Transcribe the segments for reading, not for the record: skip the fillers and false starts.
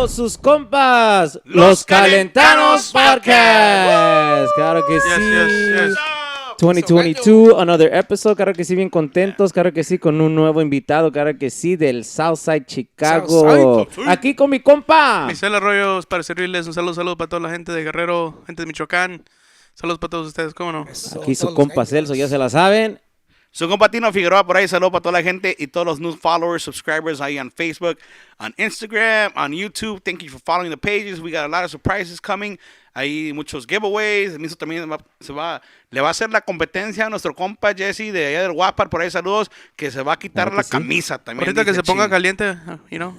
todos sus compas, Los Calentanos Podcast. Claro que sí. 2022, another episode, claro que sí, bien contentos, claro que sí, con un nuevo invitado, claro que sí, del Southside Chicago. Aquí con mi compa Misael Arroyo, para servirles un saludo para toda la gente de Guerrero, gente de Michoacán. Saludos para todos ustedes, ¿cómo no? Aquí su compa Celso, ya se la saben. Su compa Tino Figueroa por ahí, saludos para toda la gente y todos los new followers, subscribers ahí on Facebook, on Instagram, on YouTube. Thank you for following the pages. We got a lot of surprises coming. Hay muchos giveaways. El mismo también le va a hacer la competencia a nuestro compa Jesse de allá del Guapar, por ahí saludos, que se va a quitar la camisa también. Ahorita que se ponga caliente, you know.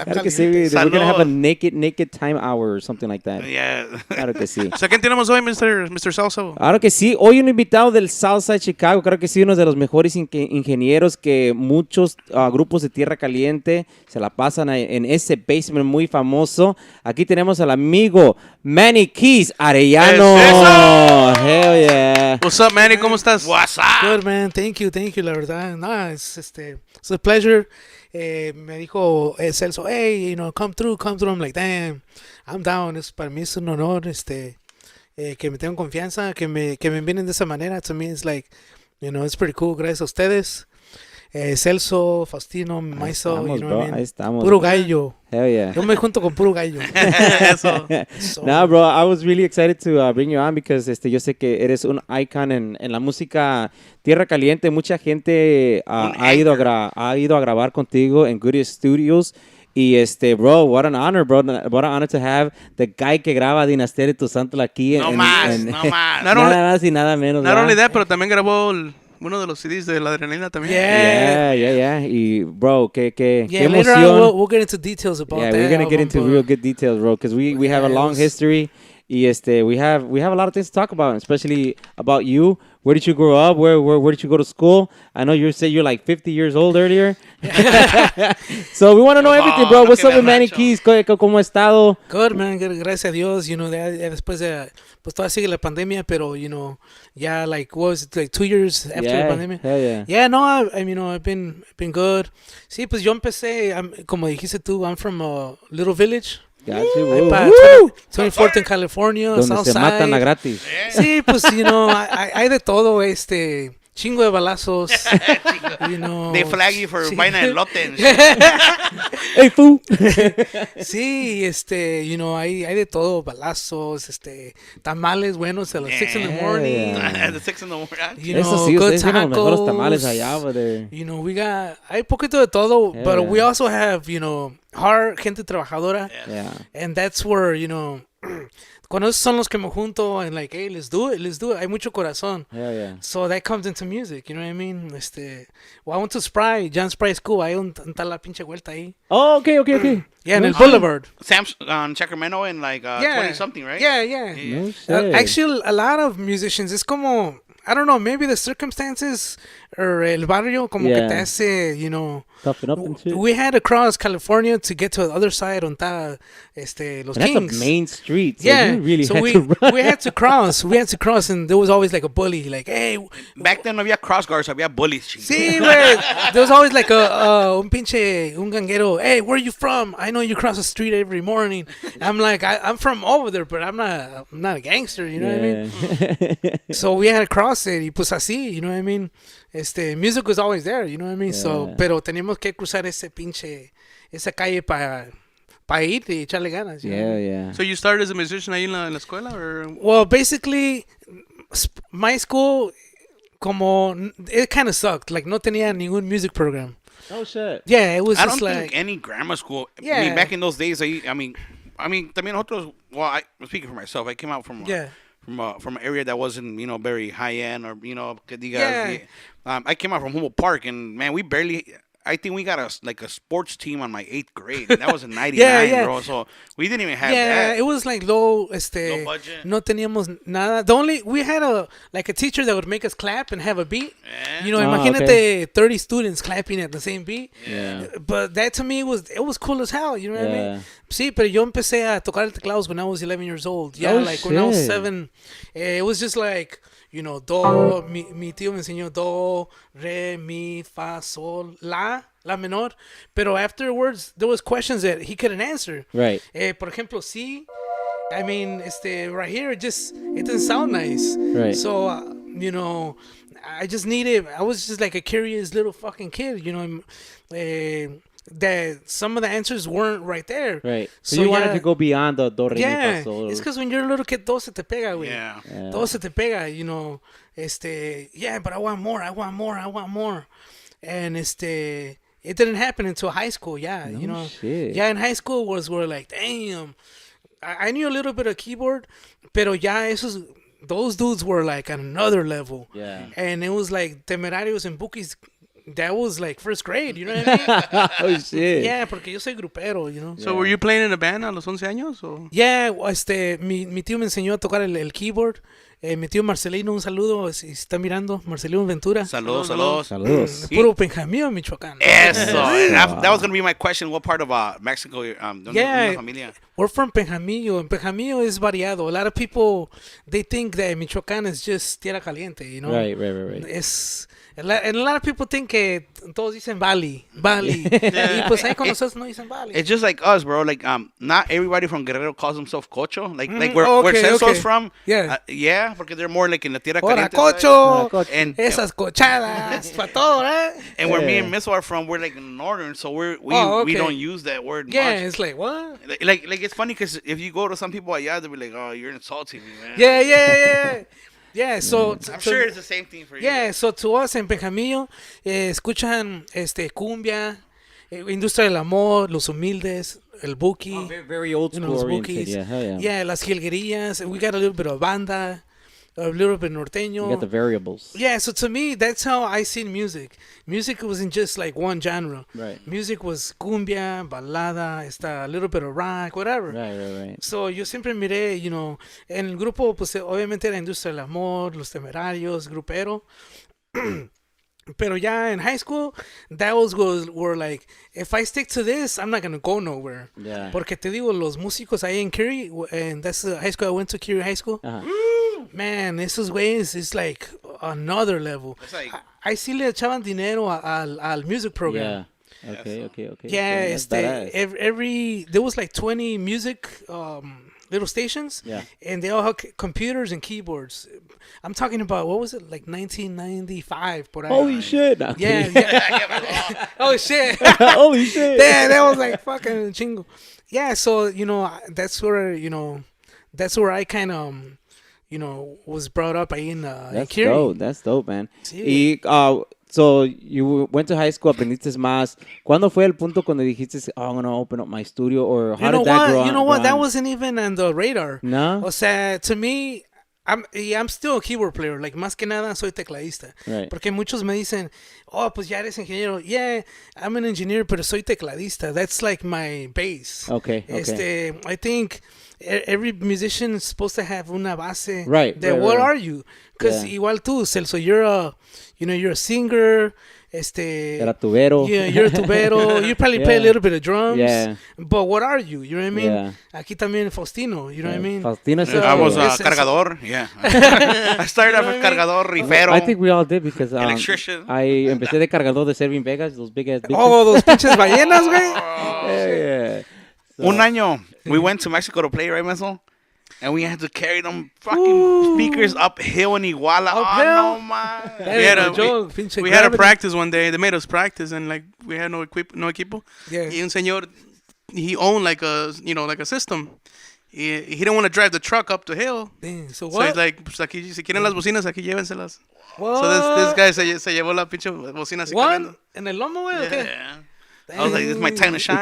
Claro que sí, we're going to have a naked time hour or something like that. Yeah. Claro que sí. O sea, ¿quién tenemos hoy, Mr. Celso? Claro que sí, hoy un invitado del Southside Chicago, creo que sí, uno de los mejores ingenieros que muchos grupos de tierra caliente se la pasan en ese basement muy famoso. Aquí tenemos al amigo Manny Arellano. ¡Eso! Hell yeah. What's up, Manny? ¿Cómo estás? What's up? Good, man. Thank you, la verdad. No, it's a pleasure. Me dijo Celso, hey, come through. I'm like, damn, I'm down. Para mí es un honor, que me tengan confianza, que me vienen de esa manera. To me, it's like, it's pretty cool. Gracias a ustedes. Celso, Faustino, Maiso, Ahí estamos. Puro gallo. Hell yeah. Yo me junto con puro gallo. Eso. Nah, bro, I was really excited to bring you on because yo sé que eres un icon en la música tierra caliente. Mucha gente ha ido a grabar contigo en Good Studios. Y bro, what an honor, bro. What an honor to have the guy que graba Dinastía de tu Santo aquí. No más. Nada más y nada menos. Not only that, pero también grabó uno de los CDs de la adrenalina también. Yeah. Y, bro, qué later emoción. on we'll get into details about that. Yeah, we're going to get into real good details, bro, because we have a long history. Y we have a lot of things to talk about, especially about you. Where did you grow up? Where did you go to school? I know you said you're like 50 years old earlier. So we want to know everything, bro. What's up with Manny Keys? ¿Cómo ha estado? Good, man. Good. Gracias a Dios. Después de, pues todavía sigue la pandemia, pero, ya like, what was it, like 2 years after the pandemia? Hell yeah. Yeah, no, I've been good. Sí, pues yo empecé, como dijiste tú, I'm from a little village. Gotcha. 24th in California, donde Southside. se matan a gratis. Sí, pues, hay de todo, chingo de balazos. They flag you for buying a elote and shit. Hey, fool. Sí, hay de todo, balazos, tamales buenos a las 6 in the morning. The 6 in the morning. Eso sí, good ustedes tienen los mejores tacos. tamales allá, brother. Hay poquito de todo, Yeah. but we also have, hard, gente trabajadora. Yeah. And that's where, cuando esos son los que me junto and like, hey, let's do it. Hay mucho corazón. Yeah. So that comes into music, you know what I mean? I went to Spry, John Spry School. Hay un tal la pinche vuelta ahí. Oh, okay. Yeah, en el Boulevard. Sam's on Sacramento in like 20-something, right? Yeah. No shit. Actually, a lot of musicians, es como, I don't know, maybe the circumstances or el barrio como que te hace, Toughen up and shit. We had to cross California to get to the other side on Los And Kings. that's a main street, so Yeah, you really so had we to run. we had to cross, and there was always like a bully, like, hey. Back then no había cross guards, había bullies. Sí, güey. There was always like un ganguero. Hey, where are you from? I know you cross the street every morning. I'm like, I'm from over there, but I'm not a gangster. You know what I mean? So we had to cross it. Y pues así, you know what I mean? Music was always there, you know what I mean? Yeah. So, pero teníamos que cruzar esa calle para ir y echarle ganas. You know? Yeah. So you started as a musician ahí en la escuela? Or? Well, basically, my school, it kind of sucked. Like, no tenía ningún music program. Oh, shit. Yeah, it was I just don't like... think any grammar school. Yeah. I mean, back in those days, I mean, también nosotros. Well, I'm speaking for myself. I came out from an area that wasn't, very high end or, que digas. Yeah. I came out from Humboldt Park, and man, we barely. I think we got a sports team on my 8th grade. And that was in '99, bro. So we didn't even have that. Yeah, it was like low, No budget. No teníamos nada. We had a teacher that would make us clap and have a beat. Yeah. Imagínate 30 students clapping at the same beat. Yeah. But that to me it was cool as hell, you know what I mean? Yeah. Sí, pero yo empecé a tocar el teclados when I was 11 years old. Yeah, Oh, like when I was shit. 7, it was just like, do, mi tío me enseñó do, re, mi, fa, sol, la menor. Pero afterwards, there was questions that he couldn't answer. Right. Por ejemplo, si, I mean, right here, it doesn't sound nice. Right. So, I was just like a curious little fucking kid, that some of the answers weren't right there. Right. So you wanted to go beyond the do, re, mi, fa, sol. It's because when you're a little kid, todo se te pega, güey. Yeah. Todo se te pega, but I want more. And it didn't happen until high school, Shit. Yeah, in high school we're like, damn. I knew a little bit of keyboard, pero ya those dudes were like at another level. Yeah. And it was like Temerarios and Bookies. That was like first grade, you know what I mean? Oh, shit. Yeah, porque yo soy grupero, So were you playing in a band a los 11 años? Or? Yeah, mi tío me enseñó a tocar el keyboard. Mi tío Marcelino, un saludo, si está mirando, Marcelino Ventura. Saludos. Puro Benjamín, Michoacan. Eso. That was going to be my question. What part of Mexico? Yeah, familia? We're from Benjamillo, and Benjamillo is variado. A lot of people, they think that Michoacan is just tierra caliente, Right. And a lot of people think que todos dicen Valley. Y pues ahí con nosotros no dicen Valley. It's just like us, bro. Like, not everybody from Guerrero calls himself Cocho. Like where Celso's from. Yeah. Yeah, because they're more like in la tierra Ora, caliente. Cocho. And Esas cochadas. Pa' todo, right? And where me and Miso are from, we're like northern, so we don't use that word Yeah, much. it's like, what? Like it's funny because if you go to some people allá, they'll be like, oh, you're insulting me, man. Yeah, so... I'm sure it's the same thing for you. Yeah, so to us en Benjamillo, escuchan cumbia, Industria del Amor, Los Humildes, el Buki. Oh, very old school los oriented. Bukis. Yeah, hell yeah. Yeah, Las Jilguerillas. We got a little bit of banda, a little bit norteño. You got the variables. Yeah, so to me, that's how I seen music. Music wasn't just like one genre. Right. Music was cumbia, balada, a little bit of rock, whatever. Right. So yo siempre miré, en el grupo, pues obviamente era Industria del Amor, Los Temerarios, grupero. Pero ya in high school, were like, if I stick to this, I'm not going to go nowhere. Yeah. Porque te digo, los músicos ahí en Curie, and that's the high school I went to, Curie High School. Man, esos güeyes is like another level. Like, I sí le echaban dinero al music program. Yeah. Okay. Yeah, there was like 20 music little stations. Yeah. And they all had computers and keyboards. I'm talking about, what was it, like 1995? Por ahí. Holy shit. Yeah. Oh, shit. Holy shit. Yeah, that was like fucking chingo. Yeah, so, that's where I kind of, was brought up ahí in Curie. That's dope, man. Sí. Y, so you went to high school, aprendiste más. ¿Cuándo fue el punto cuando dijiste, I'm going to open up my studio? Or how did that grow? You know what? That wasn't even on the radar. No? O sea, to me, I'm still a keyboard player. Like, más que nada, soy tecladista. Right. Porque muchos me dicen, pues ya eres ingeniero. Yeah, I'm an engineer, pero soy tecladista. That's like my base. Okay. I think every musician is supposed to have una base. Right. What are you? Because igual tú, Celso, you're a singer. Era tubero. Yeah, you're a tubero. You probably play a little bit of drums. Yeah. But what are you? You know what I mean? Yeah. Aquí también Faustino. You know what I mean? Faustino is I was cargador. Yeah. I started off as cargador, rifero. I think we all did because electrician. I empecé de cargador de Serving Vegas, those big ass bitches. Those pinches ballenas, güey. Yeah. So, Un año, we went to Mexico to play, right, Meso? And we had to carry them fucking speakers uphill in Iguala. Uphill? Oh, no, man. We had a practice one day. They made us practice, and like we had no equipo. Yeah. Y un señor, he owned like a system. He didn't want to drive the truck up the hill. Damn, so So what? he's like, pues aquí, si quieren las bocinas, aquí llévenselas. What? So this guy se llevó la pinche bocina así What? corriendo. ¿En el lomo, güey? Yeah. I was like, this is my time to shine.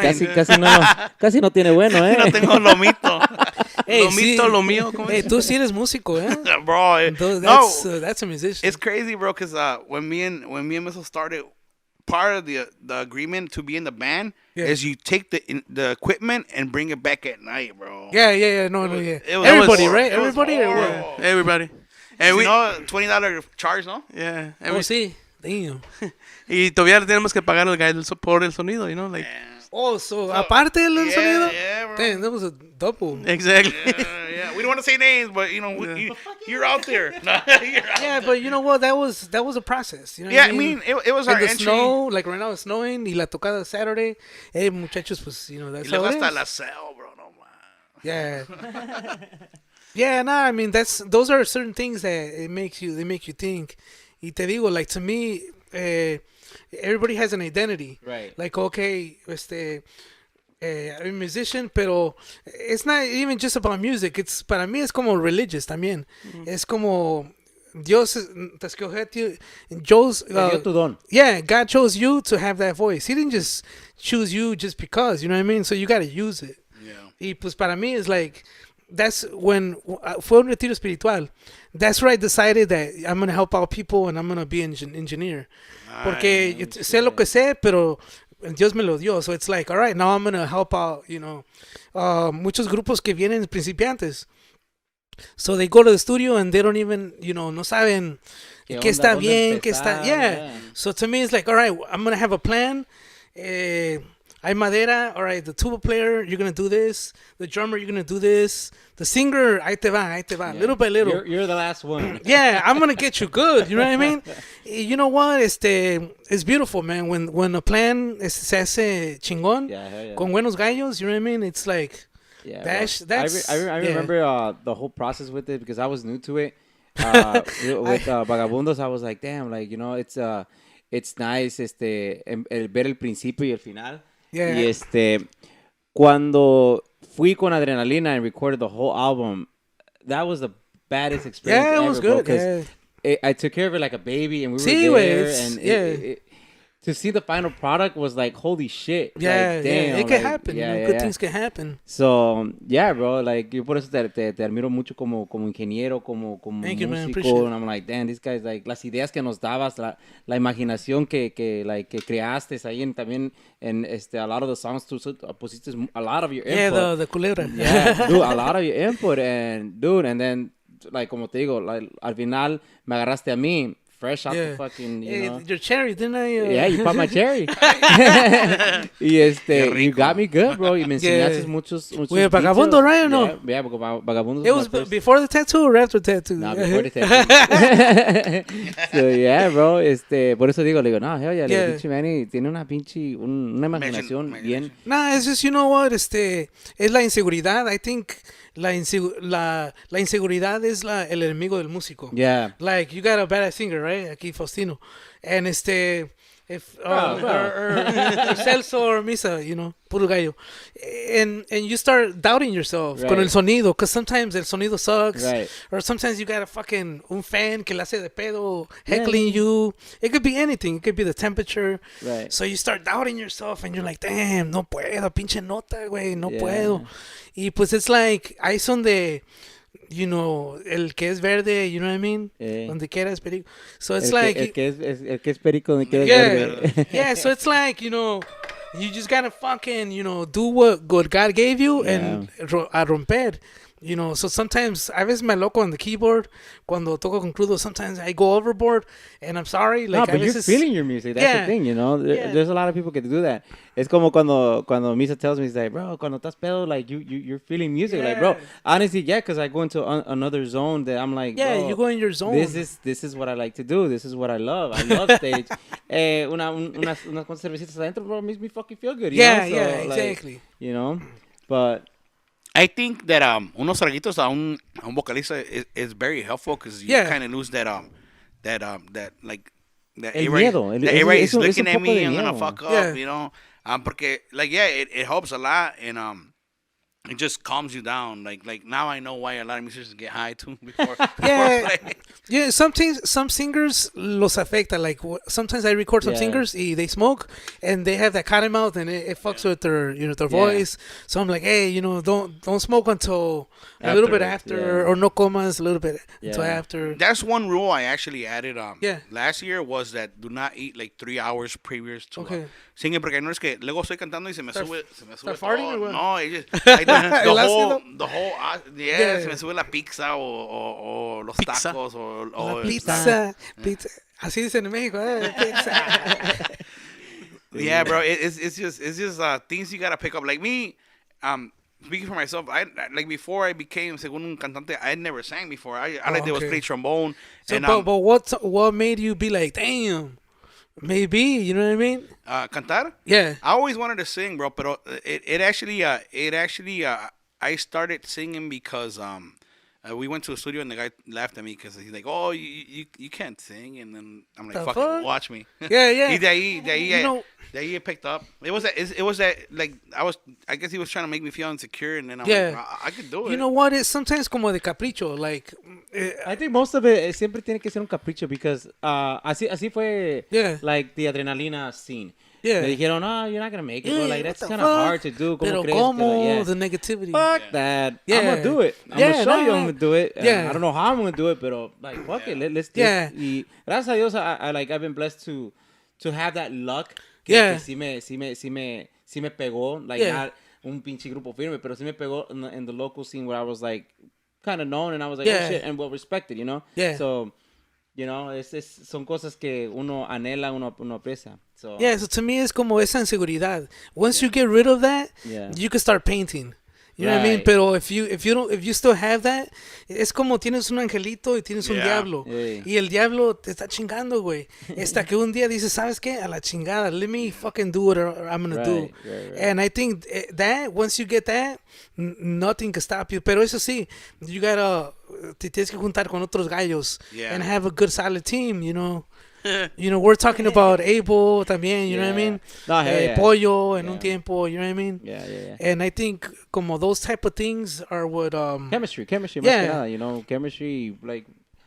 Casi no tiene bueno, ¿eh? No tengo lomito. Hey, Lomito, lo mío. ¿Cómo Hey, es? tú sí eres músico, ¿eh? Bro, That's a musician. it's crazy, bro, because when me and Missile started, part of the agreement to be in the band is you take the equipment and bring it back at night, bro. Yeah. No, yeah. Everybody, right? it was Everybody? Or horrible. what? Everybody. And You we, know, $20 charge, no? yeah. And Oh, we, sí. Damn. y todavía le tenemos que pagar al guy por el sonido, like. Oh, so aparte del sonido? Yeah, bro. Damn, that was a double. Exactly. Yeah. We don't want to say names, but you know, you're out there. You're out Yeah, but you know what? That was a process. You know Yeah, what I mean, it was our in the entry. snow, like right now it's snowing, y la tocada Saturday. Hey, muchachos, pues, you know, Y that's luego how it hasta is. la cel, bro. No man. Yeah. Yeah, nah, I mean, those are certain things that they make you think. Y te digo, like, to me, everybody has an identity. Right. Like, okay, I'm a musician, pero it's not even just about music. Para mí es como religious también. Es como Dios te escogió a ti. Te dio tu don. Yeah, God chose you to have that voice. He didn't just choose you just because, you know what I mean? So you got to use it. Yeah. Y pues para mí es like, that's when, fue un retiro espiritual. That's where I decided that I'm going to help out people and I'm going to be an engineer. Porque yo sé lo que sé, pero Dios me lo dio. So it's like, all right, now I'm going to help out, you know. Muchos grupos que vienen principiantes. So they go to the studio and they don't even, you know, no saben qué está bien, qué está... Yeah. So to me, it's like, all right, I'm going to have a plan. Hay madera, all right, the tuba player, you're going to do this. The drummer, you're going to do this. The singer, ahí te va, yeah. Little by little. You're the last one. Yeah, I'm going to get you good, you know what I mean? You know what? It's beautiful, man. When a plan se hace chingón, Yeah. con buenos gallos, you know what I mean? It's like, Yeah, that's I remember the whole process with it because I was new to it. With Vagabundos, I was like, damn, like, you know, it's nice el ver el principio y el final. Yeah. Y cuando fui con Adrenalina and recorded the whole album, that was the baddest experience Yeah, it ever, was bro, good. 'cause Yeah. I took care of it like a baby, and we were Sí, there, güey, and yeah. to see the final product was like, holy shit. Yeah, like, damn, it can happen. Yeah, you know, yeah, good yeah. things can happen. So, yeah, bro, like, yo por eso te admiro mucho como ingeniero, como Thank you, man. músico, Appreciate it. and I'm like, damn, these guys, like, las ideas que nos dabas, la imaginación que creaste ahí, también en, a lot of the songs, tú pusiste a lot of your input. Yeah, the culebra. Yeah, dude, a lot of your input, and then, like, como te digo, like, al final me agarraste a mí, fresh out the fucking, you know. Your cherry, didn't I? Yeah, you popped my cherry. Y you got me good, bro. Y me enseñaste muchos With Vagabundo, details. right, or no? Yeah, because Vagabundo. It was before the tattoo or after the tattoo? No, before the tattoo. So, yeah, bro. Por eso le digo, no, hell yeah, Yeah. pinche Manny tiene una imaginación bien. Nah, it's just, you know what, es la inseguridad. I think la inseguridad es el enemigo del músico. Yeah. Like, you got a badass singer, right? Aquí Faustino. And if or Celso or Misa, you know, puro gallo. And you start doubting yourself con el sonido, because sometimes el sonido sucks. Right. Or sometimes you got un fan que la hace de pedo, heckling you. It could be anything. It could be the temperature. Right. So you start doubting yourself and you're like, damn, no puedo, pinche nota, güey, no puedo. Y pues it's like, ahí son de, you know, el que es verde, you know what I mean? Donde quiera es perico. So it's like... El que es perico, donde quiera es verde. Yeah, so it's like, you know, you just gotta fucking, you know, do what God gave you and a romper. You know, so sometimes, a veces me loco on the keyboard, cuando toco con crudo, sometimes I go overboard, and I'm sorry. Like, No, but you're feeling your music. That's the thing, you know? There's a lot of people que do that. Es como cuando Misa tells me, he's like, bro, cuando estás pedo, like, you're feeling music. Like, bro, honestly, yeah, because I go into another zone that I'm like, yeah, bro, you go in your zone. This is what I like to do. This is what I love. I love stage. Unas cuantas cervecitas adentro, bro, makes me fucking feel good. You know? So, exactly. Like, you know? But... I think that unos traguitos a un vocalista is very helpful because you kind of lose that like that El A-Ray, miedo. the A-Ray is looking at poco de me, I'm gonna miedo. fuck up, Yeah. you know. Porque like it helps a lot and it just calms you down. Like now I know why a lot of musicians get high too before. Yeah, some singers los afecta. Like sometimes I record some singers y they smoke and they have that cotton mouth and it fucks with their their voice. So I'm like, hey, you know, don't smoke until a little bit after or no comas a little bit until after. That's one rule I actually added last year was that do not eat like 3 hours previous to singing porque no es que luego estoy cantando y se me sube farting or what? No, it just like the whole Yeah. se me sube la pizza o los tacos o La pizza. Así dicen en México, pizza. Yeah, bro. It's just things you gotta pick up. Like me, speaking for myself, I like before I became según un cantante, I never sang before. All I did was play trombone. So, and but what made you be like, damn, maybe, you know what I mean? Cantar? Yeah. I always wanted to sing, bro. But it actually I started singing because we went to a studio and the guy laughed at me because he's like, "Oh, you can't sing," and then I'm like, "Fuck it, watch me." Yeah. Y de ahí it picked up. It was that like I guess he was trying to make me feel insecure, and then I'm like, I could do it. You know what? It's sometimes como de capricho, like. I think most of it siempre tiene que ser un capricho because así fue like the adrenalina scene. Yeah. Me dijeron, no, you're not going to make it. Yeah, bro. Like, that's what kind the of fuck? hard to do. Pero crees como que, the negativity. Fuck that. Yeah. I'm going to do it. I'm going to show you I'm going to do it. Yeah. I don't know how I'm going to do it, but like, fuck it. Let's do it. Y gracias a Dios, I've been blessed to have that luck. Que sí me pegó. Like, not un pinche grupo firme, pero sí me pegó in the local scene where I was like, kind of known, and I was like, oh shit, and well respected, you know? Yeah. So, you know, son cosas que uno anhela, uno aprecia. So, yeah, so to me it's como esa inseguridad. Once you get rid of that, you can start painting. You know what I mean? Pero if you still have that, es como tienes un angelito y tienes un diablo. Y el diablo te está chingando, güey. Hasta que un día dices, ¿sabes qué? A la chingada. Let me fucking do what I'm gonna do. Right. And I think that, once you get that, nothing can stop you. Pero eso sí, you gotta, te tienes que juntar con otros gallos and have a good solid team, you know. You know, we're talking about Abel también, you know what I mean? No, Pollo en un tiempo, you know what I mean? Yeah. And I think como those type of things are what... Chemistry, más que nada, you know, chemistry, like,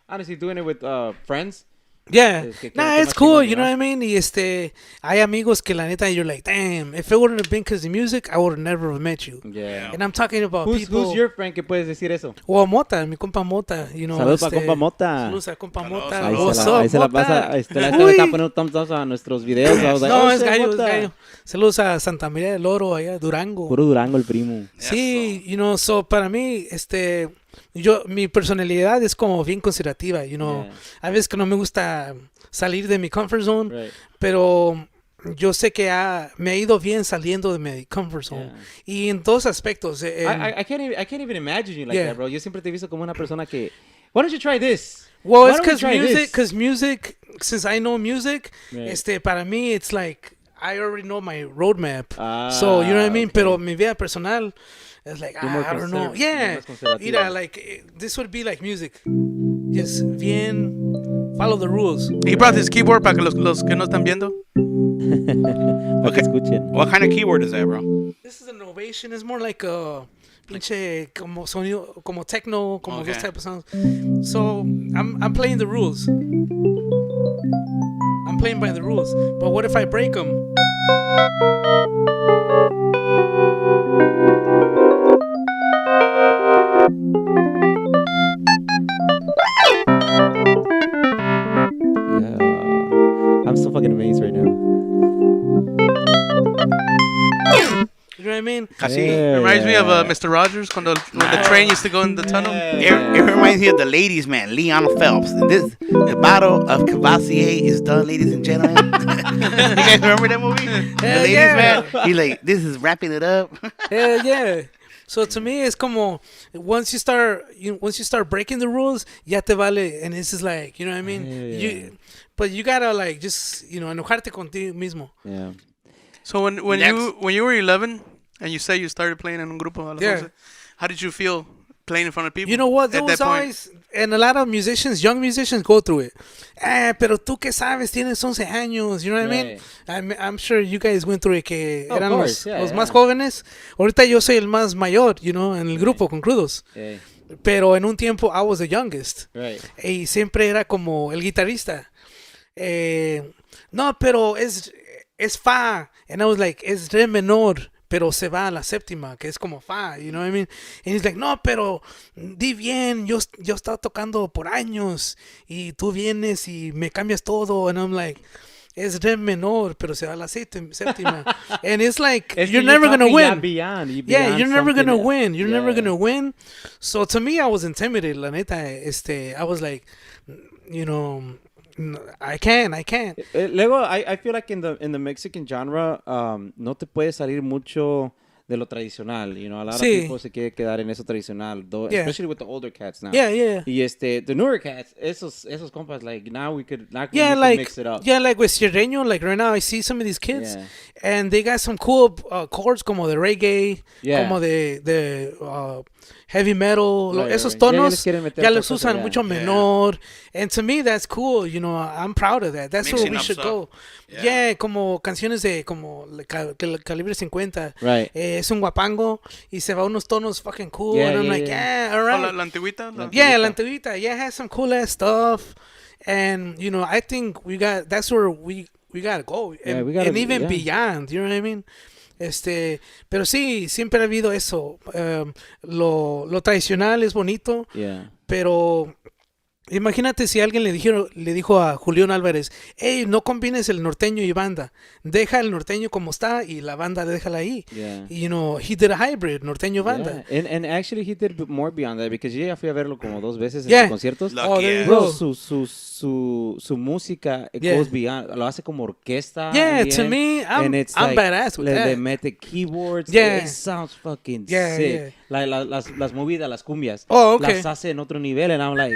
honestly, doing it with friends. Yeah. It's cool, you know what I mean? mean? Y hay amigos que la neta, you're like, damn, if it wouldn't have been because of music, I would have never have met you. Yeah. And I'm talking about people... Who's your friend que puedes decir eso? O Mota, mi compa Mota, you know. Saludos para compa Mota. Saludos a compa Mota. Ahí se la pasa, le está poniendo thumbs up a nuestros videos. I was like, no, es gallo. Saludos a Santa María del Oro, allá, Durango. Puro Durango el primo. Sí, you know, so para mí, mi personalidad es como bien considerativa, you know. A veces que no me gusta salir de mi comfort zone, pero yo sé que me ha ido bien saliendo de mi comfort zone. Y en todos aspectos. I can't even imagine you like that, bro. Yo siempre te he visto como una persona que, why don't you try this? Well, it's because music, since I know music, para mí, it's like, I already know my roadmap. So, you know what I mean? Pero mi vida personal, it's like, I don't know. Yeah. Mira, like, this would be like music. Just bien, follow the rules. He brought his keyboard para que los que no están viendo. Okay. Escuchen. What kind of keyboard is that, bro? This is an Ovation. It's more like a pinche como sonido, como techno, como those type of sounds. So I'm playing the rules. I'm playing by the rules. But what if I break them? I'm so fucking amazed right now. You know what I mean? It reminds me of Mr. Rogers when the train used to go in the tunnel. It reminds me of the ladies, man, Leon Phelps. The bottle of Cavassier is done, ladies and gentlemen. You guys remember that movie? The ladies, man. He's like, this is wrapping it up. Yeah. So to me, it's como once you start breaking the rules, ya te vale, and it's just like, you know what I mean. But you gotta like just enojarte contigo mismo. Yeah. So when you were 11 and you say you started playing in un grupo, how did you feel playing in front of people? You know what? There was always, and a lot of young musicians go through it. Pero tú qué sabes, tienes 11 años, you know what I mean? I'm sure you guys went through it, que eran los más jóvenes. Ahorita yo soy el más mayor, en el grupo con Crudos. Pero en un tiempo I was the youngest. Y siempre era como el guitarrista. No, pero es fa. And I was like, es re menor, pero se va a la séptima, que es como fa, you know what I mean? And he's like, no, pero di bien, yo he estado tocando por años y tú vienes y me cambias todo. And I'm like, es re menor, pero se va a la séptima. And it's like, you're never going to win. You're never going to win. You're never going to win. So to me, I was intimidated, la neta. I was like, I can't. Luego, I feel like in the Mexican genre, no te puede salir mucho de lo tradicional, you know, a lot of people se quiere quedar en eso tradicional, though, especially with the older cats now. Yeah. Y the newer cats, esos compas, like, now we could mix it up. Yeah, like with Sierreño, like right now I see some of these kids, and they got some cool chords como de reggae, como de heavy metal, esos tonos, ya los usan mucho menor, and to me that's cool, you know, I'm proud of that. That's where we should go. Yeah, como canciones de como calibre 50. Right. Es un guapango y se va unos tonos fucking cool, and I'm like, all right. La antigüita. La antigüita. Yeah, it has some cool ass stuff, and you know, I think that's where we gotta go, and even beyond. You know what I mean? Pero sí, siempre ha habido eso. Lo tradicional es bonito, pero imagínate si alguien le dijo a Julián Álvarez, hey, no combines el norteño y banda, deja el norteño como está y la banda déjala ahí. You know, he did a hybrid, norteño banda. And actually he did more beyond that, because yo ya fui a verlo como 2 veces en sus conciertos. Bro, su música goes beyond, lo hace como orquesta. To me, I'm badass with that. Le mete keyboards. It sounds fucking sick. Like, las movidas, las cumbias, las hace en otro nivel, and I'm like,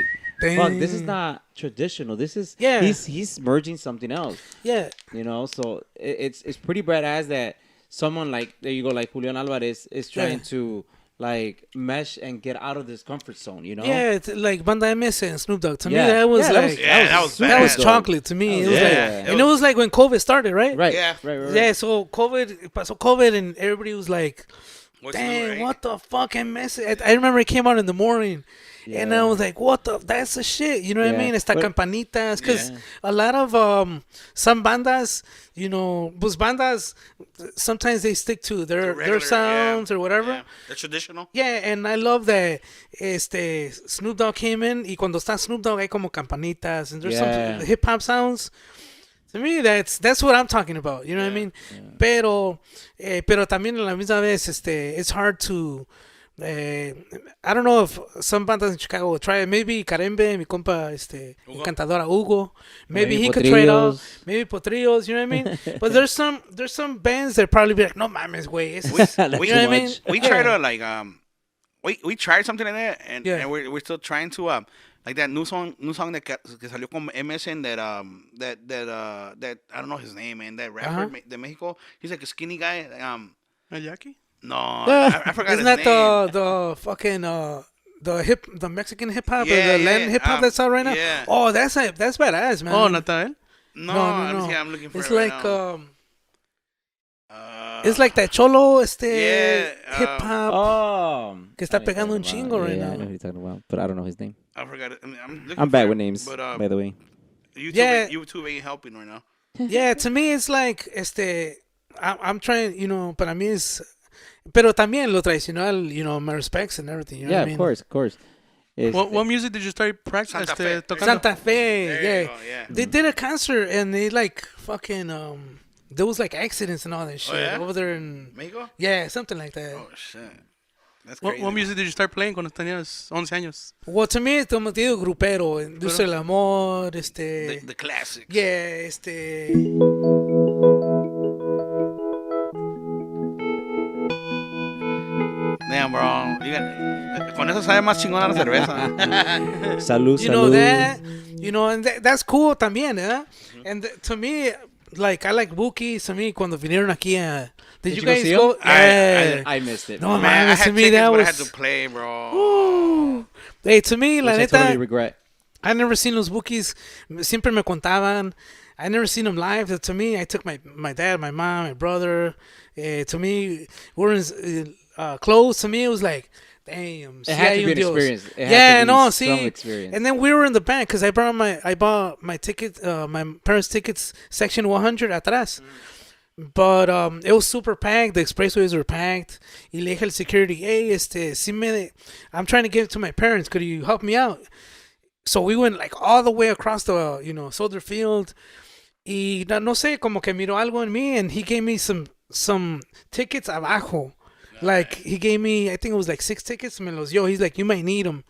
fuck, this is not traditional. This is he's merging something else. You know, so it's pretty badass that someone like, there you go, like Julián Álvarez is trying to like mesh and get out of this comfort zone, you know? Yeah, it's like Banda MS and Snoop Dogg. To me, that was that was chocolate to me. It was like, and it was like when COVID started, right? Right. Yeah, so COVID and everybody was like, dang, what the fucking mess? I remember it came out in the morning. And I was like, that's the shit, you know what I mean? Esta campanitas, because a lot of some bandas, you know, pues bandas, sometimes they stick to their sounds or whatever. Yeah. They're traditional. Yeah, and I love that Snoop Dogg came in, y cuando está Snoop Dogg hay como campanitas, and there's some hip hop sounds. To me, that's what I'm talking about, you know what I mean? Pero también a la misma vez, it's hard to... I don't know if some bandas in Chicago will try it. Maybe Carembe, mi compa, encantadora Hugo. Maybe he could try it out. Maybe Potrillos, you know what I mean? But there's some bands that probably be like, no mames, güey. You know what I mean? We try to like we tried something like that, and we're still trying to like that new song that salió con MSN that I don't know his name, man. That rapper de Mexico. He's like a skinny guy. Ayaki? No, I forgot his name. Isn't that the fucking the Mexican hip hop or the Latin hip hop that's out right now? Yeah. Oh, that's badass, man. Oh, Natal? No. I'm looking for it's it like right it's like that cholo hip hop. Que está pegando un chingo right now. I know who you're talking about, but I don't know his name. I forgot it. I mean, I'm bad with names, by the way. YouTube ain't helping right now. Yeah, to me it's like I'm trying, you know, para mí es, pero también lo tradicional, you know, my respects and everything, you know what I mean? Of course. What music did you start practicing? Santa Fe, There you go, They did a concert and they like fucking there was like accidents and all that shit over there in Mexico? Yeah, something like that. Oh shit. That's crazy. What music did you start playing cuando tenías 11 años? Well, to me, como te digo, grupero, Industria del Amor, the classics. Yeah, Damn, bro. Con eso sabe más chingona la cerveza. Salud, you know that, you know, and that's cool también, eh? And to me, like, I like Buki. To me, cuando vinieron aquí did you guys go? I missed it. No, man, I had to me tickets, that but was. I had to play, bro. Woo. Hey, to me, la neta, I totally regret. I never seen los Bukis. Siempre me contaban. I never seen them live. To me, I took my dad, my mom, my brother. To me, we're close. To me, it was like, damn. It had to be an experience. Some experience. And then we were in the back because I bought my ticket, my parents' tickets, section 100 atrás. But it was super packed. The expressways were packed. Y le dije al security, hey, I'm trying to give it to my parents. Could you help me out? So we went like all the way across the, you know, Soldier Field. Y no sé, como que miró algo en mí, and he gave me some tickets abajo. Like, he gave me, I think it was like 6 tickets. Me los dio. He's like, you might need them.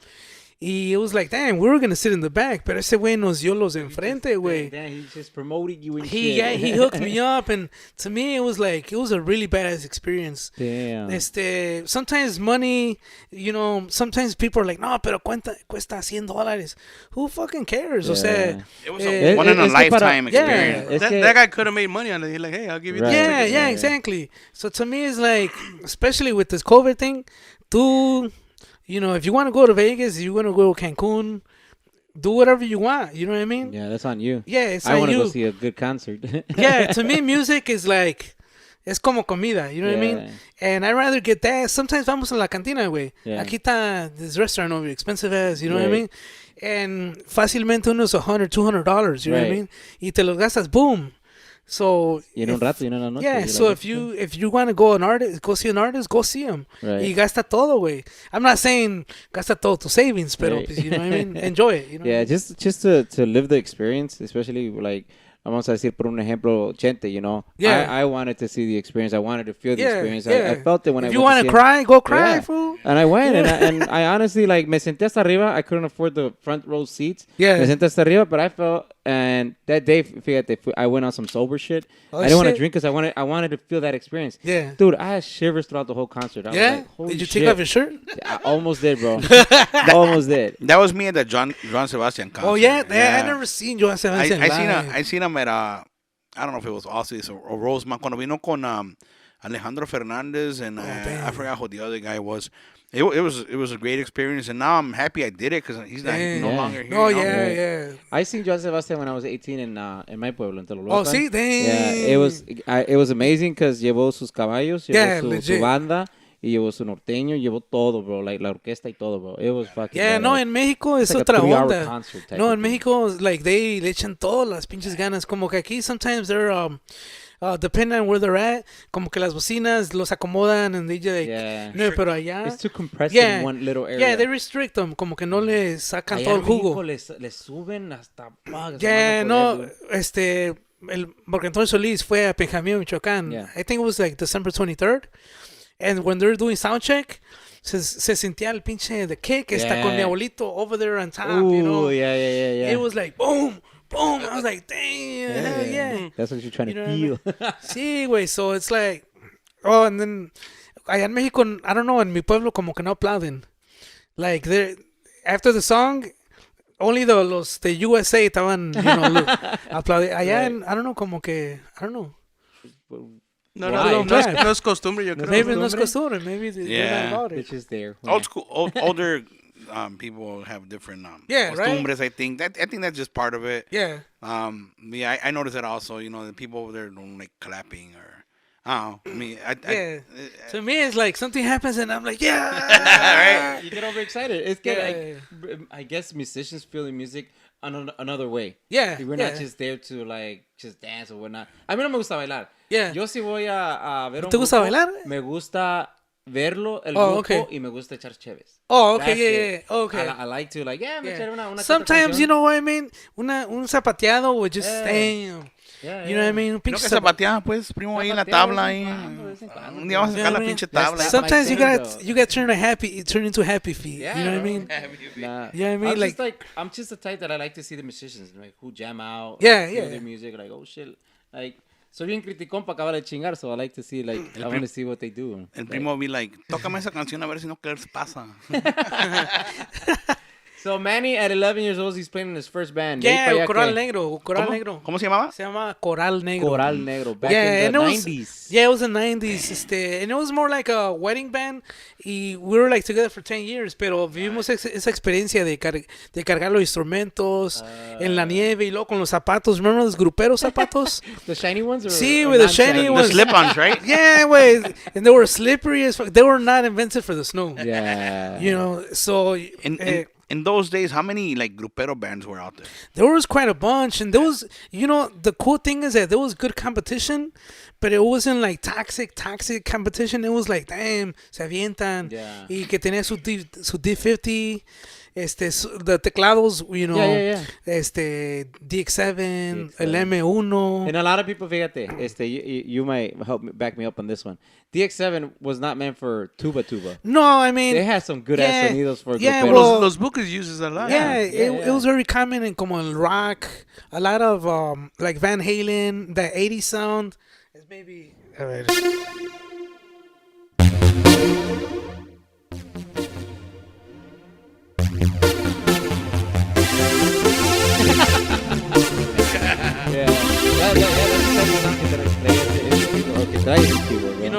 Y it was like, damn, we were going to sit in the back, pero ese güey nos dio los enfrente, güey. Damn, he's just promoting you and He shit. he hooked me up, and to me it was a really badass experience. Damn. Sometimes money, sometimes people are like, no, pero cuesta $100. Who fucking cares? O sea, it was a one in a lifetime experience. That guy could have made money on it. He's like, hey, I'll give you Right. this. Yeah, exactly. So to me, it's like, especially with this COVID thing, if you want to go to Vegas, you want to go to Cancun, do whatever you want. You know what I mean? Yeah, that's on you. Yeah, it's I on want to you. go see a good concert. Yeah, to me, music is like, es como comida. You know what I mean? And I'd rather get that. Sometimes vamos a la cantina, güey. Yeah. Aquí está this restaurant over here, expensive as, you know what I Right. mean? And fácilmente unos $100, $200, you know what I Right. mean? Y te los gastas, boom. So Y en un rato, y en una noche. yeah, you're so like, if you want to go see an artist, go see him. Right. Y gasta todo, güey. I'm not saying gasta todo tus savings, pero Right. pues, you know what I mean? Enjoy it, you know. Yeah, just to live the experience, especially like, vamos a decir por un ejemplo, Chente, Yeah. I wanted to see the experience. I wanted to feel the Yeah, experience. yeah. I felt it when if I you went want to to see him. cry, go cry, Yeah. fool. And I went, Yeah. and I honestly, like, me senté hasta arriba. I couldn't afford the front row seats. Yeah. Me senté hasta arriba, but I felt, and that day, fíjate, I went on some sober shit. Oh, I didn't want to shit. drink because I wanted to feel that experience. Yeah. Dude, I had shivers throughout the whole concert. I was Yeah? like, holy Did you shit. take off your shirt? I almost did, bro. Almost did. That was me at the John Sebastian concert. Oh, yeah? I never seen Joan Sebastian live. I seen him at I don't know if it was Aussies or Rosemont. Cuando vino con Alejandro Fernandez and damn. I forgot who the other guy was. It was a great experience, and now I'm happy I did it because he's not Damn. no Yeah. longer here. Oh, you know? yeah, Right. yeah. I seen Joan Sebastian when I was 18 in my pueblo, in Oh, Telolopan. see? Damn. Yeah, it was amazing because llevó sus caballos, Yeah, llevó su legit. banda, y llevó su norteño, llevó todo, bro, like la orquesta y todo, bro. It was fucking Yeah, badass. no, en México es It's like a otra 3-hour onda. concert type No, of en thing. México, like, le echan todas las pinches ganas. Como que aquí, sometimes they're, depending on where they're at, como que las bocinas los acomodan and they just, like, Yeah. no, pero allá, It's too compressed Yeah. in one little area. yeah, they restrict them, como que no le sacan Allá todo el en México jugo. les suben hasta... Yeah, no, dude. porque Antonio Solís fue a Benjamín, Michoacán. Yeah. I think it was like December 23rd. And when they're doing sound check, se sentía el pinche the kick. Está con mi Yeah. abuelito over there on top, Ooh, you know. yeah. It was like boom, boom. I was like, damn, hell yeah. That's what you're trying You know to what I feel. Sí, güey. So it's like, oh, and then allá en México, I don't know, en mi pueblo como que no aplauden. Like, after the song, only los de USA estaban, aplauding. Allá en, I don't know, como que, I don't know. No, Why? no es costumbre, yo creo. Maybe no es costumbre. Maybe they're Yeah. not about it. It's just there. Old school, older people have different Yeah, right? costumbres. I think that's just part of it. Yeah. Yeah, I noticed that also. The people over there don't like clapping or. I don't know. I mean, Yeah. To me, it's like something happens and I'm like, yeah. Right? You get overexcited. It's good. I guess musicians feel the music another way. Yeah. We're not just there to like just dance or whatnot. A mí no me gusta bailar. Yeah. Yo si voy a ver un ¿Te gusta grupo, bailar? Me gusta verlo, el Oh, grupo, okay. y me gusta echar cheves. Oh, okay, That's yeah. it. Okay. I like to like, me echaré una Sometimes, canción. you know what I mean? Un zapateado would just, Yeah. damn. Yeah, You know what I mean? Un No pinche que zapatear, pues, primo, ahí en la Zapatear tabla. de Ahí. vez en cuando, de vez en cuando. Un día vamos a sacar la pinche tabla. That's Sometimes my you thing, got though. you got turn into happy feet. Yeah, You know what I bro. mean? Nah. You know what I mean? I'm just the type that I like to see the musicians like who jam out. Yeah, hear yeah. Their music, like, oh shit, like, soy bien criticón para acabar de chingar, so I like to see, like, I want to see what they do. El primo be like, tócame esa canción a ver si no que les pasa. So Manny, at 11 years old, he's playing in his first band. De ahí Yeah, pa' allá Coral que- Negro. Coral ¿Cómo? Negro. ¿Cómo se llamaba? Se llama Coral Negro. Coral Negro, back Yeah, in and the it was 90s. Yeah, it was the 90s, and it was more like a wedding band. Y we were like together for 10 years, pero vivimos esa experiencia de cargar los instrumentos en la nieve y luego con los zapatos. Remember los gruperos zapatos? The shiny ones? Or, Sí, or with the non-shiny? shiny The ones. slip-ons, right? Yeah, wait, and they were slippery as fuck. They were not invented for the snow. Yeah. You know, so In those days, how many like grupero bands were out there? there was quite a bunch, and there was, the cool thing is that there was good competition, but it wasn't like toxic competition. It was like, damn, se avientan, Yeah. y que tenía su D50, the teclados, you know, Yeah. DX7, el M1. And a lot of people, fíjate, you might back me up on this one. DX7 was not meant for tuba. No, I mean, They had some good ass sonidos for yeah, gruperos. well, Los Bucas uses a lot. Yeah, it was very common in como el rock, a lot of like Van Halen, that 80s sound. It's maybe a ver.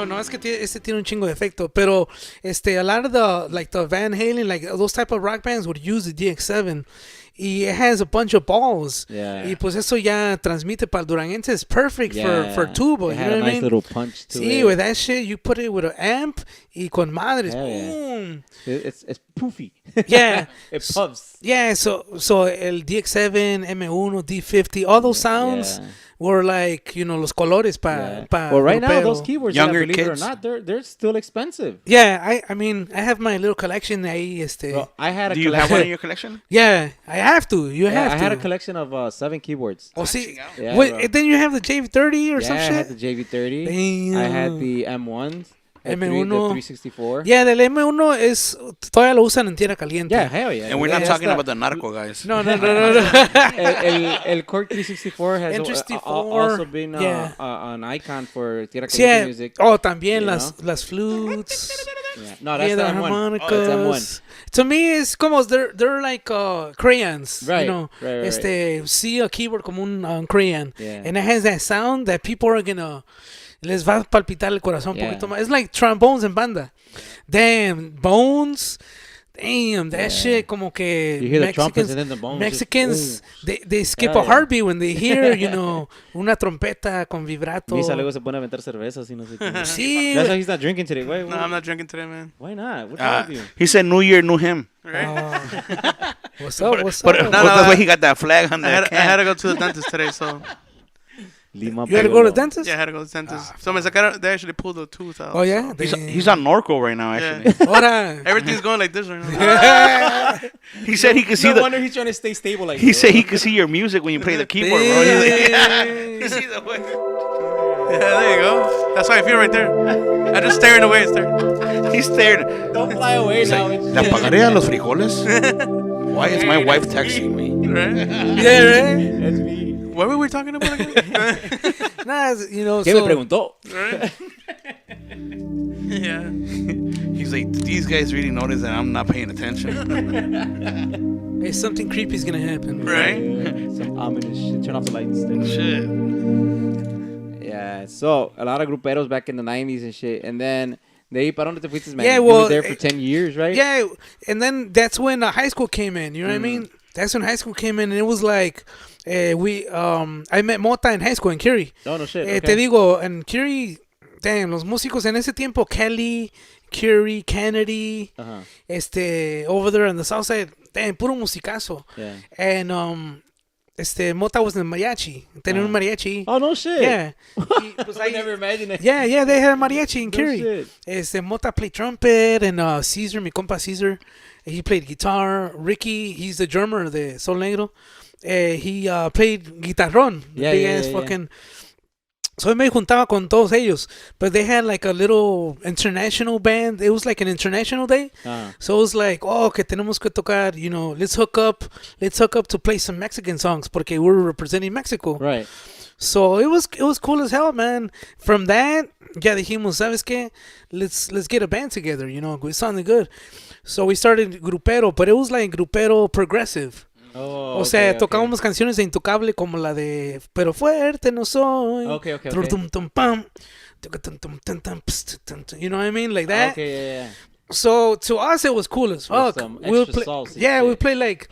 No, es que tiene un chingo de efecto, pero a lot of the Van Halen, like those type of rock bands would use the DX7. Y it has a bunch of balls. Yeah. Y pues eso ya transmite para el duranguense. It's perfect for tuba. It You had know a what I nice mean? little punch to Sí, it. with that shit, you put it with an amp y con madres. Hell yeah. Boom. It's poofy. Yeah. It puffs. Yeah, so el DX7, M1, D50, all those sounds were like, you know, los colores pa Well, right now, grupero. those keyboards, Younger believe kids. it or not, they're still expensive. Yeah, I mean, I have my little collection ahí, Well, I had a Do you have collection. one in your collection? Yeah, I have to. You have I to. had a collection of 7 keyboards. Oh, see, Yeah, wait, bro. then you have the J30 or Yeah, some I shit? had the JV30. Damn. I had the M1s. The M1. 364. Yeah, del M1 es todavía lo usan en tierra caliente. Yeah, hell yeah. And we're not That's talking the- about the narco guys. No. El Cork 364 has N64, also been yeah. an icon for tierra Sí, caliente music. oh, también You las flutes. Yeah. No, that's Yeah, the the M1. harmonicas. Oh, that's M1. To me, it's como they're like crayons. Right, You know, right. see a keyboard como un crayon, Yeah. and it has that sound that people are gonna les va a palpitar el corazón un Yeah. poquito más. It's like trombones en banda. Damn, bones. Damn, that shit como que You hear the trumpets and then the bones. Mexicans, just, they skip Hell a heartbeat when they hear, you know, una trompeta con vibrato. Misa luego se pone a aventar cervezas y no sé qué. Sí. That's why he's not drinking today. Why, No, I'm not drinking today, man. why not? What's wrong with you? He said New Year, new him. Right? What's up? But No, that's why he got that flag on I that had to can. go to the dentist today, so Lima You had to go to the Pablo. dentist? yeah, I had to go to the dentist. So me sacaron, they actually pulled the tooth out. Oh, yeah? He's on Norco right now, actually. Ahora. Everything's going like this right now. He said he could see No the. wonder he's trying to stay stable like He this. said he could see your music when you play the keyboard, bro. He see the way. Yeah, there you go. That's how I feel right there. I'm just staring away. He stared. Don't fly away now. ¿Le pagaré a los frijoles? Why is my wife texting me? Right? Yeah, right? That's me. What were we talking about again? Nah, you know, ¿Qué me preguntó? Right? Yeah. He's like, these guys really notice that I'm not paying attention. hey, something creepy is gonna happen. Right? Some ominous shit. Turn off the lights. Then. Shit. Yeah, so a lot of gruperos back in the 90s and shit. And then, de ahí, ¿para dónde te fuiste, man? Yeah, You well, were there for 10 years, right? Yeah, and then that's when high school came in. You know what I mean? That's when high school came in, and it was like, I met Mota in high school in Curie. Oh, no shit. Te digo, en Curie, damn, los músicos en ese tiempo, Kelly, Curie, Kennedy, Uh-huh. over there on the south side, damn, puro musicazo. Yeah. And Mota was in mariachi. Tenían un mariachi. Oh, no shit. Yeah. Y, pues, I never imagined it. Yeah, they had a mariachi in No Curie. shit. Mota played trumpet, and Caesar, mi compa Caesar, he played guitar. Ricky, he's the drummer de Sol Negro. He played guitarrón. Yeah, big yeah, ass yeah, fucking. So me juntaba con todos ellos, but they had like a little international band. It was like an international day. Uh-huh. So it was like, oh, que tenemos que tocar, you know, let's hook up to play some Mexican songs porque we're representing Mexico. Right. So it was cool as hell, man. From that, ya dijimos, ¿sabes qué? Let's get a band together, you know, it sounded good. So we started grupero, but it was like grupero progressive. Oh, O sea, okay. tocábamos canciones de Intocable como la de Pero fuerte no soy. Okay. Tum, tum, pam. Tum, tum, tum, tum, pss, tum, tum. You know what I mean? Like that. Okay, yeah. So to us it was cool as fuck. some We'll extra play, sauce and yeah, shit. we play like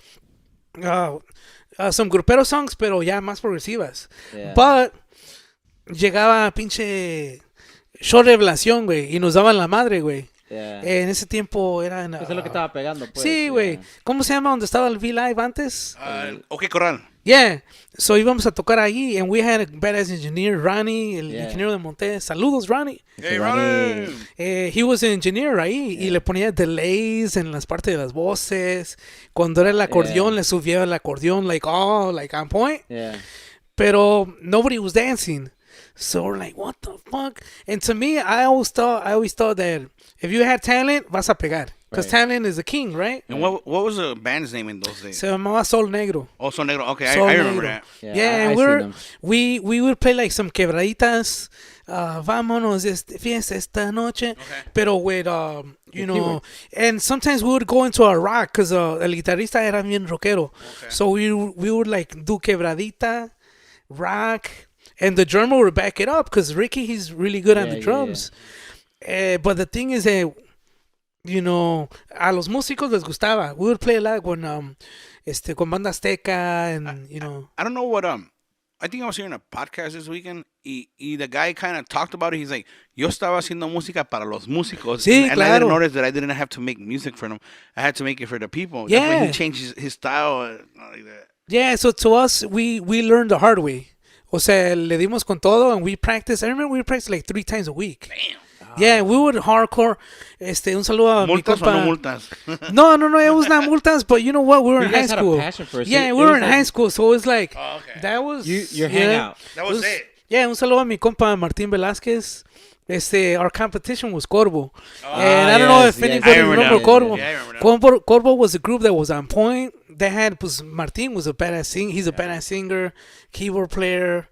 some grupero songs, pero ya más progresivas. Yeah. But llegaba pinche show revelación, güey, y nos daban la madre, güey. Yeah. En ese tiempo era en... Eso es lo que estaba pegando, pues. sí, güey. ¿Cómo se llama donde estaba el V-Live antes? Ok, Corral. Yeah. So íbamos a tocar ahí, and we had a badass engineer, Ronnie, el ingeniero de Monte. Saludos, Ronnie. Hey, Ronnie. He was an engineer ahí, y le ponía delays en las partes de las voces. Cuando era el acordeón, le subía el acordeón, like on point. Yeah. Pero nobody was dancing. So we're like, what the fuck? And to me, I always thought that if you had talent, vas a pegar. Because talent is the king, right? And what was the band's name in those days? Se llamaba Sol Negro. Oh, Sol Negro. Okay, Sol I remember Negro. that. Yeah, and we would play like some quebraditas. Vámonos fiesta esta noche. Okay. Pero with, you know, and sometimes we would go into a rock because el guitarrista era bien rockero. Okay. So we would like do quebradita, rock, and the drummer would back it up because Ricky, he's really good on the drums. But the thing is that, you know, a los músicos les gustaba. We would play a lot when, con Banda Azteca and, you know. I don't know what, I think I was hearing a podcast this weekend y the guy kind of talked about it. He's like, yo estaba haciendo música para los músicos. Sí, and claro. I didn't notice that I didn't have to make music for them. I had to make it for the people. Yeah. That's when he changed his style. Like that. Yeah, so to us, we learned the hard way. O sea, le dimos con todo and we practiced. I remember we practiced like 3 times a week. Damn. Yeah, we would hardcore. Un saludo a mi ¿Multas compa. o no multas? No, it was not multas, but you know what? We were in high school. Passion for it. Yeah, we were in high school, so it was like, that was... Your hangout. That was it. Yeah, un saludo a mi compa Martín Velázquez. Our competition was Corvo. And I don't know if anybody remember Corvo. Yeah, I remember that. Corvo was a group that was on point. They had, Martín was a badass singer. He's a badass singer, keyboard player.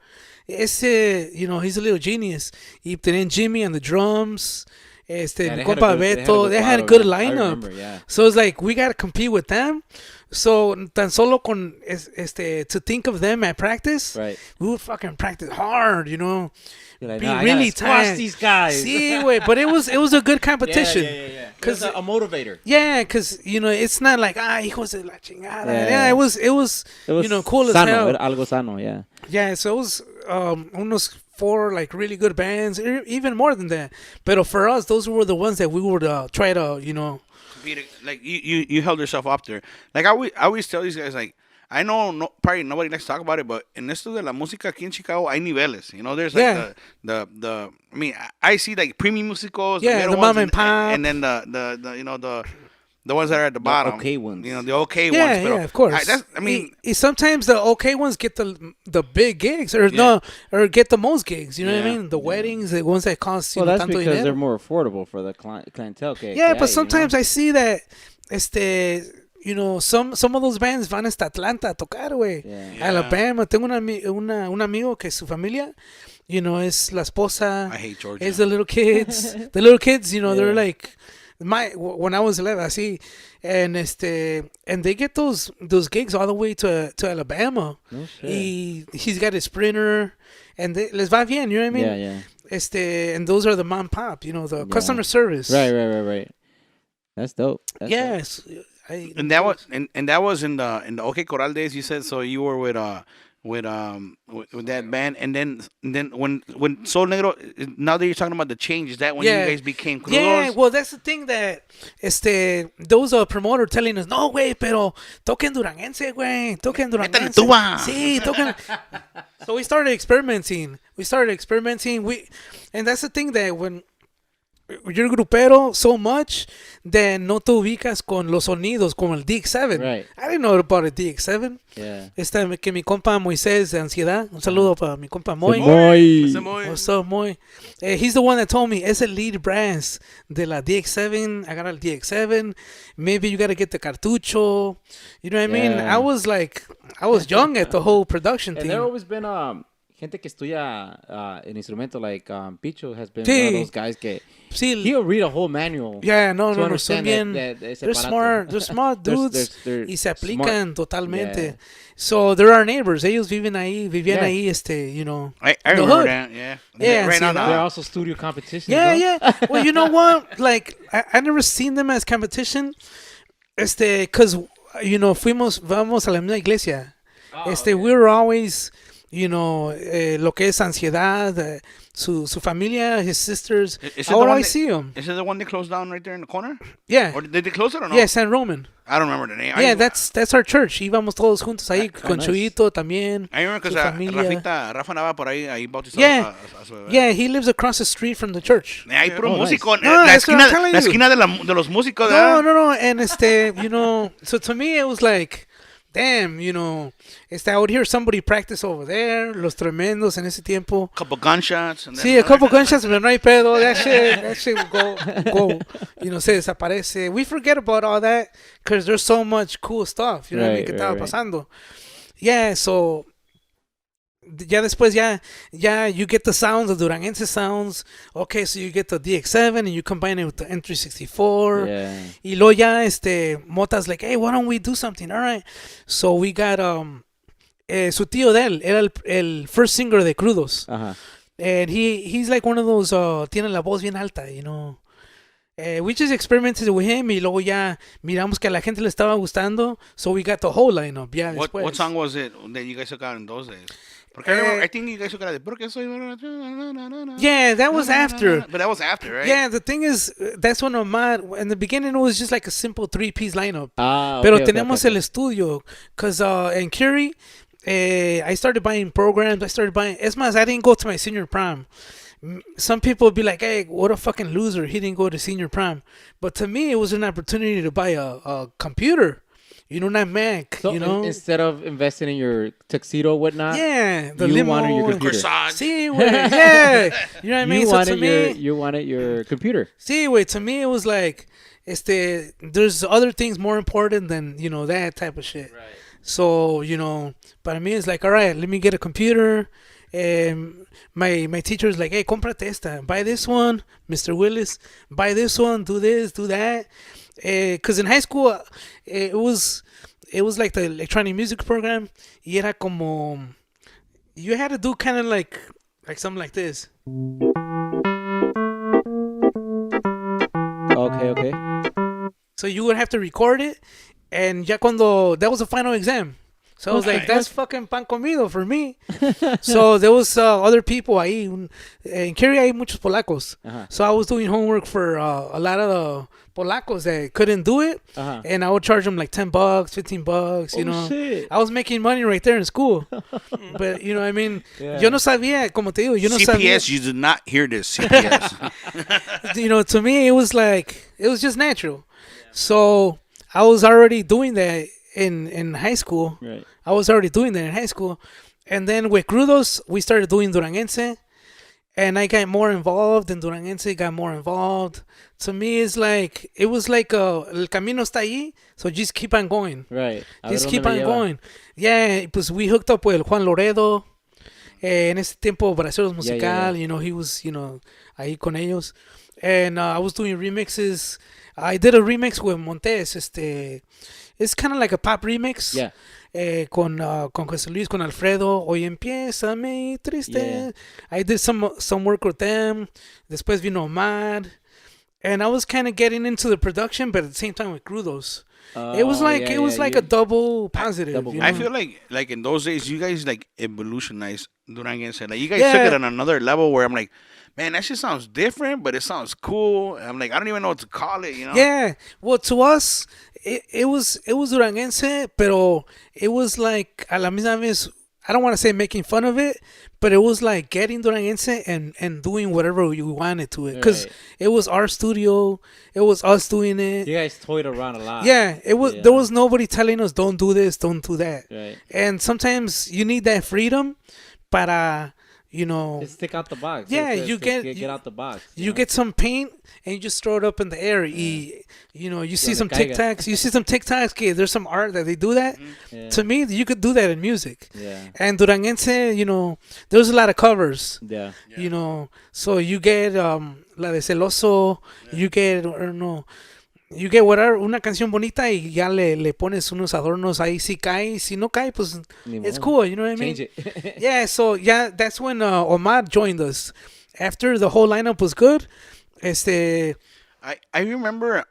You know, he's a little genius. Y tenían Jimmy on the drums. Mi compa Beto. They had a good lineup. Remember, So it's like, we got to compete with them. So, tan solo con, to think of them at practice, we would fucking practice hard, you know. Like, be really tight. These guys. Sí, güey, but it was a good competition. Yeah. Because a motivator. Yeah, because, you know, it's not like, hijos de la chingada. Yeah, it was you know, cool sano, as hell. Algo sano, yeah. Yeah, so it was unos 4 like really good bands, even more than that. But for us, those were the ones that we would try to, you know. Like you held yourself up there. Like I always tell these guys, like, I know probably nobody likes to talk about it, but in esto de la música aquí en Chicago hay niveles. You know, there's like the I mean, I see like premium musicos, the mom and pop, and then the you know the ones that are at the bottom. Okay ones. You know, the okay ones. Yeah, of course. I mean, sometimes the okay ones get the big gigs, or get the most gigs. You know what I mean? The weddings, the ones that cost that's tanto because dinero. they're more affordable for the clientele. But sometimes I see that, you know, some of those bands van hasta Atlanta a tocar, güey. Alabama. Tengo un amigo que su familia, you know, es la esposa. I hate Georgia. Es the little kids. The little kids, you know, they're like when I was 11, así, and they get those gigs all the way to Alabama. No shit. He's got a Sprinter, and les va bien, you know what I mean? Yeah. And those are the mom pop, you know, the customer service. Right. That's dope. Yes. Dope. And that was in the OK Coral days. You said so. You were with that band, and then when Sol Negro. Now that you're talking about the change, is that when you guys became crudos? Yeah, well, that's the thing that those promoter telling us, no, güey, pero toquen duranguense, güey, toquen duranguense. Sí, toquen. So we started experimenting. And that's the thing that when you're grupero so much, then no te ubicas con los sonidos como el DX7. Right. I didn't know about a DX7. Yeah. Que mi compa Moisés de Ansiedad, un saludo para mi compa Moy. What's up, Moy? He's the one that told me, es el lead brands de la DX7. Agarra el DX7. Maybe you got to get the cartucho. You know what I mean? I was young at the whole production thing. And there always been gente que estudia el instrumento, like Picho has been one of those guys que he'll read a whole manual. Yeah, no, son bien. They're smart dudes they're y se aplican totalmente. Yeah. So they're our neighbors. Ellos vivían ahí, you know. I remember that. Yeah. Right now, they're also studio competitions. Yeah. Well, you know what? Like I never seen them as competition. Because you know, vamos a la misma iglesia. We were always lo que es ansiedad, su familia, his sisters. Is it Oh, the one I that- see him. Is it the one they closed down right there in the corner? Yeah. Or did they close it or no? Yeah, San Roman. I don't remember the name. Yeah, that's our church. Íbamos todos juntos ahí con nice. Chuyito también. I remember su because familia. Rafa andaba por ahí bautizado Yeah. a su bebé. Yeah, he lives across the street from the church. Hay puro Oh, músico. nice. No, La that's what I'm telling you. esquina de los músicos. No, ¿verdad? no. And so to me it was like, damn, I would hear somebody practice over there, los tremendos en ese tiempo. Couple gunshots. And then, Sí, a couple gunshots, pero no hay pedo. That shit will go, se desaparece. We forget about all that because there's so much cool stuff, you know what I mean, que estaba pasando. Yeah, so ya después you get the sounds, the Duranguense sounds. Okay, so you get the DX7 and you combine it with the N364. Yeah. Y luego ya Mota's like, hey, why don't we do something? All right. So we got su tío de él era el first singer de Crudos. Uh-huh. And he's like one of those tiene la voz bien alta, we just experimented with him y luego ya miramos que a la gente le estaba gustando, so we got the whole lineup. Yeah, What song was it that you guys took out in those days? Porque I think you guys took out de Porque soy... Yeah, that was after. But that was after, right? Yeah, the thing is, that's when Omar, in the beginning it was just like a simple 3-piece lineup. Ah, Pero okay, tenemos el estudio, because in Curie, I started buying programs, es más, I didn't go to my senior prom. Some people would be like, hey, what a fucking loser, he didn't go to senior prom. But to me, it was an opportunity to buy a computer. Not Mac, So instead of investing in your tuxedo or whatnot, yeah, the you limo. wanted your computer. Corsage. Sí, güey, yeah. You know what I mean? So to me, You wanted your computer. sí, güey, to me it was like, there's other things more important than, that type of shit. Right. So, para mí it's like, all right, let me get a computer. My teacher's like, hey, cómprate esta. Buy this one, Mr. Willis. Buy this one, do this, do that. Because in high school, it was like the electronic music program. Y era como, you had to do kind of like something like this. Okay. So you would have to record it. And ya cuando, that was the final exam. So I was like, that's fucking pan comido for me. So there was other people ahí. In Curie hay muchos polacos. Uh-huh. So I was doing homework for a lot of the polacos that couldn't do it. Uh-huh. And I would charge them like $10, $15, you know. Shit. I was making money right there in school. But, you know what I mean? Yeah. Yo no sabía, como te digo, yo no CPS, sabía. you did not hear this, CPS. To me, it was just natural. So I was already doing that in high school. Right. I was already doing that in high school. And then with Crudos, we started doing Duranguense. And I got more involved, and Duranguense got more involved. To me, it was like el camino está ahí, so just keep on going. Right. Just keep on going. Yeah, pues we hooked up with Juan Loredo. En ese tiempo, Braceros Musical, yeah. He was, ahí con ellos. And I was doing remixes. I did a remix with Montes. It's kind of like a pop remix. Yeah. Con José Luis, con Alfredo. Hoy empieza mi triste. Yeah. I did some work with them. Después vino Omar. And I was kind of getting into the production, but at the same time with Crudos. It was like a double positive. I feel like in those days, you guys like evolutionized Duranguense. Like you guys took it on another level where I'm like, man, that shit sounds different, but it sounds cool. And I'm like, I don't even know what to call it, Yeah. Well, to us, it was Duranguense, pero it was like a la misma vez, I don't want to say making fun of it, but it was like getting Duranguense and doing whatever you wanted to it. Because it was our studio. It was us doing it. You guys toyed around a lot. Yeah. There was nobody telling us, don't do this, don't do that. Right. And sometimes you need that freedom para... Just stick out the box. Yeah, get out the box. You get some paint and you just throw it up in the air. You see some TikToks. You see some TikToks. Okay, there's some art that they do that. Yeah. To me, you could do that in music. Yeah. And Duranguense, there's a lot of covers. Yeah. So you get la de Celoso. Yeah. You get whatever, una canción bonita y ya le pones unos adornos ahí. Si cae, si no cae, pues it's cool. You know what I mean? Change it. Yeah, so that's when Omar joined us. After the whole lineup was good, I remember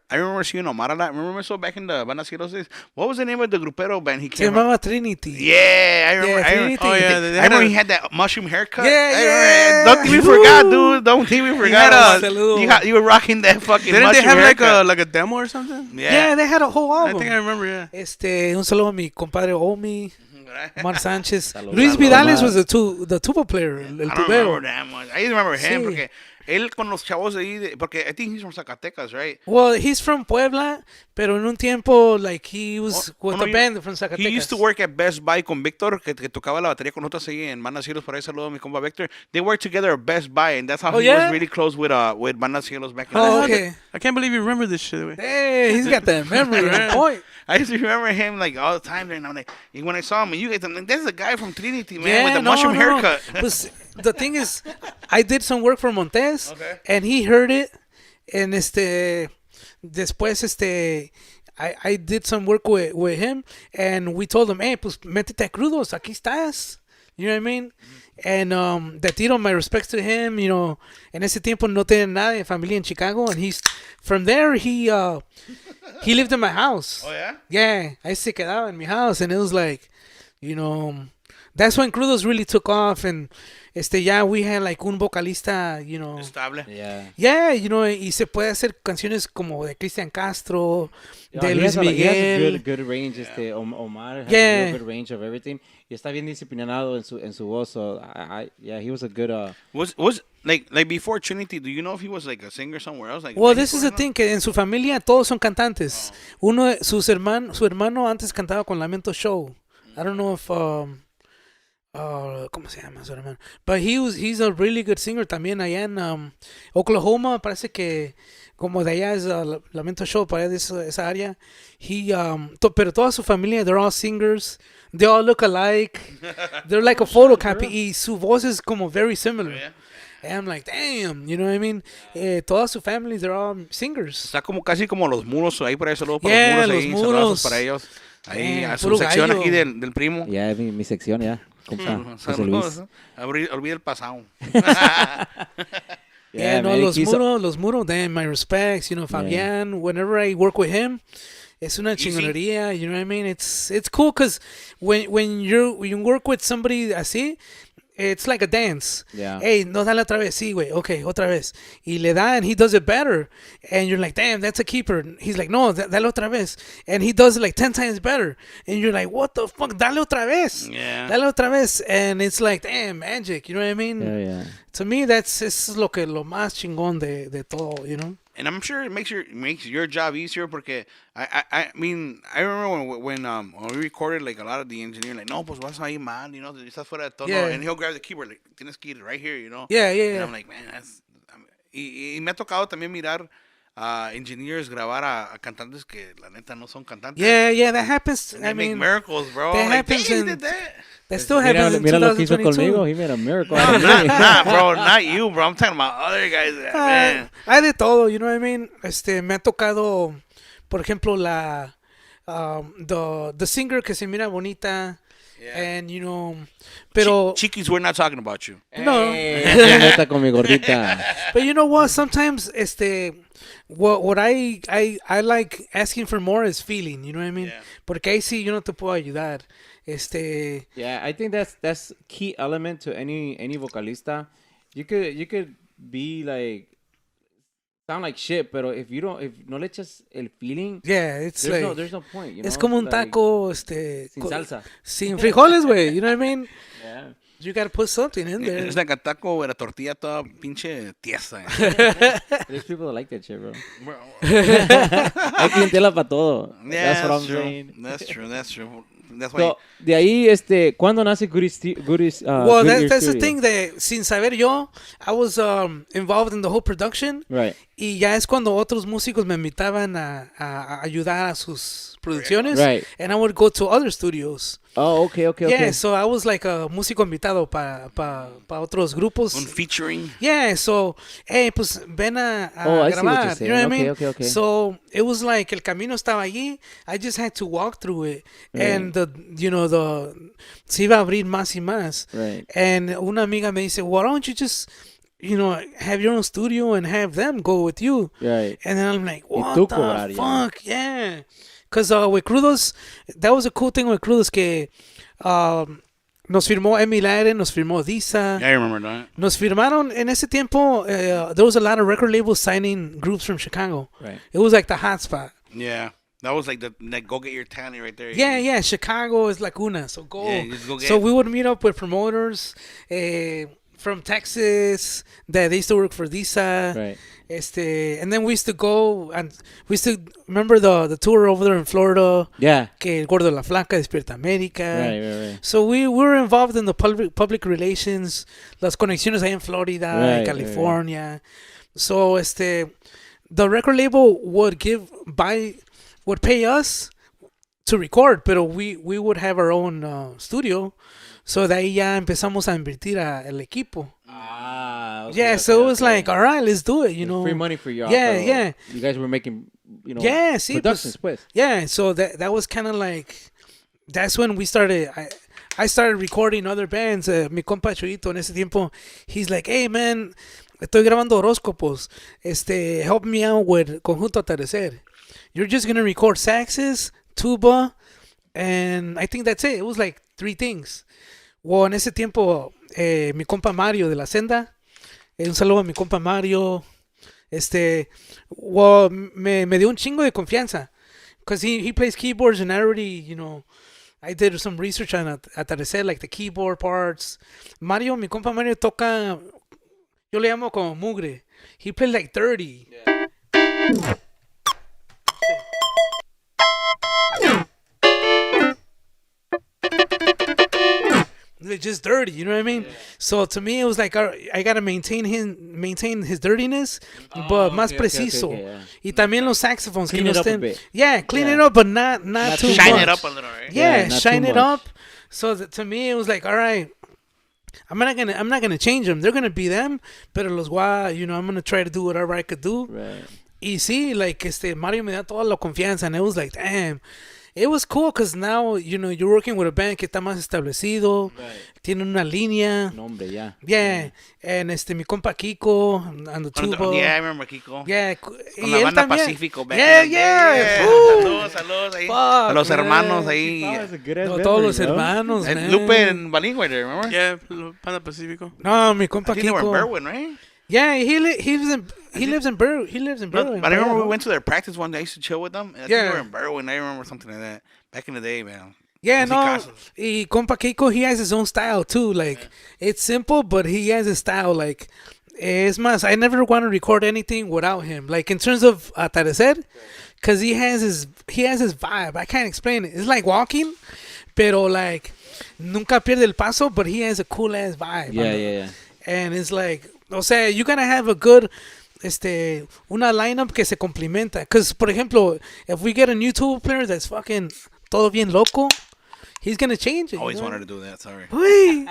seeing Omar a lot. Remember so back in the Bandas Heroes days? What was the name of the grupero band he Se came up? llamaba Trinity. Yeah, I remember. Trinity. Oh, yeah. I remember he had that mushroom haircut. Yeah. Don't think we forgot, dude. Don't think we forgot. Saludos. You were rocking that fucking Didn't they mushroom have haircut. like a demo or something? Yeah, they had a whole I album. think I remember, yeah. Un saludo a mi compadre Omi, Omar Sánchez. Saludos. Luis Saludos, Vidales Omar. was the tuba player, el I don't tubero. remember that much. I just remember him Sí. porque él con los chavos de ahí, porque I think he's from Zacatecas, right? Well, he's from Puebla, pero en un tiempo, like, he was with a band from Zacatecas. He used to work at Best Buy con Víctor, que tocaba la batería con nosotros ahí en Bandas Heroes. Por ahí saludo a mi compa Víctor. They worked together at Best Buy, and that's how he was really close with Bandas Heroes back in the Oh, day. okay. I can't believe you remember this shit. Hey, he's got that memory on point. I used to remember him like all the time there, and I'm like, when I saw him, and you guys, I'm like, that's the guy from Trinity, man, with the mushroom haircut. Pues, the thing is, I did some work for Montes, Okay. and he heard it, and después I did some work with him, and we told him, hey, pues métete a Crudos, aquí estás. You know what I mean? And de Tino, my respects to him, you know, en ese tiempo no tenía nada de familia en Chicago, and from there, he lived in my house. Oh, yeah? Yeah, ahí se quedaba en mi house, and it was like, you know, that's when Crudos really took off, and we had like un vocalista, you know. Estable. Yeah. Yeah, you know, y se puede hacer canciones como de Cristian Castro, de He Luis has he has a Miguel. good range. Omar has a Yeah. real good range of everything. Y está bien disciplinado en su voz. So, he was a good... Was like before Trinity, do you know if he was like a singer somewhere else? Like Well, Mexico this is the or no? thing, que en su familia todos son cantantes. Su hermano antes cantaba con Lamento Show. I don't know if ¿cómo se llama su hermano? But he's a really good singer también allá en Oklahoma. Parece que como de allá es Lamento Show, para allá de esa área. Pero toda su familia, they're all singers. They all look alike. They're like a photocopy. Y su voz es como very similar. Yeah. And I'm like, damn, you know what I mean? Toda su family, they're all singers. Está como casi como los muros ahí por ahí, saludos para Yeah, los muros ahí, los saludos muros. para ellos. Ahí Man, a su puro sección gallo. aquí del primo. Ya, mi sección, ya. Compa, José Saludos. Luis. Olvida el pasado. Yeah, no, man, los muros, damn, my respects, you know, Fabian, whenever I work with him, es una chingonería, you know what I mean? It's cool because when you work with somebody así, it's like a dance. Yeah. Hey, no, dale otra vez. Sí, güey. Okay, otra vez. Y le da, and he does it better. And you're like, damn, that's a keeper. He's like, no, dale otra vez. And he does it like 10 times better. And you're like, what the fuck? Dale otra vez. Yeah. Dale otra vez. And it's like, damn, magic. You know what I mean? Yeah. To me, es lo más chingón de todo, you know? And I'm sure it makes your job easier porque I mean I remember when we recorded like a lot of the engineering like no pues vas ahí mal, you know, estás fuera de tono, Yeah. and he'll grab the keyboard like tienes que ir right here, you know. Yeah. And I'm like, man, y me ha tocado también mirar a engineers grabar a cantantes que la neta no son cantantes. Yeah, that happens. And I they make mean, miracles, bro. that Like, happens "Dang, in- he did that." that still happens in Mira lo que hizo 2022. conmigo. He made a miracle. No, not bro, not you, bro. I'm talking about other guys. Man. Hay de todo, you know what I mean? Me ha tocado, por ejemplo, the singer que se mira bonita, Yeah. and you know, pero Chiquis, we're not talking about you. no. Neta con mi gordita. But you know what? Sometimes, what I like asking for more is feeling. You know what I mean? Yeah. Porque ahí sí yo no te puedo ayudar. Yeah, I think that's key element to any vocalista. You could be like sound like shit, pero if no le echas el feeling, Yeah, it's there's no point. You know? es como un Like, taco, sin salsa. sin frijoles, güey. You know what I mean? Yeah. You gotta put something in there. Es la taco, la tortilla toda pinche tiesa. There's people that like that shit, bro. Bro. Hay clientela para todo. Yeah, That's what I'm true. saying. That's true. That's why. So, de ahí, ¿cuándo nace Goodies? Well, Goodyear that's the Studio? thing that sin saber yo, I was involved in the whole production. Right. Y ya es cuando otros músicos me invitaban a ayudar a sus producciones. Right. And I would go to other studios. Oh, okay. Yeah, so I was like a músico invitado para otros grupos. Un featuring. Yeah, so, hey, pues ven a Oh, I see what grabar. you're You know what I saying. mean? Okay. So it was like el camino estaba allí. I just had to walk through it, Right. and se iba a abrir más y más. Right. And una amiga me dice, why don't you just have your own studio and have them go with you. Right. And then I'm like, what tú the cobrar, fuck? Yeah. Because with Crudos, that was a cool thing with Crudos que nos firmó Emilare, nos firmó Disa. Yeah, I remember that. Nos firmaron en ese tiempo. There was a lot of record labels signing groups from Chicago. Right. It was like the hot spot. Yeah. That was like go get your talent right there. Yeah. Chicago is like una. So go. Yeah, just go get So it. we would meet up with promoters from Texas that they used to work for Disa. Right. And then we used to go and we used to remember the tour over there in Florida. Yeah. Que el Gordo de la Flaca, Despierta América. Right. So we were involved in the public relations, las conexiones ahí en Florida, California. So the record label would pay us to record, pero we would have our own studio. So de ahí ya empezamos a invertir el equipo. Okay, So it was like, all right, let's do it, Free money for y'all. Yeah. You guys were making, sí, productions, pues. Yeah, so that was kind of like, that's when we started, I started recording other bands. Mi compa Chuyito en ese tiempo, he's like, hey man, estoy grabando horóscopos. Help me out with Conjunto Atardecer. You're just going to record saxes, tuba, and I think that's it. It was like 3 things. Well, en ese tiempo, mi compa Mario de la Senda, un saludo a mi compa Mario, me dio un chingo de confianza. Because he plays keyboards and I already, I did some research on Atardecer, like the keyboard parts. Mi compa Mario toca, yo le llamo como mugre. He played like 30. Yeah. Just dirty, you know what I mean? Yeah. So to me, it was like I gotta maintain his dirtiness, but más preciso. Okay, Y también los saxophones. Clean it up a bit. Yeah, clean it up, but not too much. Shine it up a little, right? Yeah, not shine too it much. up. So to me, it was like, all right, I'm not gonna change them. They're gonna be them, pero los I'm gonna try to do whatever I could do. Right. Y sí, like Mario me da toda la confianza, and it was like, damn. It was cool because now, you're working with a band que está más establecido. Right. Tiene una línea. Nombre, yeah. Yeah. And mi compa Kiko and the tuba. Yeah, I remember Kiko. Yeah. Con la banda Pacífico. Yeah. Saludos ahí. A los hermanos ahí. Todos los hermanos, man. Lupe en Balingüe, remember? Yeah, banda Pacífico. No, mi compa I think Kiko. they were in Berwyn, right? Yeah, he lives in Berwyn. But I remember we went to their practice one day. I used to chill with them. I think Yeah. they were in Berwyn. I remember something like that. Back in the day, man. Yeah, no. Y compa Kiko, he has his own style too. Like, it's simple, but he has his style. Like, es más, I never want to record anything without him. Like, in terms of Atardecer, because he has his vibe. I can't explain it. It's like walking, pero like, nunca pierde el paso, but he has a cool ass vibe. Yeah. And it's like, o sea, you gotta have a good, una lineup que se complementa. Because, por ejemplo, if we get a new tuba player that's fucking todo bien loco, he's gonna change it. Always wanted to do that, sorry. Uy.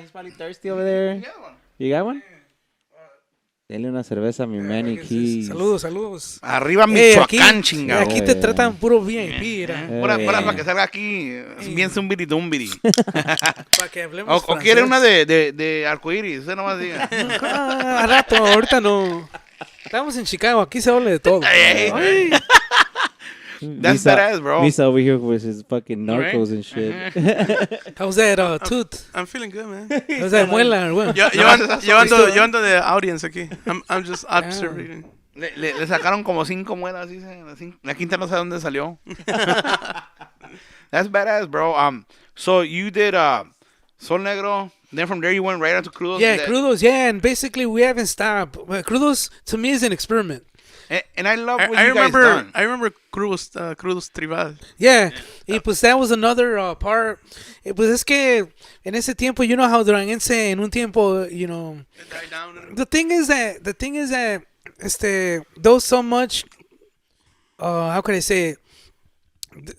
He's probably thirsty over there. You got one? Dele una cerveza a mi Manny aquí. Saludos. Arriba Michoacan, chingado. Aquí te tratan puro VIP, mira. Para que salga aquí bien zumbiri-dumbiri. Para que hablemos O quiere una de arcoíris, usted nomás diga. A rato, ahorita no. Estamos en Chicago, aquí se habla de todo. Ay. That's badass, bro. Misa over here with his fucking narcos and shit. How's that tooth? I'm feeling good, man. How's that muela? Bueno. Yo ando de audience aquí. I'm just observing. Le sacaron como 5 muelas, dice. La quinta no sé dónde salió. That's badass, bro. So you did Sol Negro. Then from there you went right on to Crudos. Yeah, Crudos. Yeah, and basically we haven't stopped. Crudos to me is an experiment. And I love what you guys done. I remember Crudos Tribal. Yeah, y pues that was another part. Pues es que en ese tiempo, you know how duranguense en un tiempo, the thing is that there was so much, how can I say it?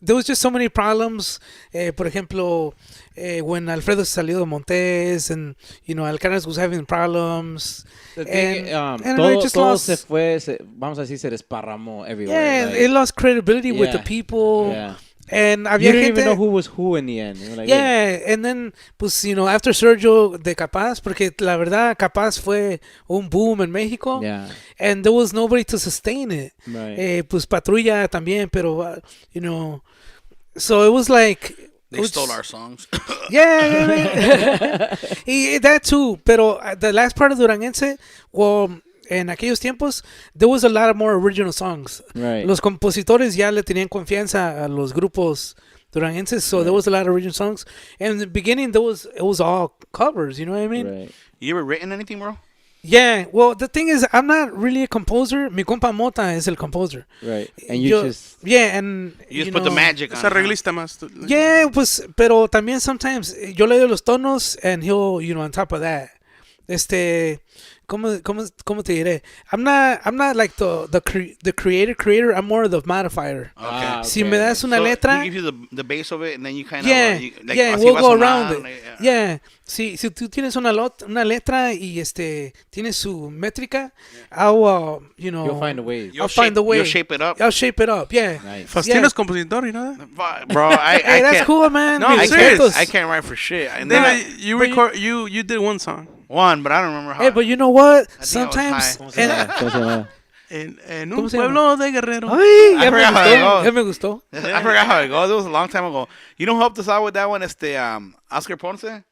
There was just so many problems. Por ejemplo, when Alfredo salió de Montes and, Alcaraz was having problems. Todo se fue, vamos a decir, se desparramó everywhere. Yeah, it lost credibility with the people. Yeah. And You había didn't gente, even know who was who in the end. You were like, yeah, and then, pues, after Sergio de Capaz, porque la verdad, Capaz fue un boom en México, Yeah. and there was nobody to sustain it. Right. Pues Patrulla también, pero, so it was like... They stole our songs. Yeah. That too, pero the last part of Duranguense, well, en aquellos tiempos, there was a lot of more original songs. Right. Los compositores ya le tenían confianza a los grupos duranguenses, so there was a lot of original songs. And in the beginning, it was all covers, you know what I mean? Right. You ever written anything, bro? Yeah, well, the thing is, I'm not really a composer. Mi compa Mota is el composer. Right. And you just... Yeah, and... You just put the magic Es on it. arreglista más. Yeah, pues, pero también sometimes yo le doy los tonos and he'll, on top of that. ¿Cómo te diré? I'm not like the creator. I'm more the modifier. Okay. Si me das una So letra, he gives you the base of it, and then you kind yeah, of we'll go around it. Like, Yeah. Si tú tienes una letra y tienes su métrica, I'll You'll find a way. I'll find the way. You'll shape it up. I'll shape it up. Yeah. Nice. Faustino es compositor, you know that? Bro, I Hey, that's can't, cool, man. No, Mis I'm serious. respetos. I can't write for shit. And Then then you did one song. one, but I don't remember how. Hey, but you know what? I Sometimes. was ¿Cómo se llama? En ¿Cómo un se llama? pueblo de Guerrero. Ay, I forgot how it goes. ya me gustó. I forgot how it goes. It was a long time ago. You know who helped us out with that one? It's the Oscar Ponce.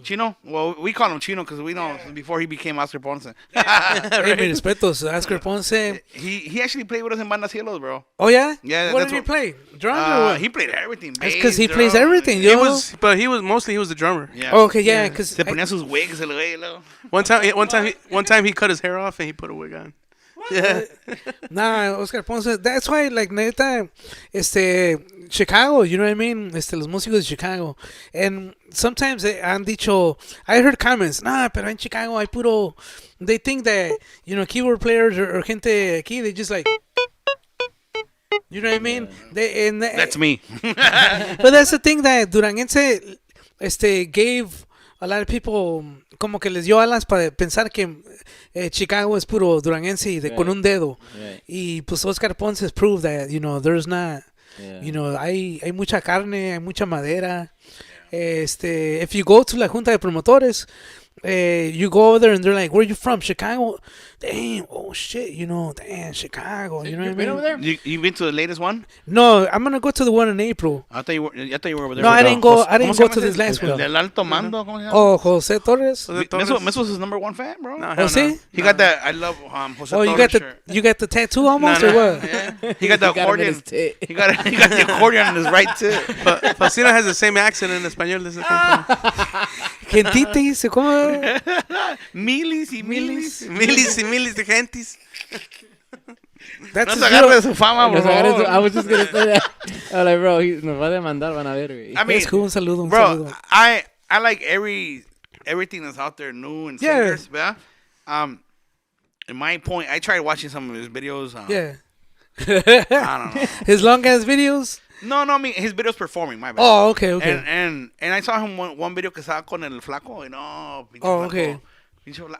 Chino. Well, we call him Chino because we know before he became Oscar Ponce. Hey, mis respetos. Oscar Ponce. He actually played with us in Banda Cielos, bro. Oh, yeah? Yeah, What that's did he what- play? Drum or what? He played everything. That's bass, because he plays drum. everything, He yo. was the drummer. Yeah. Oh, okay, yeah, because... Se ponía sus wigs el güey, luego. One time he cut his hair off and he put a wig on. Yeah. Nah, Oscar Ponce. That's why, like, neta, Chicago, you know what I mean? Los músicos de Chicago. And sometimes han dicho, I heard comments, nah, pero en Chicago hay puro... They think that, keyboard players or gente aquí, they just like... You know what I mean? That's me. But that's the thing that Duranguense gave a lot of people como que les dio alas para pensar que Chicago es puro duranguense y con un dedo. Right. Y pues Oscar Ponce has proved that, there's not, Yeah. hay mucha carne, hay mucha madera. If you go to la junta de promotores, you go over there and they're like, where are you from? Chicago? Damn, oh shit, damn, Chicago. You know what I You've been mean? over there? You been to the latest one? No, I'm going to go to the one in April. I thought you were over there. No, with I didn't go ¿cómo se to llama this ese? last one. El del Alto Mando, ¿cómo se llama? Oh, Jose Torres? This was his number one fan, bro. No, Oh, hell see? no. He got that. I love Jose Oh, Torres shirt. you got the tattoo almost, No, or no, what? yeah. He got the He got him in accordion. his tit. He got the accordion on his right tit. Faustino has the same accent in español. Ese compa. Gentitis, ¿cómo? Milis y milis. Miles y miles de gentes. That's No his se agarre de real- su fama, Nos agarra bro. I was just gonna say that. I was like, bro, nos va a demandar, van a ver, güey. I mean, Es cool, un saludo, un bro, saludo. I like everything that's out there new and Yeah. singers, yeah. In my point, I tried watching some of his videos. Yeah. I don't know. His long ass videos? No, I mean his videos performing. My bad. Oh, okay. And I saw him one video que estaba con el flaco. Pinche Oh, flaco. okay.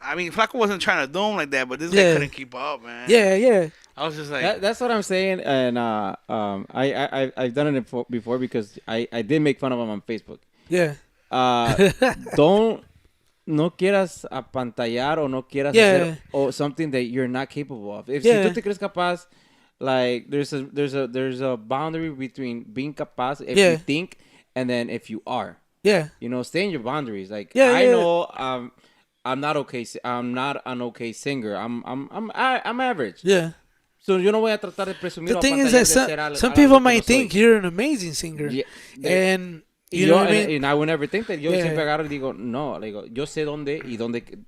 I mean, Flaco wasn't trying to do him like that, but this Yeah. guy couldn't keep up, man. Yeah. I was just like, That's what I'm saying, and I've done it before because I did make fun of him on Facebook. Yeah. No quieras apantallar o no quieras Yeah. hacer or something that you're not capable of. If Yeah. si tú te crees capaz, like there's a boundary between being capaz if Yeah. you think and then if you are. Yeah. Stay in your boundaries. Like Yeah, I yeah. know I'm not okay. I'm not an okay singer. I'm average. Yeah. So yo no voy a tratar de presumir The o thing is apantallar that de ser some algo people que might no soy. think you're an amazing singer. Yeah. And Y you yo, know what I mean? and I would never think that. Yo Yeah. siempre agarro y digo, no, le digo, yo sé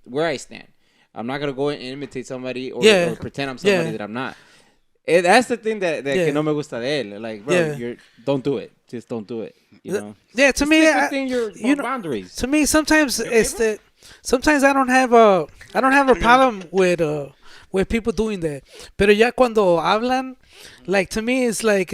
where I stand. I'm not going to go and imitate somebody or pretend I'm somebody Yeah. that I'm not. That's the thing that Yeah. que no me gusta de él. Like, bro, Yeah. don't do it. Just don't do it. You know? Yeah, to me, Stick within your you know, boundaries. to me, sometimes sometimes I don't have a problem with people doing that. Pero ya cuando hablan Like to me, it's like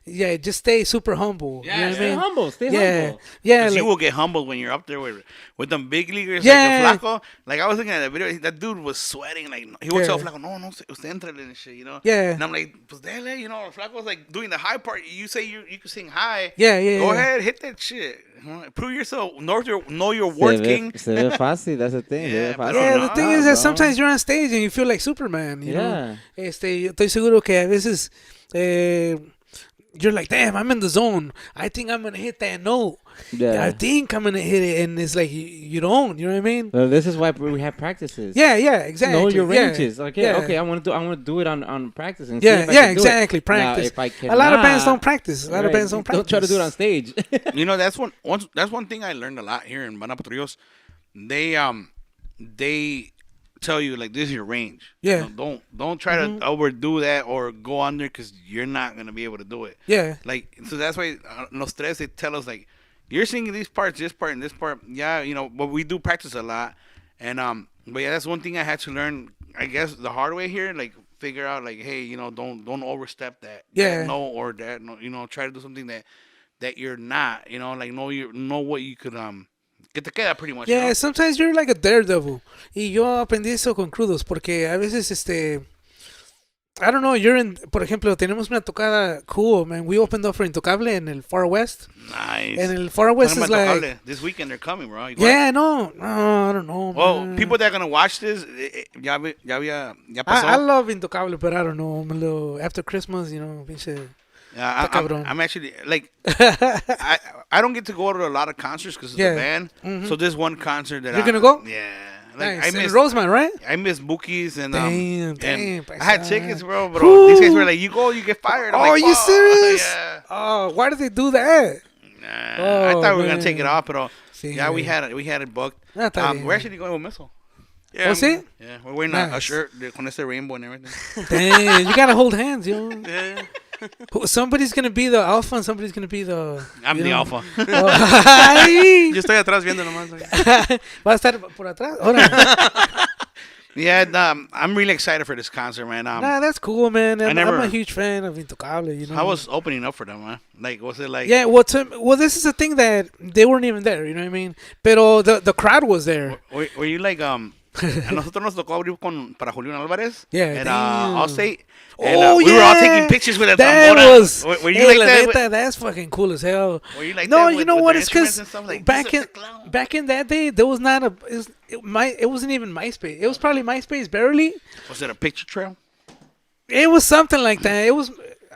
yeah, just stay super humble. Yeah, you know what I stay mean? humble. Stay Yeah, humble. yeah. You Like, will get humbled when you're up there with them big leaguers Yeah. like the Flaco. Like I was looking at that video, that dude was sweating. Like he would tell Yeah. Flaco, no, usted entrale and shit, you know. Yeah. And I'm like, pues dele, you know. Flaco was like doing the high part. You say you can sing high. Yeah, yeah, Go yeah. ahead, hit that shit. Prove yourself. Know your worth, king. Se ve fácil. That's the thing. Yeah, se ve fácil. Yeah, no, the thing is that bro. sometimes you're on stage and you feel like Superman, you know. Yeah. Yo estoy seguro que a veces you're like, damn, I'm in the zone. I think I'm gonna hit that note. Yeah. I think I'm gonna hit it, and it's like you don't. You know what I mean? Well, this is why we have practices. Yeah, exactly. Know your yeah, ranges. Okay, yeah. okay. I want to do it on practice and see Yeah, if I yeah, can do it. exactly. Now, Practice. if I A lot of bands cannot, don't practice. A lot of bands don't practice. Don't try to do it on stage. You know, that's one thing I learned a lot here in Manapatrios. They tell you like this is your range. Yeah. You know, don't try to overdo that or go under because you're not gonna be able to do it. Yeah. Like so that's why Los Tres they tell us like you're singing these parts, this part, and this part. Yeah, you know, but we do practice a lot. And but yeah, that's one thing I had to learn. I guess the hard way here, like figure out like, hey, you know, don't overstep that. Yeah. That no or that no. You know, try to do something that you're not. You know, like know what you could que te queda pretty much. Yeah, You know? sometimes you're like a daredevil. Y yo aprendí eso con Crudos, porque a veces, I don't know, por ejemplo, tenemos una tocada cool, man. We opened up for Intocable en el Far West. Nice. And el Far West Talking is about like, Tocable, this weekend they're coming, bro. You yeah, no, I don't know, Well, man. people that are gonna watch this, ya pasó. I love Intocable, but I don't know, after Christmas, you know, pinche. Yeah, Está cabrón. I'm actually like I don't get to go to a lot of concerts because of Yeah. the band. Mhm. So this one concert that You're gonna go? Yeah, like Nice. I In miss Roseman, right? Bookies and Damn, and paisa. I had tickets, bro. But Whew. these guys were like, "You go, you get fired." I'm Oh, like, you "Fuck." serious? Yeah. Oh, why did they do that? Nah, I Oh, thought we were gonna take it man. off, but Sí, yeah, we güey. had it booked. Ah, está bien. We're actually going with Missile. Yeah, Oh, see? Yeah, we're wearing a Nice. shirt con ese rainbow and everything. Damn, you gotta hold hands, yo. Yeah. Somebody's gonna be the alpha and somebody's gonna be the. I'm you the know. alpha. Oh, ay. Yo estoy atrás viendo nomás. like. Va a estar por atrás. Ahora. Yeah, I'm really excited for this concert, man. Nah, that's cool, man. I'm never- a huge fan of Intocable, you know. How was opening up for them, man? Like, was it like? Yeah, well, this is the thing that they weren't even there, you know what I mean? Pero the crowd was there. Were you like A nosotros nos tocó abrir para Julián Álvarez. Yeah, At damn. Allstate. And, Oh, we were all taking pictures with a That tambora. was. Were you hey, like la that? neta, that's fucking cool as hell. Were you like No, that you with- know with what? the It's because instruments and stuff? Like, back this is in the clown. back in that day, there was not it wasn't even MySpace. It was probably MySpace barely. Was it a picture trail? It was something like that. It was.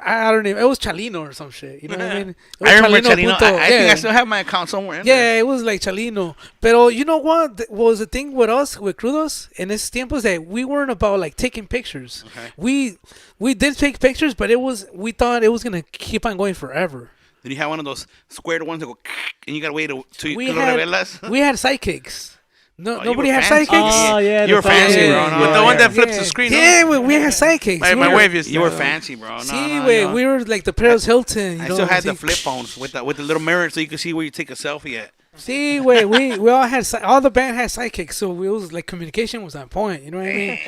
I don't even. It was Chalino or some shit. You know what I mean? It was I remember Chalino. punto- I think I yeah. still have my account somewhere in Yeah, there. it was like Chalino. Pero you know what was the thing with us, with Crudos, in esos tiempos that we weren't about like taking pictures. Okay. We did take pictures, but we thought it was gonna keep on going forever. Did you have one of those squared ones that go and you gotta wait till you We can had revelas? we had sidekicks. No, Oh, you nobody were had fancy. sidekicks. Oh, yeah. You were the fancy, phone. bro. No, With the yeah. one that flips the screen. Yeah, no? we had sidekicks. My We wave were- used You were to- fancy, bro. No, See, no, wait, no. we were like the Paris Hilton. You I know, still had the así. flip phones with the little mirror so you could see where you take a selfie at. See, wait, we all had all the band had sidekicks, so it was like communication was on point. You know what I mean?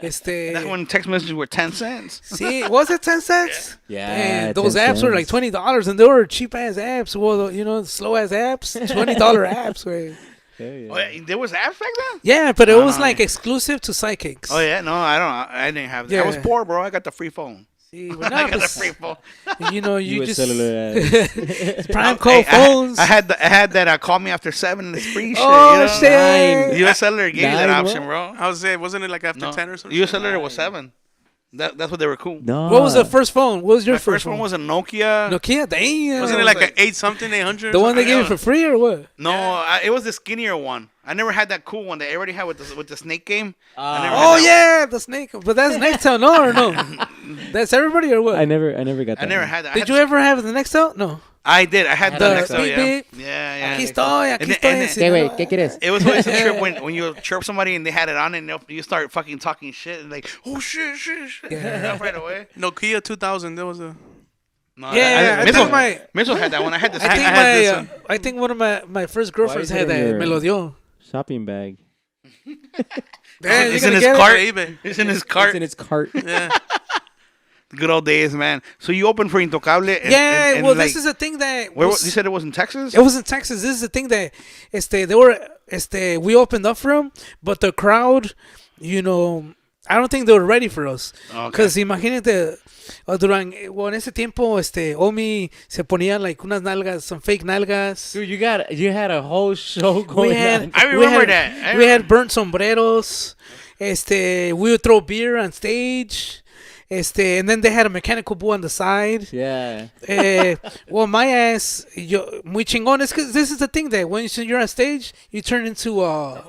That's when text messages were 10 cents. See, was it 10 cents? Yeah. Damn, those 10 apps were like cents. $20, and they were cheap ass apps. Well, you know, slow ass apps, $20 apps. Wait. Yeah, yeah. Oh, yeah, there was apps back then? Yeah, but it was Ah. like exclusive to sidekicks. Oh, yeah? No, I didn't have that. I was Yeah. poor, bro. I got the free phone. See, but I now, got the free phone. you know, you US just cellular. prime Hey, code phones. I had that call me after 7 and it's free shit. Oh, you know? shit. US Cellular gave you that Nine, option, bro. I was saying, wasn't it like after 10 or something? US Cellular was 7. That's what they were cool. No. What was the first phone? What was your My first one was a Nokia. Nokia? Damn. Wasn't it like an 8-something, 800? the one they gave you Yeah. for free or what? No, it was the skinnier one. I never had that cool one that everybody had with the snake game. I never Oh had that yeah, the snake. But that's Nextel, no or no? That's everybody or what? I never got that. I never one. had that. Did you ever have the Nextel? No. I did. I had The the next beep yeah. beep. Yeah, Aquí yeah. estoy, aquí And then- estoy. and en then- ¿Qué, güey? Sinaloa. ¿Qué quieres? It was always a trip when you chirp somebody and they had it on and you start fucking talking shit and like, oh shit. Yeah. Right away. Nokia 2000, there was a... No, Yeah, I think my- Mitchell had that one. I had the I think had this I think one of my first girlfriends is it had in that. your- Me lo dio. Shopping bag. Damn, you It's in gonna his get it? cart. eBay. It's in his It's cart. in its cart. Yeah. Good old days, man. So you opened for Intocable. Yeah, and well, like, this is the thing that where, you said it was in Texas? It was in Texas. This is the thing that we opened up for them, but the crowd, I don't think they were ready for us. Because imagínate, en ese tiempo, Omi se ponía like unas nalgas, some fake nalgas. Dude, you had a whole show going on. I remember that. We had burnt sombreros. We would throw beer on stage. And then they had a mechanical bull on the side. Yeah. Well, my ass, muy chingón. It's because this is the thing that when you're on stage, you turn into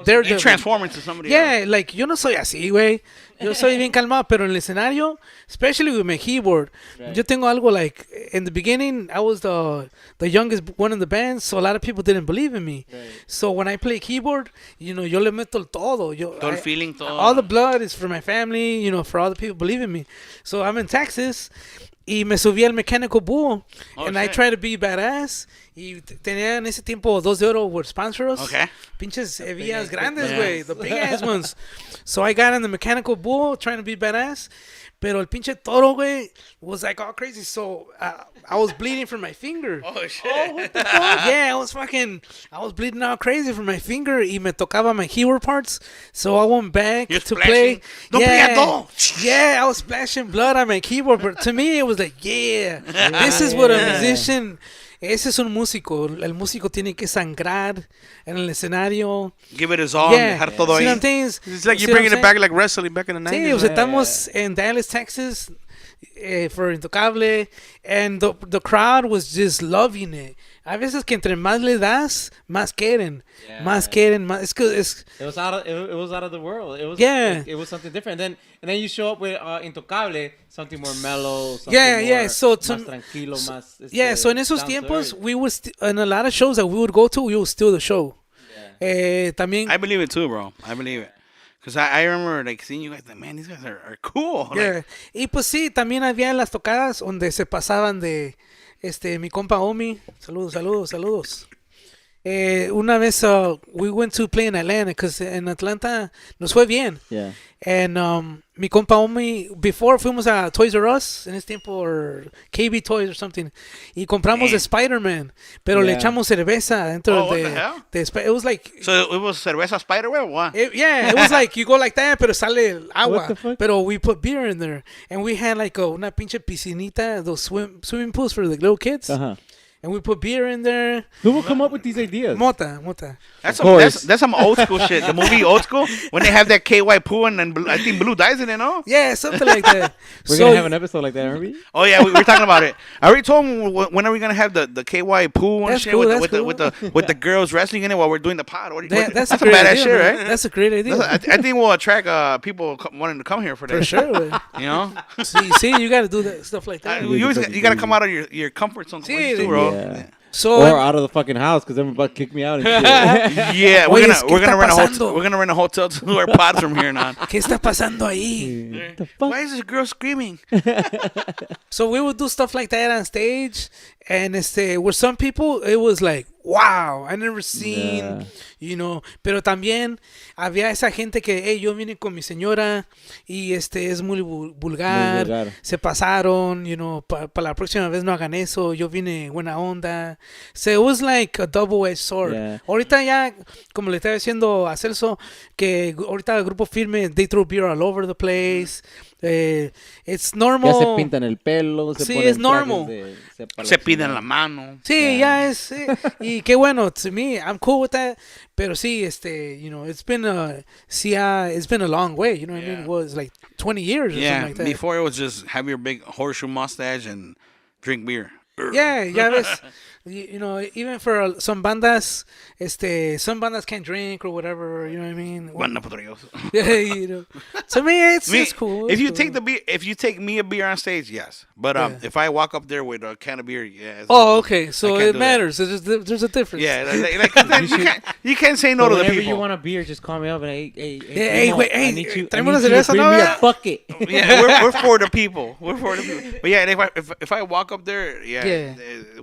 You transform into somebody else. Yeah, like, yo no soy así, güey. Yo soy bien calmado, pero en el escenario, especially with my keyboard, yo tengo algo like, in the beginning, I was the youngest one in the band, so a lot of people didn't believe in me. Right. So when I play keyboard, yo le meto el todo. Todo el feeling, todo. All the blood is for my family, for all the people believing me. So I'm in Texas, y me subí al mechanical bull, and I try to be badass. Y tenía en ese tiempo 2 de Oro were sponsors. Okay. Pinches hebillas grandes, güey. The big ass ones. So I got on the mechanical bull trying to be badass. Pero el pinche toro, güey, was like all crazy. So I was bleeding from my finger. Oh, shit. Oh, what the fuck? Yeah, I was bleeding out crazy from my finger. Y me tocaba my keyboard parts. So I went back to play. Yeah, I was splashing blood on my keyboard. But to me, it was like, this is what a musician... Ese es un músico. El músico tiene que sangrar en el escenario. Give it his all. Dejar todo ahí. It's like you're bringing it back like wrestling back in the 90s. Sí, o sea, estamos en Dallas, Texas for Intocable. And the crowd was just loving it. A veces que entre más le das, más quieren. Yeah. Más quieren. Más, it was out of the world. It was something different. And then you show up with Intocable, something more mellow. Something more, so más tranquilo, más. So en esos tiempos, we would in a lot of shows that we would go to, we would steal the show. Yeah. También. I believe it too, bro. I believe it. Because I remember like seeing you guys, like, man, these guys are cool. Yeah. Y pues sí, también había las tocadas donde se pasaban de mi compa Omi. Saludos. Una vez we went to play in Atlanta because en Atlanta nos fue bien. Yeah. And mi compa Omi, before fuimos a Toys R Us en ese tiempo, or KB Toys or something, y compramos de Spider-Man, pero le echamos cerveza dentro de it was like... So it was cerveza Spider-Man or what? It was like you go like that, pero sale agua. Pero we put beer in there. And we had like una pinche piscinita, those swimming pools for the little kids. Uh-huh. And we put beer in there. Who will come up with these ideas? Mota. That's some old school shit. The movie Old School, when they have that KY poo and I think Blue dies in it, no? Yeah, something like that. We're going to have an episode like that, remember? Oh, yeah, we're talking about it. I already told him when are we going to have the KY poo and shit with the girls wrestling in it while we're doing the pod. That's a badass idea, shit, right? That's a great idea. I think we'll attract people wanting to come here for that. For sure. You know? See, you got to do that stuff like that. You got to come out of your comfort zone too, bro. Yeah. Or out of the fucking house because everybody kick me out and shit. Yeah, we're gonna rent a hotel to do our pods from here on. ¿Qué está pasando ahí? Why is this girl screaming? So we would do stuff like that on stage, and with some people it was like, wow, I never seen, pero también había esa gente que, hey, yo vine con mi señora y es muy vulgar, se pasaron, para la próxima vez no hagan eso, yo vine buena onda. So it was like a double-edged sword. Yeah. Ahorita ya, como le estaba diciendo a Celso, que ahorita el grupo firme, they throw beer all over the place. It's normal. Ya se pintan el pelo. Es normal. Se piden la mano. Sí, ya es. Y qué bueno, to me, I'm cool with that. Pero sí, it's been a long way. You know what I mean? It was like 20 years or something like that. Before it was just have your big horseshoe mustache and drink beer. Yeah, ya ves. Even for some bandas, some bandas can't drink or whatever, you know what I mean? Banda patrioso. Yeah, to me, it's cool. If you take me a beer on stage, yes. But if I walk up there with a can of beer, okay. So it matters. There's a difference. Yeah, you can't say no to the people. Whenever you want a beer, just call me up and hey, I need you to bring me a bucket. Yeah, we're for the people. But yeah, if I walk up there,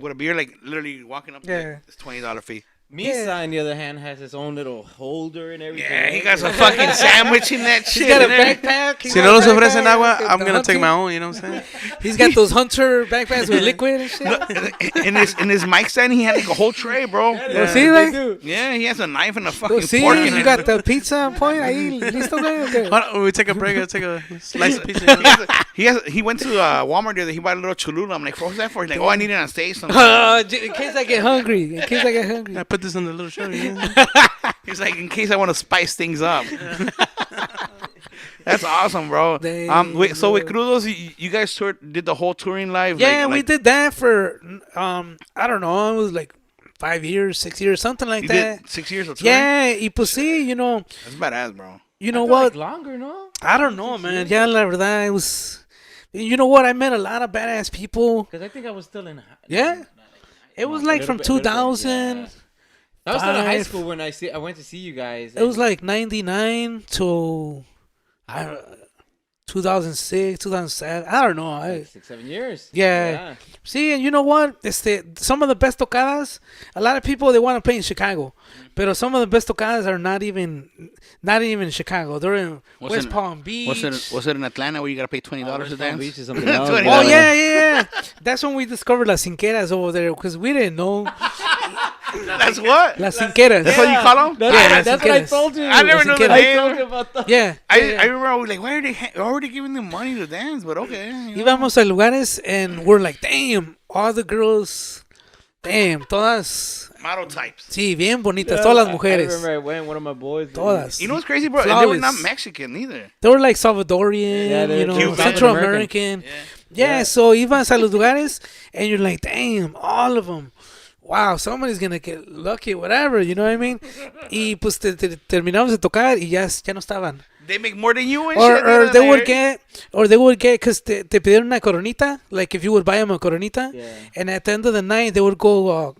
with a beer, like literally walking up there, it's $20 fee. Misa, on the other hand, has his own little holder and everything. Yeah, he got some fucking sandwich in that shit. He's got a in there. backpack. Si no los ofrecen agua, I'm going to take my own, you know what I'm saying? He's got those hunter backpacks with liquid and shit. In his mic stand, he had like a whole tray, bro. Yeah, see, like, Yeah, he has a knife and a fucking see, fork in you it. got the pizza on point. Ahí, listo, güey. Okay. Hold on, we take a break. I'll take a slice of pizza. You know? He went to Walmart the other day. He bought a little Cholula. I'm like, what was that for? He's like, oh, I need it on stage. In case I get hungry. I put this on the little show. Yeah. He's like, in case I want to spice things up. That's awesome, bro. So with Crudos, you guys did the whole touring live? Yeah, we did that for, I don't know, it was like 5 years, 6 years, something like that. Did 6 years of touring? Yeah, y pues sí, you know. That's badass, bro. You know what? Like longer, no? I don't know, man. Yeah, la verdad, it was. You know what? I met a lot of badass people. Because I think I was still in. Yeah. It was like from 2000. I was still in high school when I went to see you guys. It was like 99 to 2006, 2007. I don't know. Like 6-7 years. Yeah. See, and you know what? Some of the best tocadas, a lot of people, they want to play in Chicago. But some of the best tocadas are not even in Chicago. They're in West Palm Beach. Was it in Atlanta where you got to pay $20 to dance? Beach is something else. Oh, yeah. That's when we discovered Las Cinqueras over there because we didn't know. That's what? Las Cinqueras. That's what you call them? That's what I told you. I never knew the I told name. you about that. Yeah. I remember I was like, why are they already giving them money to dance? But okay. You know. Íbamos a lugares and we're like, damn, all the girls, damn, todas. Model types. Sí, bien bonitas, todas las I mujeres. remember I went, one of my boys. Todas. You know what's crazy, bro? And they were Flawless. not Mexican either. They were like Salvadorian, Yeah, you know, Cuban. Central South American. Yeah, so ibas a los lugares and you're like, damn, all of them. Wow, somebody's gonna get lucky, whatever, you know what I mean? Y pues terminamos de tocar y ya no estaban. They make more than you and Or shit. they would get, because te pidieron una coronita, like if you would buy them a coronita, and at the end of the night they would go,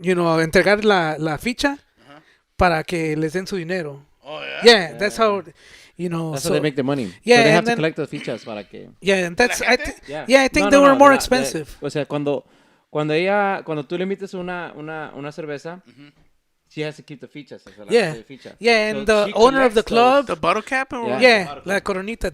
you know, entregar la ficha para que les den su dinero. Oh, yeah? Yeah, that's how, you know. That's how they make their money. Yeah, so they have and to then- collect the fichas para que. Yeah, and that's, I think No, they no, were no, more de la- expensive. O sea, cuando tú le invitas una cerveza, she has to keep the fichas. O sea, Yeah. the ficha. Yeah, and So the she owner of the collects those. club, The bottle cap? Or what? yeah, la coronita.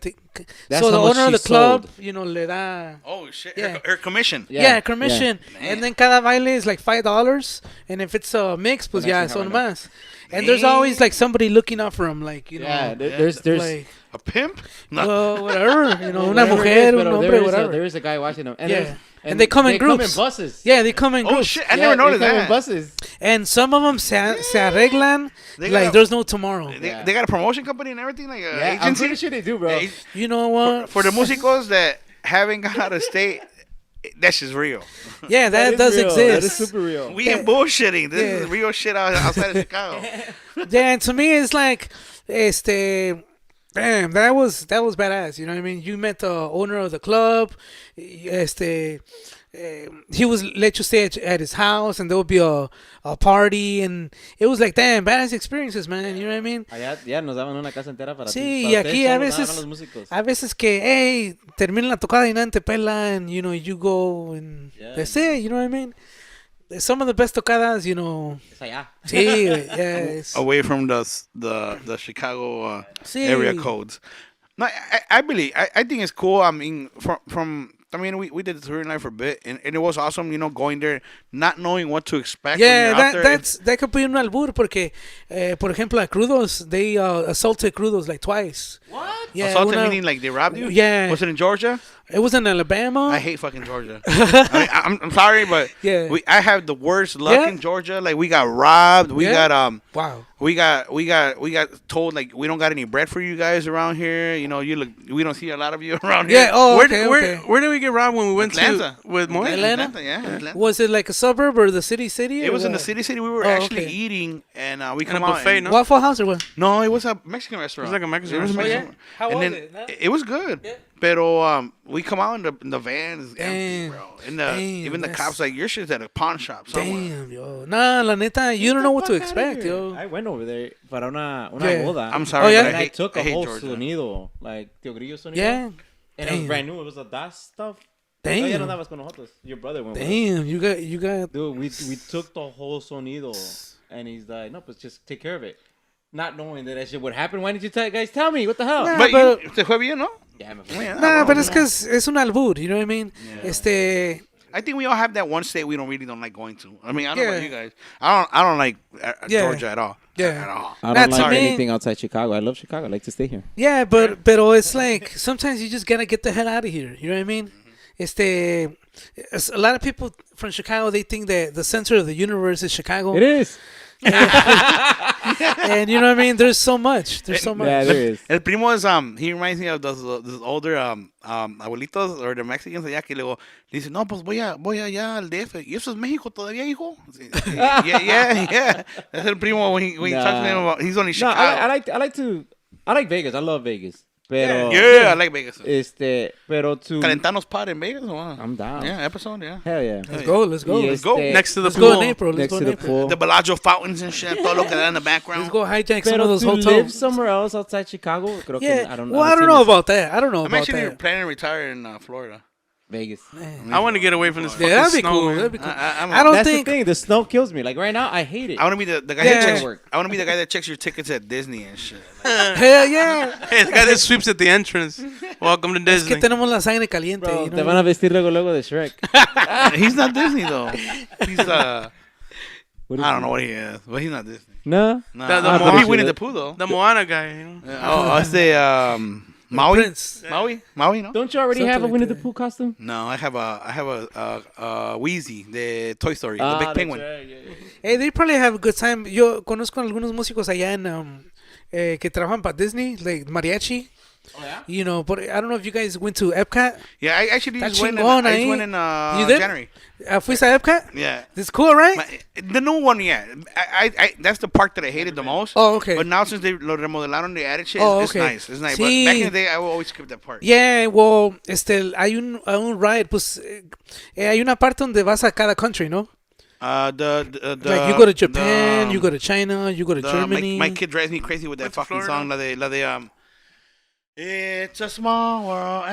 That's So the how much owner of the she club, sold. you know, le da. Oh, shit. Yeah. Her commission. Yeah, commission. And then cada baile is like $5. And if it's a mix, pues Then ya actually son how I know. más. And there's always like somebody looking out for him, like, you know. Yeah, there's like, A pimp? No. well, whatever, you know, una whatever it mujer, is, un pero hombre, there is whatever. there is a guy watching them. And Yeah. there's- And they come in They groups. come in buses. Yeah, they come in Oh, groups. shit. I never they noticed come in that. buses. And some of them se arreglan They like got- there's no tomorrow. They got a promotion company and everything? Like a Yeah, I'm agency? pretty sure they do, bro. Yeah, You know what? for the musicos that haven't gone out of state, that shit's real. Yeah, that is does real. exist. That is super real. We ain't bullshitting. This Yeah. is real shit outside of Chicago. Yeah, and to me it's like, damn, that was badass. You know what I mean? You met the owner of the club. He was let you stay at his house, and there would be a party, and it was like, damn, badass experiences, man. You know what I mean? Allá ya nos daban una casa entera para Sí, ti. y Para aquí ustedes a solo veces, daban los músicos. a veces que, hey, termina la tocada y nadie te pela, and you know, you go and that's it. You know what I mean? Some of the best tocadas, you know. Es allá. Sí, yeah. it's- Away from the Chicago Sí. area codes. No, I believe, I think it's cool. I mean, we did the touring life for a bit, and it was awesome, you know, going there, not knowing what to expect. Yeah, when you're out there. that could be un albur porque, por ejemplo, at Crudos, they assaulted Crudos like twice. What? Yeah, Assaulted una- meaning like they robbed you? Yeah. Was it in Georgia? It was in Alabama. I hate fucking Georgia. I mean, I'm sorry, but Yeah. I have the worst luck Yeah. in Georgia. Like we got robbed. We Yeah. got Wow. we got told like we don't got any bread for you guys around here. You know, we don't see a lot of you around Yeah. here. Oh, Where, okay. where, Okay. where did we get robbed when we went Atlanta. to with Moy? Atlanta? Yeah, Atlanta. Was it like a suburb or the city? It or was in the what? city. We were Oh, actually okay. eating, and we In come a out buffet, and- no? Waffle House or what? No, it was a Mexican restaurant. It was like a Mexican It was restaurant. Mexican. How And was then it? Huh? it was good. Yeah. Pero we come out in the van is empty, Damn. bro. And Damn, even the that's- cops like your shit's at a pawn shop somewhere. Damn, yo. Nah, la neta, you don't know what to expect, yo. I went over there para una Yeah. boda. I'm sorry, Oh, yeah? but And I I hate, took I a hate whole Georgia. sonido, like Tío Grillo sonido. Yeah. And it was Damn. brand new. It was a DAS stuff. Damn. Oh, ya no andabas con nosotros. Your brother went with us. Damn, you got. Dude, we took the whole sonido, and he's like, no, but just take care of it. Not knowing that shit would happen. Why didn't you guys tell me? What the hell? Nah, But but- te fue bien, ¿no? Yeah, man. Nah, but it's because es un albur, you know what I mean? I think we all have that one state we really don't like going to. I mean, I don't know about Yeah. you guys. I don't like Yeah. Georgia at all. Yeah. At all. I don't That's like me. anything outside Chicago. I love Chicago. I like to stay here. Yeah, but it's like sometimes you just gotta get the hell out of here. You know what I mean? A lot of people from Chicago, they think that the center of the universe is Chicago. It is. And you know what I mean? There's so much. There's so much. Yeah, there is. El primo is he reminds me of those older abuelitos or the Mexicans allá que luego dice no pues voy allá al DF y eso es México todavía hijo. Yeah. That's el primo when he talks to him about he's only No, Chicago. I like Vegas. I love Vegas. Pero, Yeah, I like Vegas. pero to Calentanos pod in Vegas. Wow. I'm down. Yeah, episode. Yeah. Hell yeah. Let's go. Let's go. Next to the Let's go pool. in April. Let's Next go to in the April. pool. The Bellagio fountains and shit. Todo lo que da in the background. Let's go hijack some Pero of those to live hotels. somewhere else outside Chicago, creo que Yeah. I don't Well, I don't know about that. I don't know I'm about actually that. planning to retire in Florida. Vegas. I want to get away from this fucking Yeah, that'd be snow, cool. man. That'd be cool. I'm- I don't That's think. the thing. The snow kills me. Like right now, I hate it. I want to be the guy Yeah. that checks. I want to be the guy that checks your tickets at Disney and shit. Like, Hell yeah. Hey, the guy that sweeps at the entrance. Welcome to Es que Disney. tenemos la sangre caliente. Bro, you know? te van a vestir luego de Shrek. he's not Disney though. He's What is I don't he? know what he is, but he's not Disney. No? Nah, The but Moana- he Winnie the Pooh though. The Moana guy, you know. Oh, it's the Maui. Prince. Maui, no? Don't you already Something have a like Winnie that. the Pooh costume? No, I have a Wheezy, the Toy Story, the big that's penguin. right, yeah. Hey, they probably have a good time. Yo conozco algunos músicos allá en que trabajan para Disney, like mariachi. Oh, yeah? You know, but I don't know if you guys went to Epcot. Yeah, I actually Está just went in, chingón I ahí. just went in You did? January. ¿Fuiste a Epcot? Yeah. It's cool, right? The new one, yeah. I that's the park that I hated the most. Oh, okay. But now since they lo remodelaron, they added shit, Oh, it's okay. nice. It's nice. Sí. But back in the day, I would always skip that part. Yeah, well, hay un ride, pues, hay una parte donde vas a cada country, ¿no? The Like you go to Japan, you go to China, you go to Germany. My kid drives me crazy with that Went to fucking Florida? song. La de It's a small world.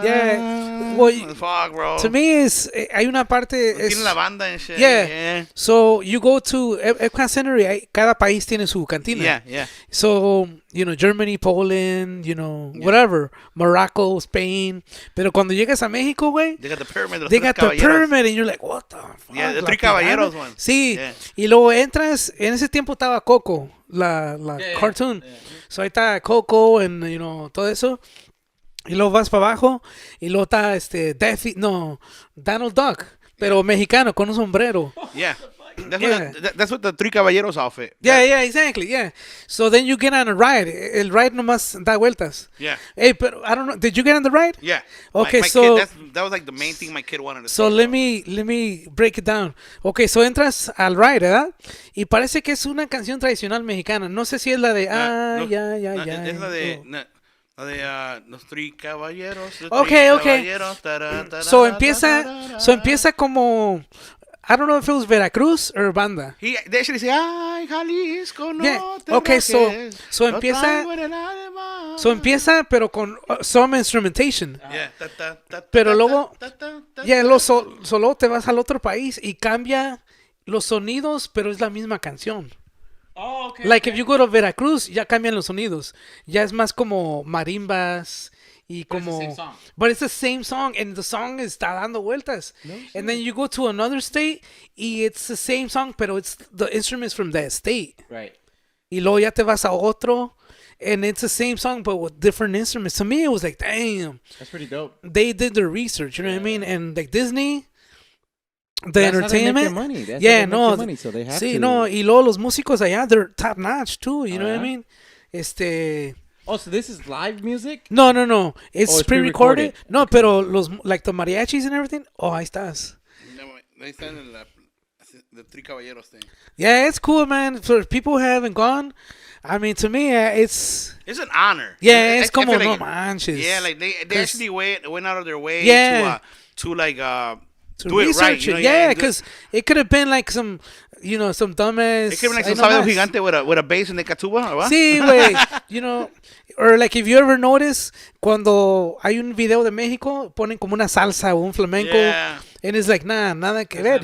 Yeah. Well, Fuck, bro. To me, hay una parte. Tiene la banda and shit. Yeah. So you go to Epcot Center y cada país tiene su cantina. Yeah. So, you know, Germany, Poland, you know, whatever. Morocco, Spain. Pero cuando llegas a México, güey, They got the pyramid. de los they tres got the caballeros. pyramid and you're like, what the fuck? Yeah, the La Three Caballeros pirámide. one. Sí. Yeah. Y luego entras, en ese tiempo estaba Coco, la cartoon. So ahí está Coco and, you know, todo eso. Y luego vas para abajo y luego está Donald Duck, pero mexicano con un sombrero. Yeah. Yeah. That's what the Three Caballeros outfit. Yeah, exactly, yeah. So then you get on a ride. El ride nomás da vueltas. Yeah. Hey, pero I don't know. Did you get on the ride? Yeah. Okay, my so- kid, that was like the main thing my kid wanted to So see. let me break it down. Okay, so entras al ride, ¿verdad? Y parece que es una canción tradicional mexicana. No sé si es la de No, ya. Es la de... Oh. La de los Three Caballeros. los Okay, Three okay. Caballeros, So empieza como, I don't know if it was Veracruz or banda. They actually say, ay, Jalisco, no Yeah, te okay, bajes, so lo empieza- traigo en el alma". So empieza pero con some instrumentation. Yeah. Pero luego, ya solo te vas al otro país y cambia los sonidos, pero es la misma canción. Oh, okay. Like if you go to Veracruz, ya cambian los sonidos. Ya es más como marimbas y como. same song. But it's the same song, and the song está dando vueltas. And then you go to another state y it's the same song, pero it's the instruments from that state. Right. Y luego ya te vas a otro, and it's the same song but with different instruments. To me, it was like, damn, That's pretty dope. they did their research. You know what I mean? And like Disney. The That's how they make their entertainment, money. That's how yeah, they make no, their money, so they have sí, to. no, y luego los músicos allá, they're top notch too, you know what I yeah? mean? Oh, so this is live music? No, it's, Oh, it's pre-recorded. pre-recorded. No, pero like the mariachis and everything, ahí estás. Ahí están en the Three Caballeros thing. Yeah, it's cool, man. For people who haven't gone, I mean, to me, it's It's an honor. yeah, I it's feel como like no manches. Yeah, like they 'Cause- actually went out of their way Yeah. to like do it right. Research You know, it. Yeah, because it could have been like some, some dumbass. It could have been like some sábado gigante with a bass and the catuba, ¿verdad? Sí, güey. Or like if you ever notice, cuando hay un video de México, ponen como una salsa o un flamenco. Yeah. And it's like, nada que ver,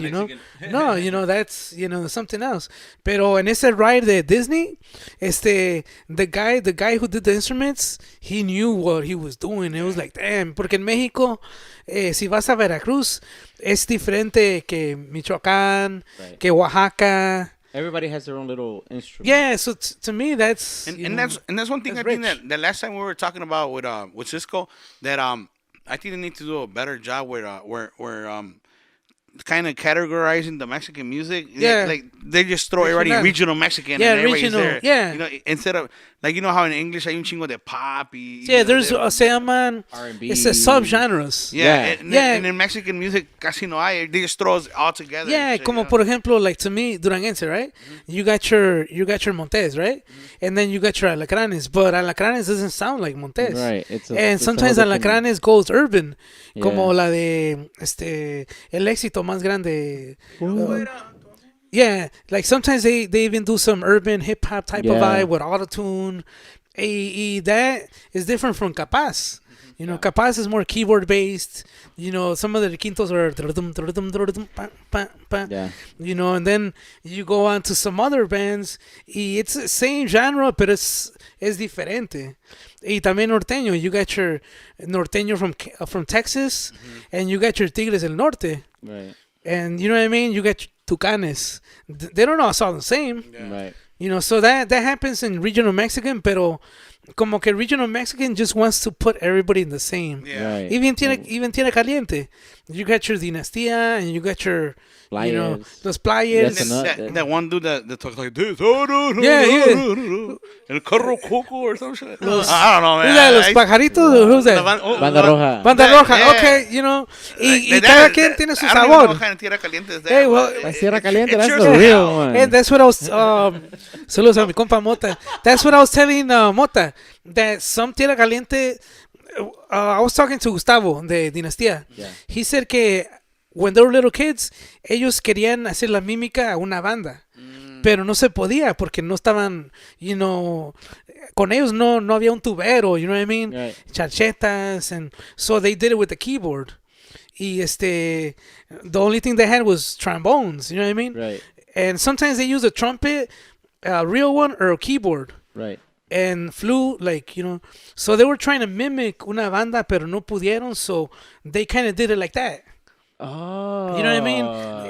No, that's, something else. Pero en ese ride de Disney, the guy who did the instruments, he knew what he was doing. It was like, damn. Porque en México, si vas a Veracruz, es diferente que Michoacan, que Oaxaca. Everybody has their own little instrument. Yeah, so to me, that's... And that's one thing that's I think rich. that the last time we were talking about with Cisco, that I think they need to do a better job with where kind of categorizing the Mexican music. Yeah. Like they just throw everybody regional Mexican. Yeah, and everybody's regional. there. Yeah. Instead of like how in English hay un chingo de pop. Yeah, there's se llaman R&B. it's a subgenres. Yeah. Yeah. And in Mexican music casi no hay. They just throw it all together. Yeah, como por ejemplo, like to me, Duranguense, right? Mm-hmm. You got your Montes, right? Mm-hmm. And then you got your Alacranes, but Alacranes doesn't sound like Montes. Right. And sometimes Alacranes goes urban, como la de el éxito más grande. Yeah, like sometimes they even do some urban hip hop type of vibe with autotune. That is different from Capaz. Capaz is more keyboard based. Some of the quintos are and then you go on to some other bands. It's the same genre, but es diferente. Y también norteño. You got your norteño from Texas, and you got your Tigres del Norte. Right. And you know what I mean? You got Tucanes. They don't all sound the same. Yeah. Right. So that happens in regional Mexican, pero como que regional Mexican just wants to put everybody in the same. Yeah. Right. Even tiene caliente. You got your Dinastía and you got your Players. los players. That one dude that talks like this. Yeah. El carro coco or some shit. I don't know, man. Who's that? Los pajaritos? Who's that? Banda Roja. Banda Roja. Yeah. Okay, y cada quien tiene su sabor. I don't know what kind of tierra caliente is that. Hey, well, La Sierra Caliente, that's yours. the real one. And that's what I was saludos a mi compa Mota. That's what I was telling Mota, that some tierra caliente. I was talking to Gustavo de Dinastía. Yeah. He said que when they were little kids, ellos querían hacer la mímica a una banda, pero no se podía porque no estaban, con ellos no había un tubero, you know what I mean? Right. Charchetas, and so they did it with the keyboard. Y the only thing they had was trombones, you know what I mean? Right. And sometimes they use a trumpet, a real one, or a keyboard. Right. And flute, so they were trying to mimic una banda, pero no pudieron, so they kind of did it like that. Oh. You know what I mean?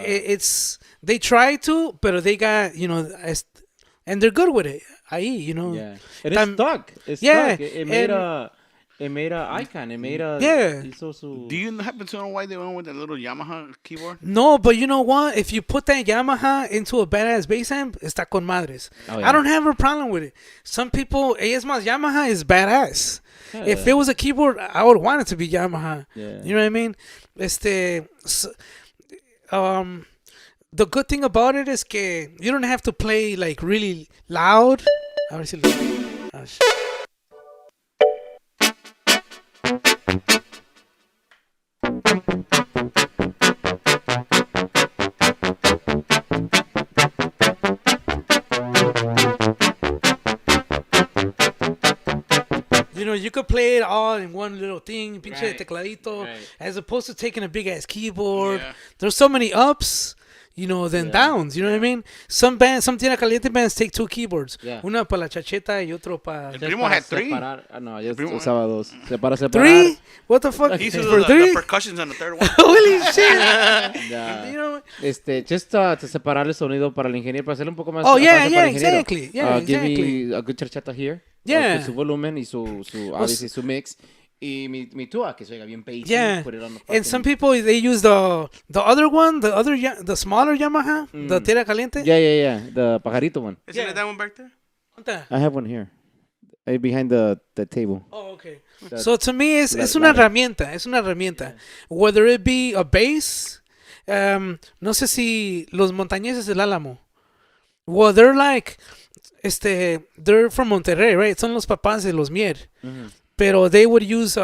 It's they try to, but they got, and they're good with it. Ahí, Yeah. It is stuck. It's stuck. It made a icon. It made a... Yeah. Do you happen to know why they went with that little Yamaha keyboard? No, but you know what? If you put that Yamaha into a badass bass amp, está con madres. Oh, yeah. I don't have a problem with it. Some people, es más, Yamaha is badass. Yeah. If it was a keyboard, I would want it to be Yamaha. Yeah. You know what I mean? The good thing about it is que you don't have to play like really loud. A ver si you could play it all in one little thing, pinche Right. tecladito, Right. as opposed to taking a big ass keyboard. Yeah. There's so many ups, than downs. You know what I mean? Some Tierra Caliente bands take two keyboards. Yeah. Una para la chacheta y otro para... El primo had three. No, yo Primo- usaba dos. Separar. Three? What the fuck? He used to For do the three? percussions on the third one. Holy shit! Yeah. You know, Just to separar el sonido para el ingeniero, para hacerlo un poco más Oh, yeah, fácil yeah, para el ingeniero. exactly. Yeah, Give exactly. me a good charchata here. Yeah. Con su volumen y su obviously su mix. Y mi tuba, que se oiga bien bassy. Yeah, put it on the and some fucking- people, they use the other one, the smaller Yamaha, the Tierra Caliente. Yeah. The pajarito one. Isn't Yeah. it that one back there? I have one here. Behind the table. Oh, okay. That- So to me, es una herramienta. Es una herramienta. Whether it be a bass, no sé si los montañeses del Álamo. Well, they're like, they're from Monterrey, right? Son los papás de los Mier. Mm-hmm. Pero they would use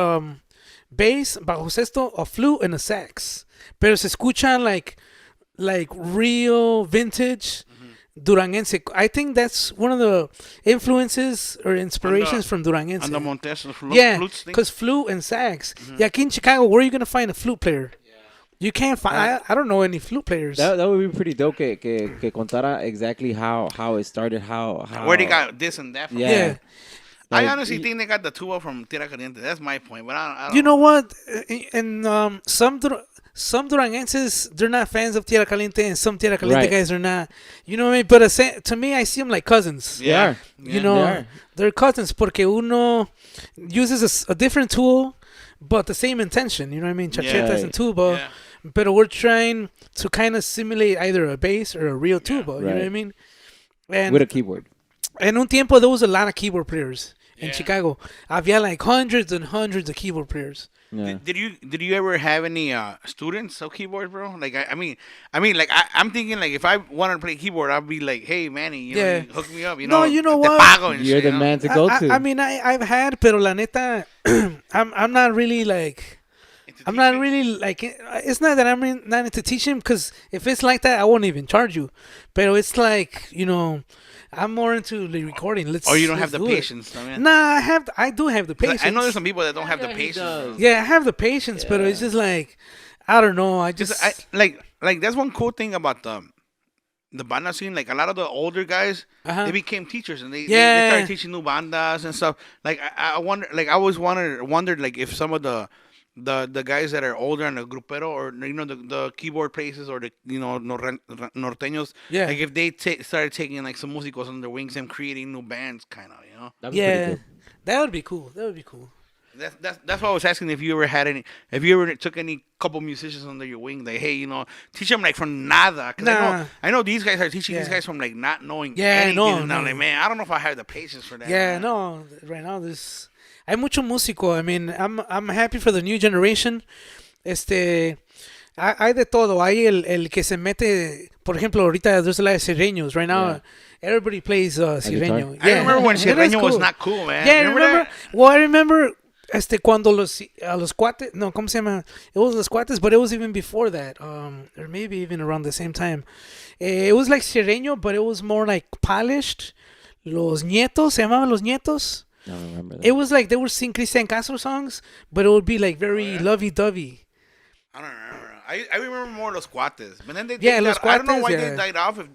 bass, bajo sexto, a flute, and a sax. pero se escuchan like real vintage Duranguense. I think that's one of the influences or inspirations from Duranguense. And the Montes, the Yeah, flutes thing. because flute and sax. Yeah, aquí in Chicago, where are you going to find a flute player? You can't find. I don't know any flute players. That would be pretty dope que contara exactly how it started, how Where they got this and that from. Yeah. I honestly think they got the tuba from Tierra Caliente. That's my point. But I don't You know what? And some Duranguenses, they're not fans of Tierra Caliente, and some Tierra Caliente Right. guys are not. You know what I mean? But to me, I see them like cousins. Yeah. You know, they're cousins porque uno uses a different tool, but the same intention. You know what I mean? Chachetas and tuba. Yeah. But we're trying to kind of simulate either a bass or a real tuba. You know what I mean? And with a keyboard. en un tiempo, there was a lot of keyboard players in Yeah. Chicago. Había like hundreds and hundreds of keyboard players. Yeah. Did you ever have any students of keyboard, bro? Like I mean, like I'm thinking like if I wanted to play keyboard, I'd be like, hey Manny, you know, Yeah. hook me up, you No, know. you know te what? pago and You're shit, the you know? man to go to. I mean, I've had, pero la neta, I'm not really like. Into I'm not teaching? really like. It's not that I'm not into teaching, because if it's like that, I won't even charge you. But it's like, you know, I'm more into the recording. Or you don't have let's the do it. patience. I mean, Nah, I do have the 'cause patience. I know there's some people that don't have the Yeah, he patience. does. Bro. Yeah, I have the patience, but it's just like, I don't know. I just Just like that's one cool thing about the banda scene. Like a lot of the older guys, Uh-huh. they became teachers and they Yeah. started teaching new bandas and stuff. Like I wonder, like I always wondered like if some of the guys that are older and the grupero or you know the keyboard places or the you know norteños, Yeah. like if they started taking like some músicos under their wings and creating new bands, kind of, you know. That'd be pretty yeah, good. that would be cool. That would be cool. That's why I was asking if you ever took any couple musicians under your wing, like, hey, you know, teach them like from nada. 'Cause Nah. I know these guys are teaching these Yeah. guys from like not knowing Yeah, anything. no, and I'm no. like, man, I don't know if I have the patience for that. Yeah, man. no, right now hay mucho músico. I mean, I'm happy for the new generation. Hay de todo. Hay el que se mete, por ejemplo, ahorita there's a lot of sirreños. Right now, everybody plays sirreño. I remember when it is Sirreño was cool. not cool, man. Yeah, remember remember? that? Well, I remember cuando los cuates, no, ¿cómo se llama? It was los cuates, but it was even before that, or maybe even around the same time. It was like sirreño, but it was more like polished. Los nietos, se llamaban los nietos. I don't remember that. It was like they would sing Cristian Castro songs, but it would be like very lovey-dovey. I don't remember. I remember more Los Cuates. But then Los I don't know Cuates, why yeah. they died off if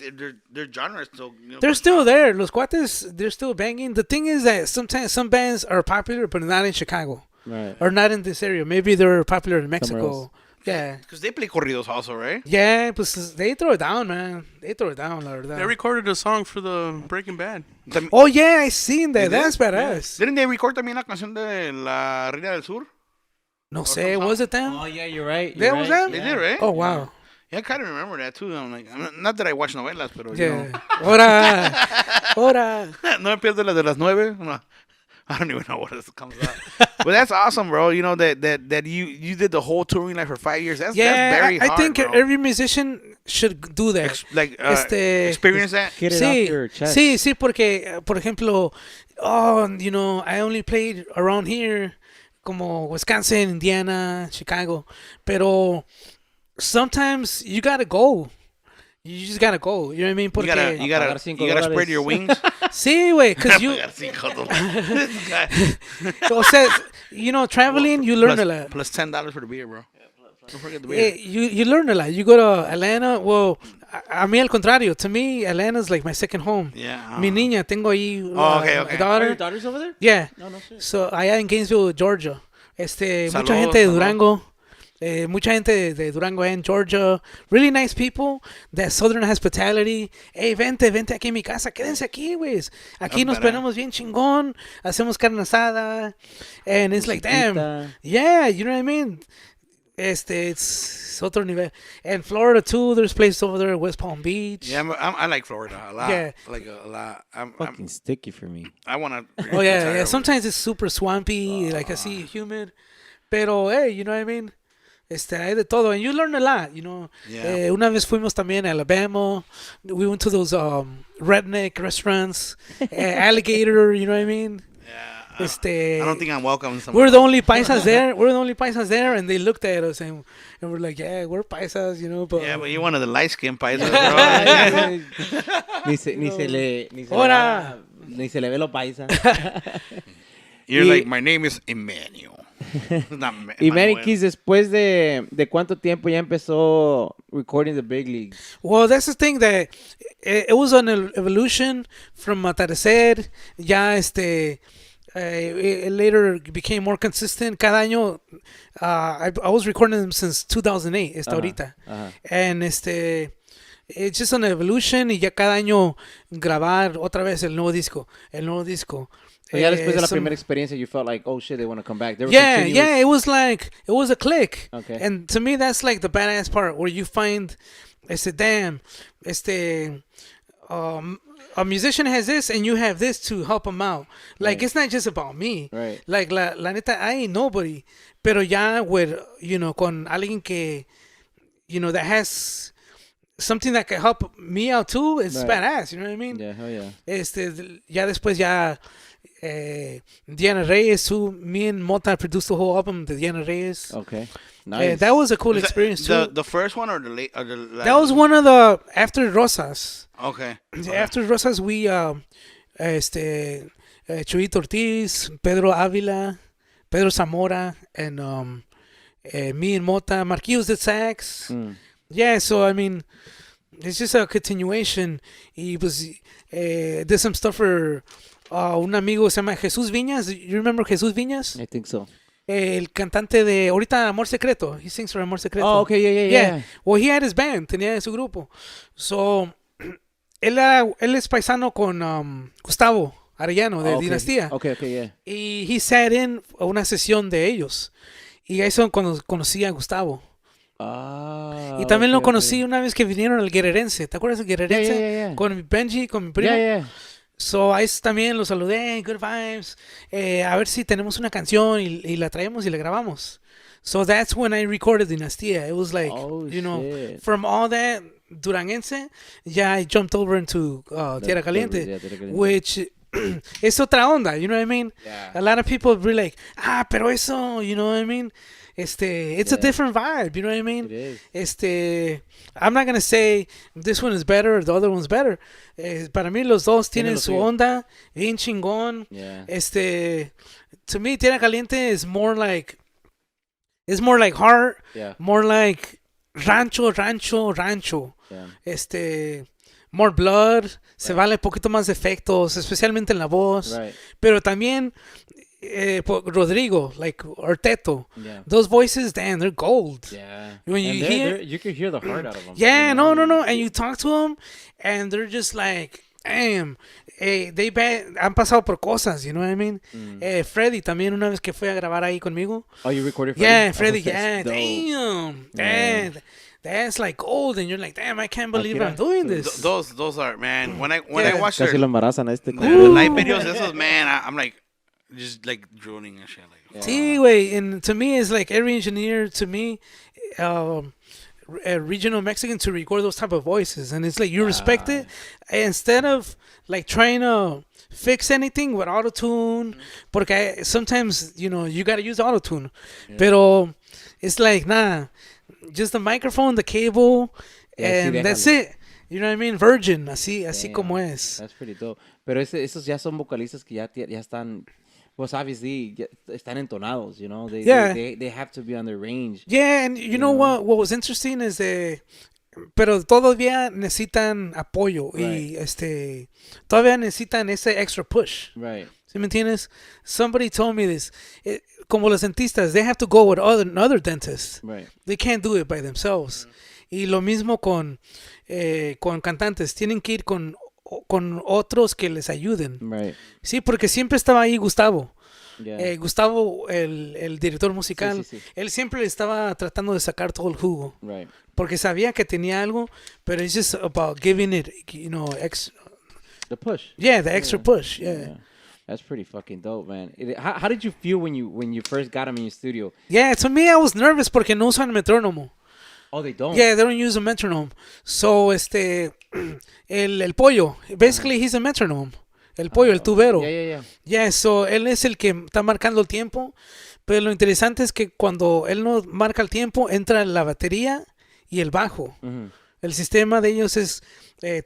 their genre is still. You know, They're still there. Los cuates, they're still banging. The thing is that sometimes some bands are popular, but not in Chicago. Right. Or not in this area. Maybe they're popular in Somewhere Mexico. else. Yeah. because they play corridos also, right? Yeah, pues they throw it down, man. They throw it down, la verdad. They recorded a song for the Breaking Bad. Oh, yeah, I seen that. They did? That's badass. Didn't they record también la canción de La Reina del Sur? No sé, was it them? Oh yeah, you're right. That was them? They did, right? Oh, wow. Yeah, I kind of remember that too. I'm like, not that I watch novelas, pero you know. Yeah. Ora. No me pierdo las de las 9. No, I don't even know what this comes out. But that's awesome, bro. You know that you did the whole touring like for 5 years. That's very I hard, think bro. every musician should do that. Experience that. Get it off your chest. Sí, porque, por ejemplo, you know, I only played around here, como Wisconsin, Indiana, Chicago, pero sometimes you gotta go. You just gotta go. You know what I mean? Porque, You gotta Pagar $5 spread your wings. sí, güey, because you, Pagar $5. This guy. o sea, you know, traveling, you learn a lot. Plus $10 for the beer, bro. Don't forget the beer. You learn a lot. You go to Atlanta. Well, a mí al contrario. To me, Atlanta's like my second home. Yeah. Mi niña, tengo ahí okay. my daughter. Are your daughters over there? Yeah. No shit. So, allá en Gainesville, Georgia. Mucha Saludos, gente de saludos. Durango. Mucha gente de Durango en Georgia. Really nice people. That southern hospitality. Hey, vente aquí en mi casa. Quédense aquí, güey. Aquí nos badass. ponemos bien chingón. Hacemos carne asada. And it's like, damn. Musiquita. Yeah, you know what I mean? It's otro nivel. And Florida, too. There's places over there. West Palm Beach. Yeah, I like Florida a lot. Yeah. Like a lot. Fucking sticky for me. I want to. Oh, yeah. Sometimes it's super swampy, like así, humid. Pero, hey, you know what I mean? Hay de todo. And you learn a lot, you know. Yeah. Una vez fuimos también a Alabama. We went to those redneck restaurants. Alligator, you know what I mean? Yeah. I don't think I'm welcome. Somewhere. We're the only paisas there. We're the only paisas there, and they looked at us and we're like, yeah, we're paisas, you know. But yeah, but you're one of the light skinned paisas, bro. Ni se le ve lo paisa. You're like, my name is Emmanuel. Y Manny Keys, después de cuánto tiempo ya empezó recording the big leagues? Well, that's the thing that it was an evolution from Atardecer. Ya it later became more consistent. Cada año, I was recording them since 2008, ahorita. And it's just an evolution y ya cada año grabar otra vez el nuevo disco. So ya después de la primera experiencia, you felt like, oh shit, they want to come back. Yeah, it was a click. Okay. And to me, that's like the badass part where you find, damn, a musician has this and you have this to help him out. Like, it's not just about me. Right. Like, la neta, I ain't nobody. Pero ya with, con alguien que, that has something that can help me out too, it's badass. You know what I mean? Yeah, hell yeah. Ya después Diana Reyes, me and Mota produced the whole album, the Diana Reyes. Okay, nice. That was a cool experience too. The first one or the late? Or the last that was one of the after Rosas. Okay. After Rosas, we Chuito Ortiz, Pedro Avila, Pedro Zamora, and me and Mota. Marquillos did sax. Yeah, so I mean, it's just a continuation. Y pues did some stuff for un amigo se llama Jesús Viñas. You remember Jesús Viñas? I think so. El cantante de ahorita Amor Secreto. He sings for Amor Secreto. Oh, okay, yeah. Well, he had his band, tenía su grupo. So, él es paisano con Gustavo Arellano de Dinastía. Okay, yeah. Y he sat in a una sesión de ellos. Y ahí son cuando conocí a Gustavo. Y también lo conocí una vez que vinieron al Guerrerense. ¿Te acuerdas del Guerrerense? Yeah. Con Benji, con mi primo. Yeah. So, ahí también lo saludé, good vibes. A ver si tenemos una canción y la traemos y la grabamos. So, that's when I recorded Dinastía. It was like, shit. from all that Duranguense, I jumped over into Tierra Caliente, which es otra onda, you know what I mean? Yeah. A lot of people be like, pero eso, you know what I mean? It's a different vibe, you know what I mean? It is. I'm not gonna say this one is better or the other one's better. Para mí los dos tienen su onda, bien chingón. Yeah. To me, Tierra Caliente is more like heart, more like rancho. Yeah. More blood, se vale un poquito más de efectos, especialmente en la voz. Right. Pero también Rodrigo, like Arteto, those voices, damn, they're gold. Yeah. When you hear, you can hear the heart out of them. Yeah, no. And you talk to them, and they're just like, damn, han pasado por cosas, you know what I mean? Freddy también una vez que fue a grabar ahí conmigo. Oh, you recorded Freddy? Yeah, Freddy, damn. That's like gold, and you're like, damn, I can't believe I'm doing this. Those are, man. When I watch Casi lo embarazan a the live videos, esos, man, I'm like, just like drooling and shit. Like, sí, güey, and to me, it's like every engineer, to me, a regional Mexican to record those type of voices, and it's like you respect it instead of like trying to fix anything with auto-tune, porque sometimes, you gotta use auto-tune, pero it's like, nah, just the microphone, the cable, and that's it. You know what I mean? Virgin, así como es. That's pretty dope. Pero esos ya son vocalistas que ya están, pues obviously, están entonados, you know? They have to be on their range. Yeah, and you know what was interesting is pero todavía necesitan apoyo y todavía necesitan ese extra push. Right. ¿Sí me entiendes? Somebody told me this. Como los dentistas, they have to go with other dentists. Right. They can't do it by themselves. Y lo mismo con cantantes. Tienen que ir con otros que les ayuden. Right. Sí, porque siempre estaba ahí Gustavo. Yeah. Gustavo, el director musical, sí. él siempre estaba tratando de sacar todo el jugo. Right. Porque sabía que tenía algo, pero it's just about giving it, The push. Yeah, the extra push. Yeah. That's pretty fucking dope, man. How did you feel when you first got him in your studio? Yeah, to me, I was nervous porque no usan metrónomo. Oh, they don't? Yeah, they don't use a metronome. So, el pollo, basically, he's a metronome. El pollo, el tubero. Yeah. Yeah, so él es el que está marcando el tiempo. Pero lo interesante es que cuando él no marca el tiempo, entra la batería y el bajo. El sistema de ellos es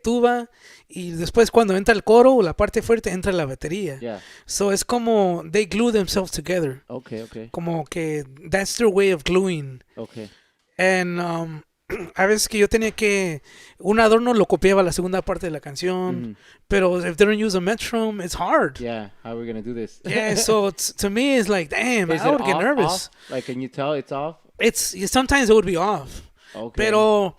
tuba y después cuando entra el coro, la parte fuerte, entra la batería. Yeah. So es como they glue themselves together. Okay. Como que that's their way of gluing. Okay. And a veces que yo tenía que un adorno lo copiaba la segunda parte de la canción, pero if they don't use a metronome, it's hard. Yeah, how are we gonna do this? Yeah, so to me it's like, damn, Is I it would get off, nervous. off? Like, can you tell it's off? It's sometimes it would be off. Okay. Pero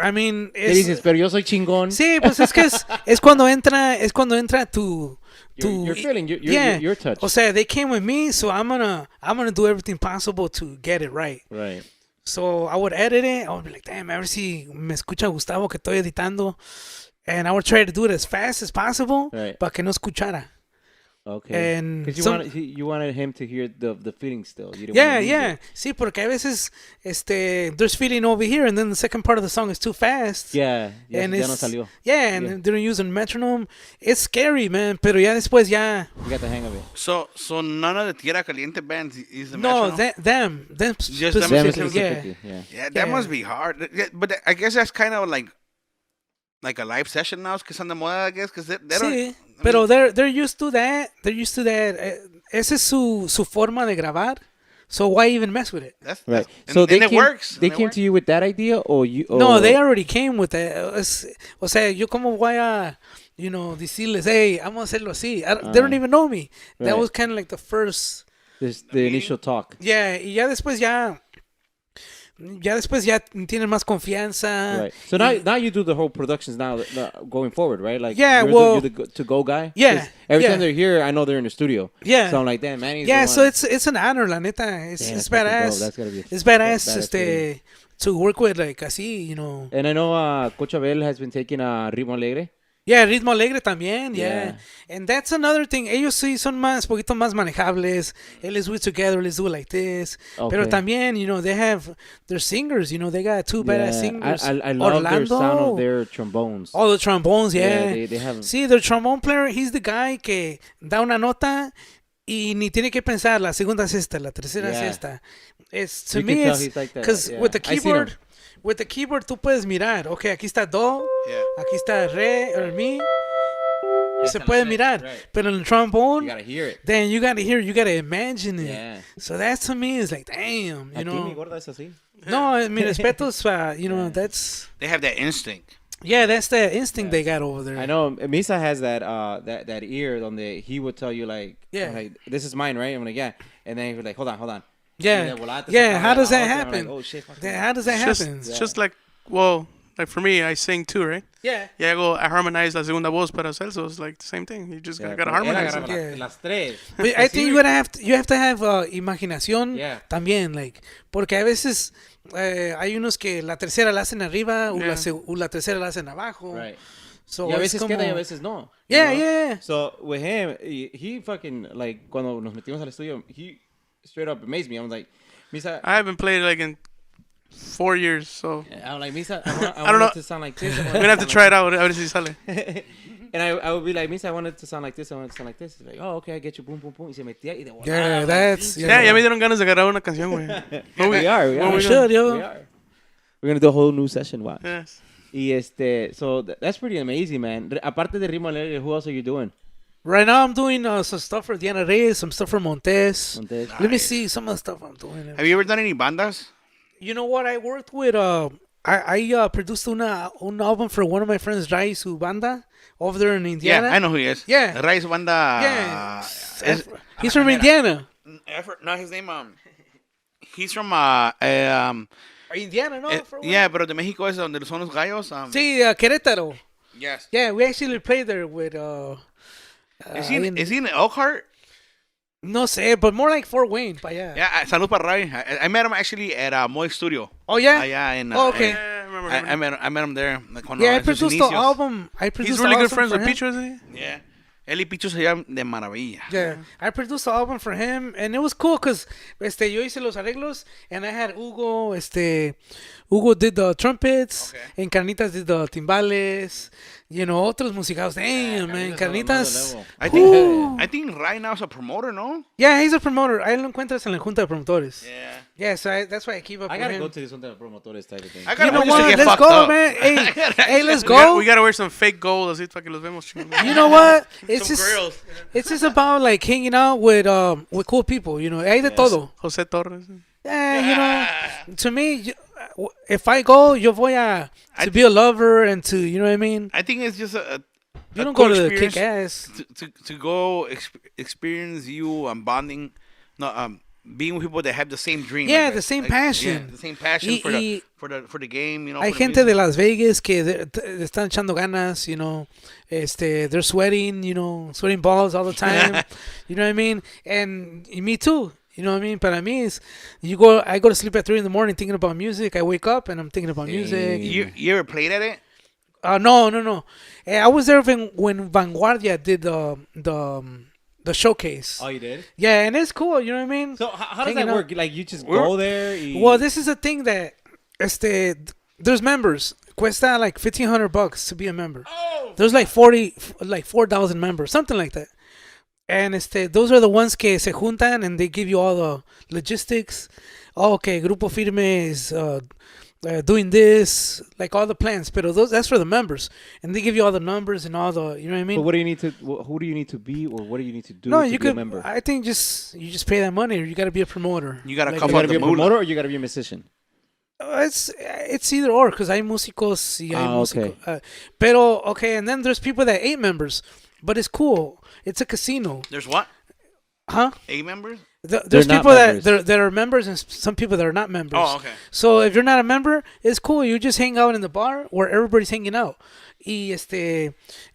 I mean, ¿Qué dices? Pero yo soy chingón. sí, pues es que es cuando entra tu You're feeling your touch. O sea, they came with me, so I'm gonna do everything possible to get it right. Right. So I would edit it. I would be like, damn, a ver si me escucha Gustavo que estoy editando. And I would try to do it as fast as possible, Right. para que no escuchara. Okay. And Because you wanted him to hear the feeling still. You didn't Yeah, want to lose yeah. it. Sí, porque a veces there's feeling over here, and then the second part of the song is too fast. Yeah, and ya no it's, salió. Yeah, and they're using metronome. It's scary, man. Pero ya después ya. You got the hang of it. So none of the Tierra Caliente bands is the No, metronome? them Just them specifically, specifically, yeah. Yeah, that must be hard. Yeah, but I guess that's kind of like a live session now, que están de moda, I guess, because they don't. Sí, pero they're used to that. They're used to that. Esa es su forma de grabar. So why even mess with it? That's, Right. and, So and they it came, works. They and it came works. to you with that idea, or you? No, they already came with that. O sea, yo como voy a, decirles, hey, vamos a hacerlo así. They don't even know me. That Right. was kind of like the first. The initial talk. Yeah, y ya después ya tienen más confianza. Right. So now you do the whole productions now going forward, right? Like Yeah, you're the to-go guy. Yeah, 'Cause every yeah. time they're here, I know they're in the studio. Yeah. So I'm like, damn, Manny's Yeah, the so one. it's an honor, la neta. It's Damn, that's fucking dope. badass. That's gotta be It's badass, badass feeling. to work with like así, And I know Coach Abel has been taking Ritmo Alegre. Yeah, Ritmo Alegre también, yeah. Yeah. And that's another thing. Ellos sí son poquito más manejables. Let's do it together, let's do it like this. Okay. Pero también, they have their singers, they got two badass singers. I love their sound Orlando. of their trombones. Oh, the trombones, yeah. They have. Sí, the trombone player, he's the guy que da una nota y ni tiene que pensar, la segunda es esta, la tercera es Yeah. esta. To You me, can tell it's he's like that, because yeah. with the I seen him. keyboard, tú puedes mirar, okay, aquí está do, Yeah. aquí está re o mi. Se puede mirar, right. pero en el trombone, You gotta hear it. then you gotta hear, you gotta imagine it. Yeah. So that to me is like, damn, Aquí mi gorda es así. No, mi respetos, that's, They have that instinct. yeah, that's the instinct they got over there. I know Misa has that ear donde he would tell you like, Yeah. like, this is mine, right? I'm like, yeah. And then he was like, hold on. Yeah, Y de volada te yeah, sacaba how de does la that otra, and I'm happen? like, oh, shit, fuck How does that It's happen? just like, well, like for me, I sing too, right? Yeah. Yeah, I harmonize la segunda voz para Celso. It's like the same thing. You just Yeah, gotta pero él harmonize agarraba it. Yeah. las tres. But I think you have to have imaginación Yeah. también, like, porque a veces hay unos que la tercera la hacen arriba Yeah. o la tercera la hacen abajo. Right. So Y a es veces como, queda y a veces no. you Yeah, know? yeah. So with him, he fucking, like, cuando nos metimos al estudio, he straight up amazed me. I'm like, Misa, I haven't played like in 4 years, so I'm like, Misa, I don't want know. it to sound like this. I'm gonna have to try it out. A ver si sale. And I would be like, Misa, I want it to sound like this. I want it to sound like this. He's like, oh, okay, I get you. Boom, boom, boom. Y se metía y de volada. Yeah, I'm that's like, Yeah, ya me dieron ganas de grabar una canción, güey. we are. Well, We we should, yo. We are. We're gonna do a whole new session. Wow. Yes. Y so that's pretty amazing, man. Aparte de Ritmo Alegre, who else are you doing? Right now I'm doing some stuff for Diana Reyes, some stuff for Montes. Montes. Let me see some of the stuff I'm doing. Have you ever done any bandas? You know what? I worked with I produced un album for one of my friends, Rai, su banda, over there in Indiana. Yeah, I know who he is. Yeah. Rai's banda. Yeah. Es- He's from Indiana. No, his name. He's from Indiana, no? For yeah, pero de México es donde son los gallos. Sí, Querétaro. Yes. Yeah, we actually played there with Is he in Elkhart? no sé, but more like Fort Wayne, para allá. Yeah, salud para Ray. I met him actually at Moy Studio. Oh yeah. Allá en. Oh, okay. Yeah, I remember. I met him there. Cuando Yeah, I en sus produced the inicios. album. I produced He's the really good album friends for with him. Picho, isn't he? Yeah. Él y Picho se llevan de maravilla. Yeah, I produced the album for him, and it was cool because yo hice los arreglos, and I had Hugo. Hugo did the trumpets, Okay. and Carnitas did the timbales, You know, otros musicados. Damn, man. Carnitas. I think right now is a promoter, no? Yeah, he's a promoter. Ahí lo encuentras en la junta de promotores. Yeah. Yeah, so that's why I keep up I with gotta him. go to this one of promotores type of thing. I gotta You know go just to what? get Let's fucked go, up. man. Hey, let's go. We gotta wear some fake gold así para que los vemos chingón. You know what? It's Some just grills. it's just about like hanging out with cool people. You know, hay de todo. José Torres. Yeah, you know, to me, if I go, yo voy a to be a lover and to, you know what I mean. I think it's just a You don't cool go to experience kick ass. to go experience you bonding, being with people that have the same dream. Yeah, like the that. same Like, passion. Yeah, the same passion for the game. You know, Hay for the gente de music. Las Vegas que están echando ganas, you know. They're sweating, you know, sweating balls all the time. You know what I mean? And me too. You know what I mean? Para mí is, I go to sleep at 3 in the morning thinking about music. I wake up and I'm thinking about music. You ever played at it? No. I was there when Vanguardia did the showcase. Oh, you did? Yeah, and it's cool. You know what I mean? So how does Hanging that out. work? Like you just go there? Well, this is a thing that there's members. Cuesta like $1,500 to be a member. Oh. There's like 4,000 members, something like that. And those are the ones que se juntan and they give you all the logistics. Oh, okay, Grupo Firme is doing this, like all the plans. Pero that's for the members, and they give you all the numbers and all the, you know what I mean. But what do you need to? Who do you need to be, or what do you need to do? No, to you be a could. member? I think you just pay that money, or you got to be a promoter. You gotta Like, come You up gotta the be a moolah. promoter, or you gotta be a musician. It's either or, because hay músicos y hay músicos. Okay. Pero okay, and then there's people that ain't members, but it's cool. It's a casino, There's what? huh? 8 members? There's not people members. that are members and some people that are not members. Oh, okay. So if you're not a member, it's cool. You just hang out in the bar where everybody's hanging out. Y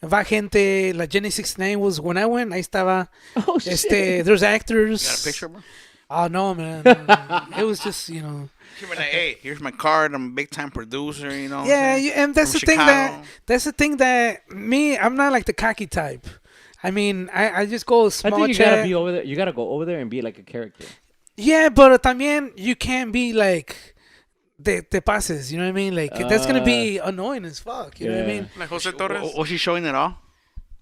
va gente, la Jenny 69 was when I went, ahí estaba. Oh shit! There's actors. You got a picture, bro? Oh no, man. It was just, you know. She was like, hey, here's my card. I'm a big time producer, you know. Yeah, and that's From the thing Chicago. that's the thing that I'm not like the cocky type. I mean, I just go I small think you chat. gotta be over there. You gotta go over there and be like a character. Yeah, but también you can't be like te pases, you know what I mean? Like that's gonna be annoying as fuck. You know what I yeah. mean? Like José Torres. Was she showing it all?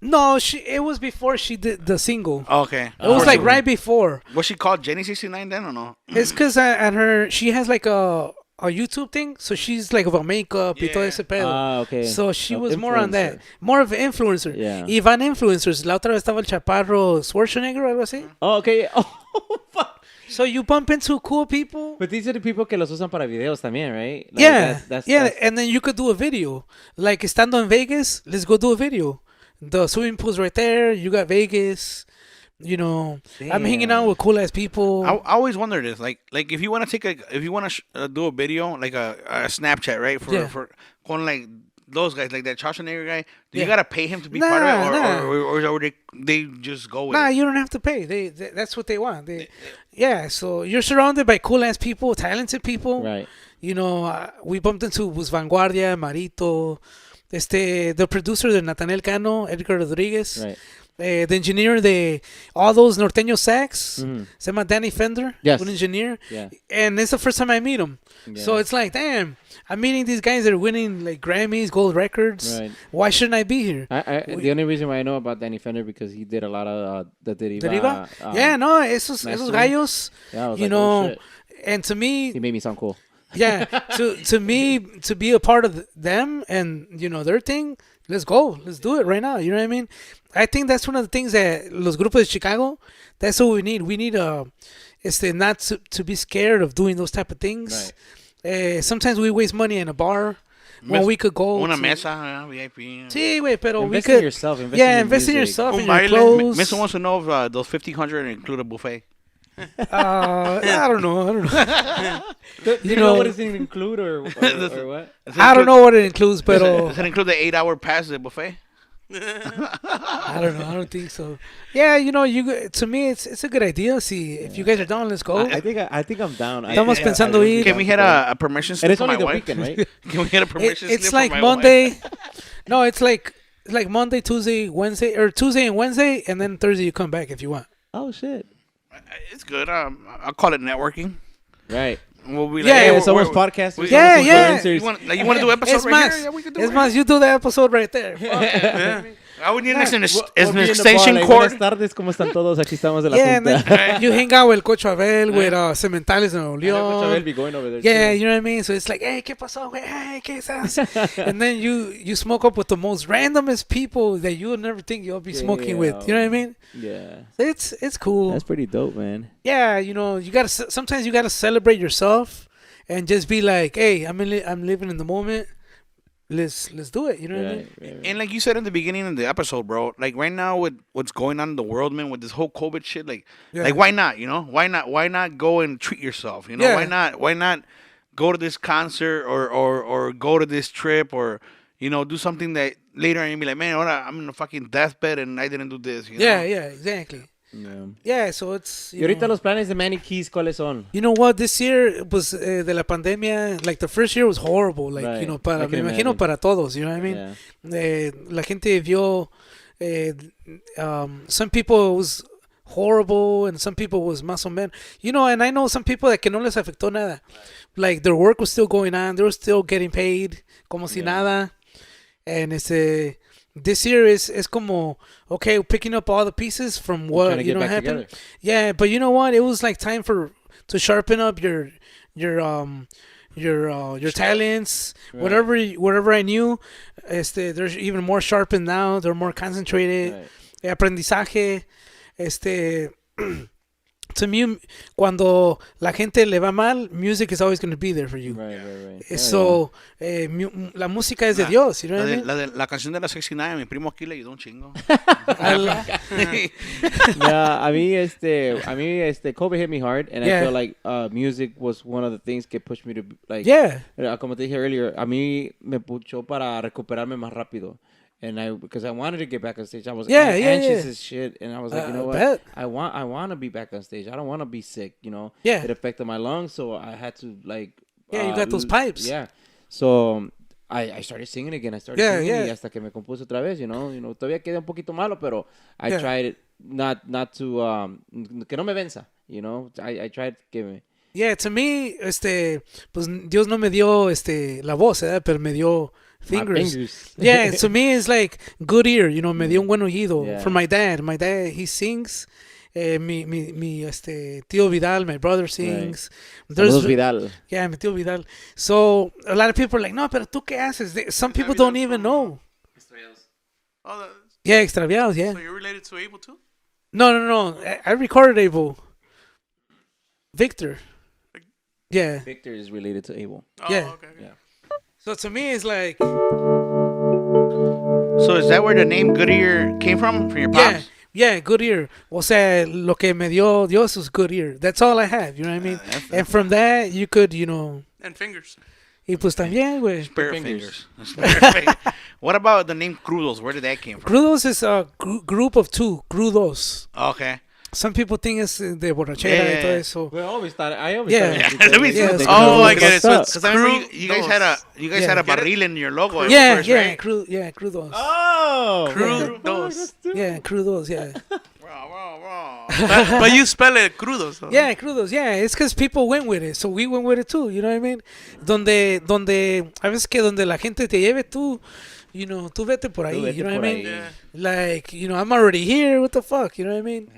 No, it was before she did the single. Oh, okay. It was like right before. Was she called Jenny 69 then or no? It's because she has like a YouTube thing, so she's like about makeup y todo ese pedo. Okay. So she Of was more on that, influencer. more of an influencer. Yeah. Y van influencers. La otra vez estaba el chaparro Schwarzenegger o algo así. Oh, okay. Oh, fuck. So you bump into cool people. But these are the people que los usan para videos también, right? Like Yeah, that's, and then you could do a video. Like estando in Vegas, let's go do a video. The swimming pool's right there. You got Vegas. You know, I'm hanging out with cool ass people. I always wonder this, like if you want to do a video, like a Snapchat, right? For con like those guys, like that Schwarzenegger guy, do you gotta pay him to be part of it, or they just go with it? You don't have to pay. They that's what they want. Yeah. So you're surrounded by cool ass people, talented people. right. You know, we bumped into Vanguardia, Marito, the producer de Nathaniel Cano, Edgar Rodriguez. Right. The engineer de all those norteño sax, Mhm. se llama Danny Fender, Yes. un engineer. Yeah. And it's the first time I meet him. So Yeah. it's like, damn, I'm meeting these guys that are winning like Grammys, gold records. Right. Why shouldn't I be here? The only reason why I know about Danny Fender because he did a lot of the Deriva. Deriva? Yeah, no, esos mastering. gallos, Yeah, I was you like, oh, know, shit. and to me, He made me sound cool. yeah, to me, to be a part of them and, you know, their thing, let's go. Let's do it right now. You know what I mean? I think that's one of the things that los grupos de Chicago, that's what we need. We need not to be scared of doing those type of things. Sometimes we waste money in a bar when we could go Una to- mesa, VIP. Sí, güey, pero we Invest in could. yourself. Invest Yeah, in invest in music. yourself, Un in your baile. clothes. Mesa wants to know if those 1,500 include a buffet. I don't know. Do you know what does it include or what? I don't know what it includes, but Does it include the 8-hour pass at the buffet? I don't know. I don't think so. Yeah, you know, to me, it's a good idea. See, if you guys are down, let's go. I think I'm down. Estamos pensando ir. Can we get a permission And slip it's for only my the wife? weekend, right? Can we get a permission slip It's for like my Monday. wife? No, it's like Monday, Tuesday, Wednesday, or Tuesday and Wednesday, and then Thursday you come back if you want. Oh shit! It's good. I'll call it networking. Right. We'll be like, Yeah, hey, somos we're- podcasters. Yeah, somos yeah. influencers. You want to do episode Es right más, here? Yeah, we can do es it. más, you do the episode right there. Yeah. I would need an We'll be in the extension bar, like, cord. Buenas tardes, ¿cómo están todos? Aquí estamos de la Yeah, and junta. then you hang out with Coach Abel, with Cementales and Coach Abel Leon. be going over there, Yeah, too. you know what I mean? So it's like, hey, ¿qué pasó, güey? Hey, ¿qué estás? And then you smoke up with the most randomest people that you would never think you'll be smoking with. You know what I mean? Yeah. It's cool. That's pretty dope, man. Yeah, you know, sometimes you gotta celebrate yourself and just be like, hey, I'm living in the moment. Let's do it. You know what I mean? Right. And like you said in the beginning of the episode, bro, like right now with what's going on in the world, man, with this whole COVID shit, like why not? You know, why not go and treat yourself? You know, Yeah. why not go to this concert or go to this trip or you know do something that later on you be like, man, I'm in a fucking deathbed and I didn't do this. You know? Yeah, exactly. Yeah. Yeah, so it's. Y ahorita los planes de Manny Keys, ¿cuáles son? You know what? This year was de la pandemia. Like the first year was horrible. Like Right. you know, I me can imagino imagine. para todos. You know what I mean? Yeah. La gente vio. Some people it was horrible, and some people was más o menos. You know, and I know some people that que no les afectó nada. Like their work was still going on. They were still getting paid, como si nada. And this year is como okay, picking up all the pieces from Trying what to you get know back happened. together. Yeah, but you know what? It was like time to sharpen up your talents. Right. Whatever I knew, they're even more sharpened now. They're more concentrated. Right. Aprendizaje, to me, cuando la gente le va mal, music is always going to be there for you. Right. So, la música es de Dios, you know what I mean? La canción de la 69, mi primo aquí le ayudó un chingo. Yeah, a mí, COVID hit me hard, and Yeah. I feel like music was one of the things que pushed me to, like, Yeah. Como te dije earlier, a mí me puchó para recuperarme más rápido. And because I wanted to get back on stage. I was anxious as shit. And I was like, you know what? Bet. I want to be back on stage. I don't want to be sick, you know? Yeah. It affected my lungs, so I had to, like... Yeah, you got those pipes. Yeah. So... I started singing again. I started singing y hasta que me compuse otra vez, you know. Todavía queda un poquito malo, pero I tried it not to que no me venza, you know. I tried que me... Yeah, to me, pues Dios no me dio la voz, pero me dio fingers. Yeah, to me it's like good ear, you know, me dio un buen oído. Yeah. For my dad, he sings. Mi tío Vidal, my brother sings. Saludos, Vidal. Yeah, mi tío Vidal. So a lot of people are like, no, pero tú qué haces? Some people don't even know. Oh, Yeah, extraviados, yeah. so you're related to Abel too? No. I recorded Abel. Victor. Yeah. Victor is related to Abel. Oh, Yeah. okay. Yeah. So to me, it's like, So is that where the name Goodyear came from your pops? yeah, good ear. O sea, lo que me dio Dios was good ear. That's all I have, you know what I mean? And from that, you could, you know, And fingers. y pues también, güey. Spare Fingers. fingers. What about the name Crudos? Where did that came from? Crudos is a group of two, crudos. Okay. Some people think it's de borrachera y todo eso. I always thought Yeah. Let me see. Yes. Oh, I get it. So it's Because I remember you guys had a Yeah. had a barril in your logo. Yeah, first, yeah, right? crudos. Oh! Crudos. Yeah, crudos, yeah. But you spell it crudos. So. Yeah, crudos, yeah. It's because people went with it, so we went with it too, you know what I mean? Donde, a veces que donde la gente te lleve tú, you know, tú vete por ahí, vete you know what I por mean? ahí. Yeah. Like, you know, I'm already here, what the fuck, you know what I mean?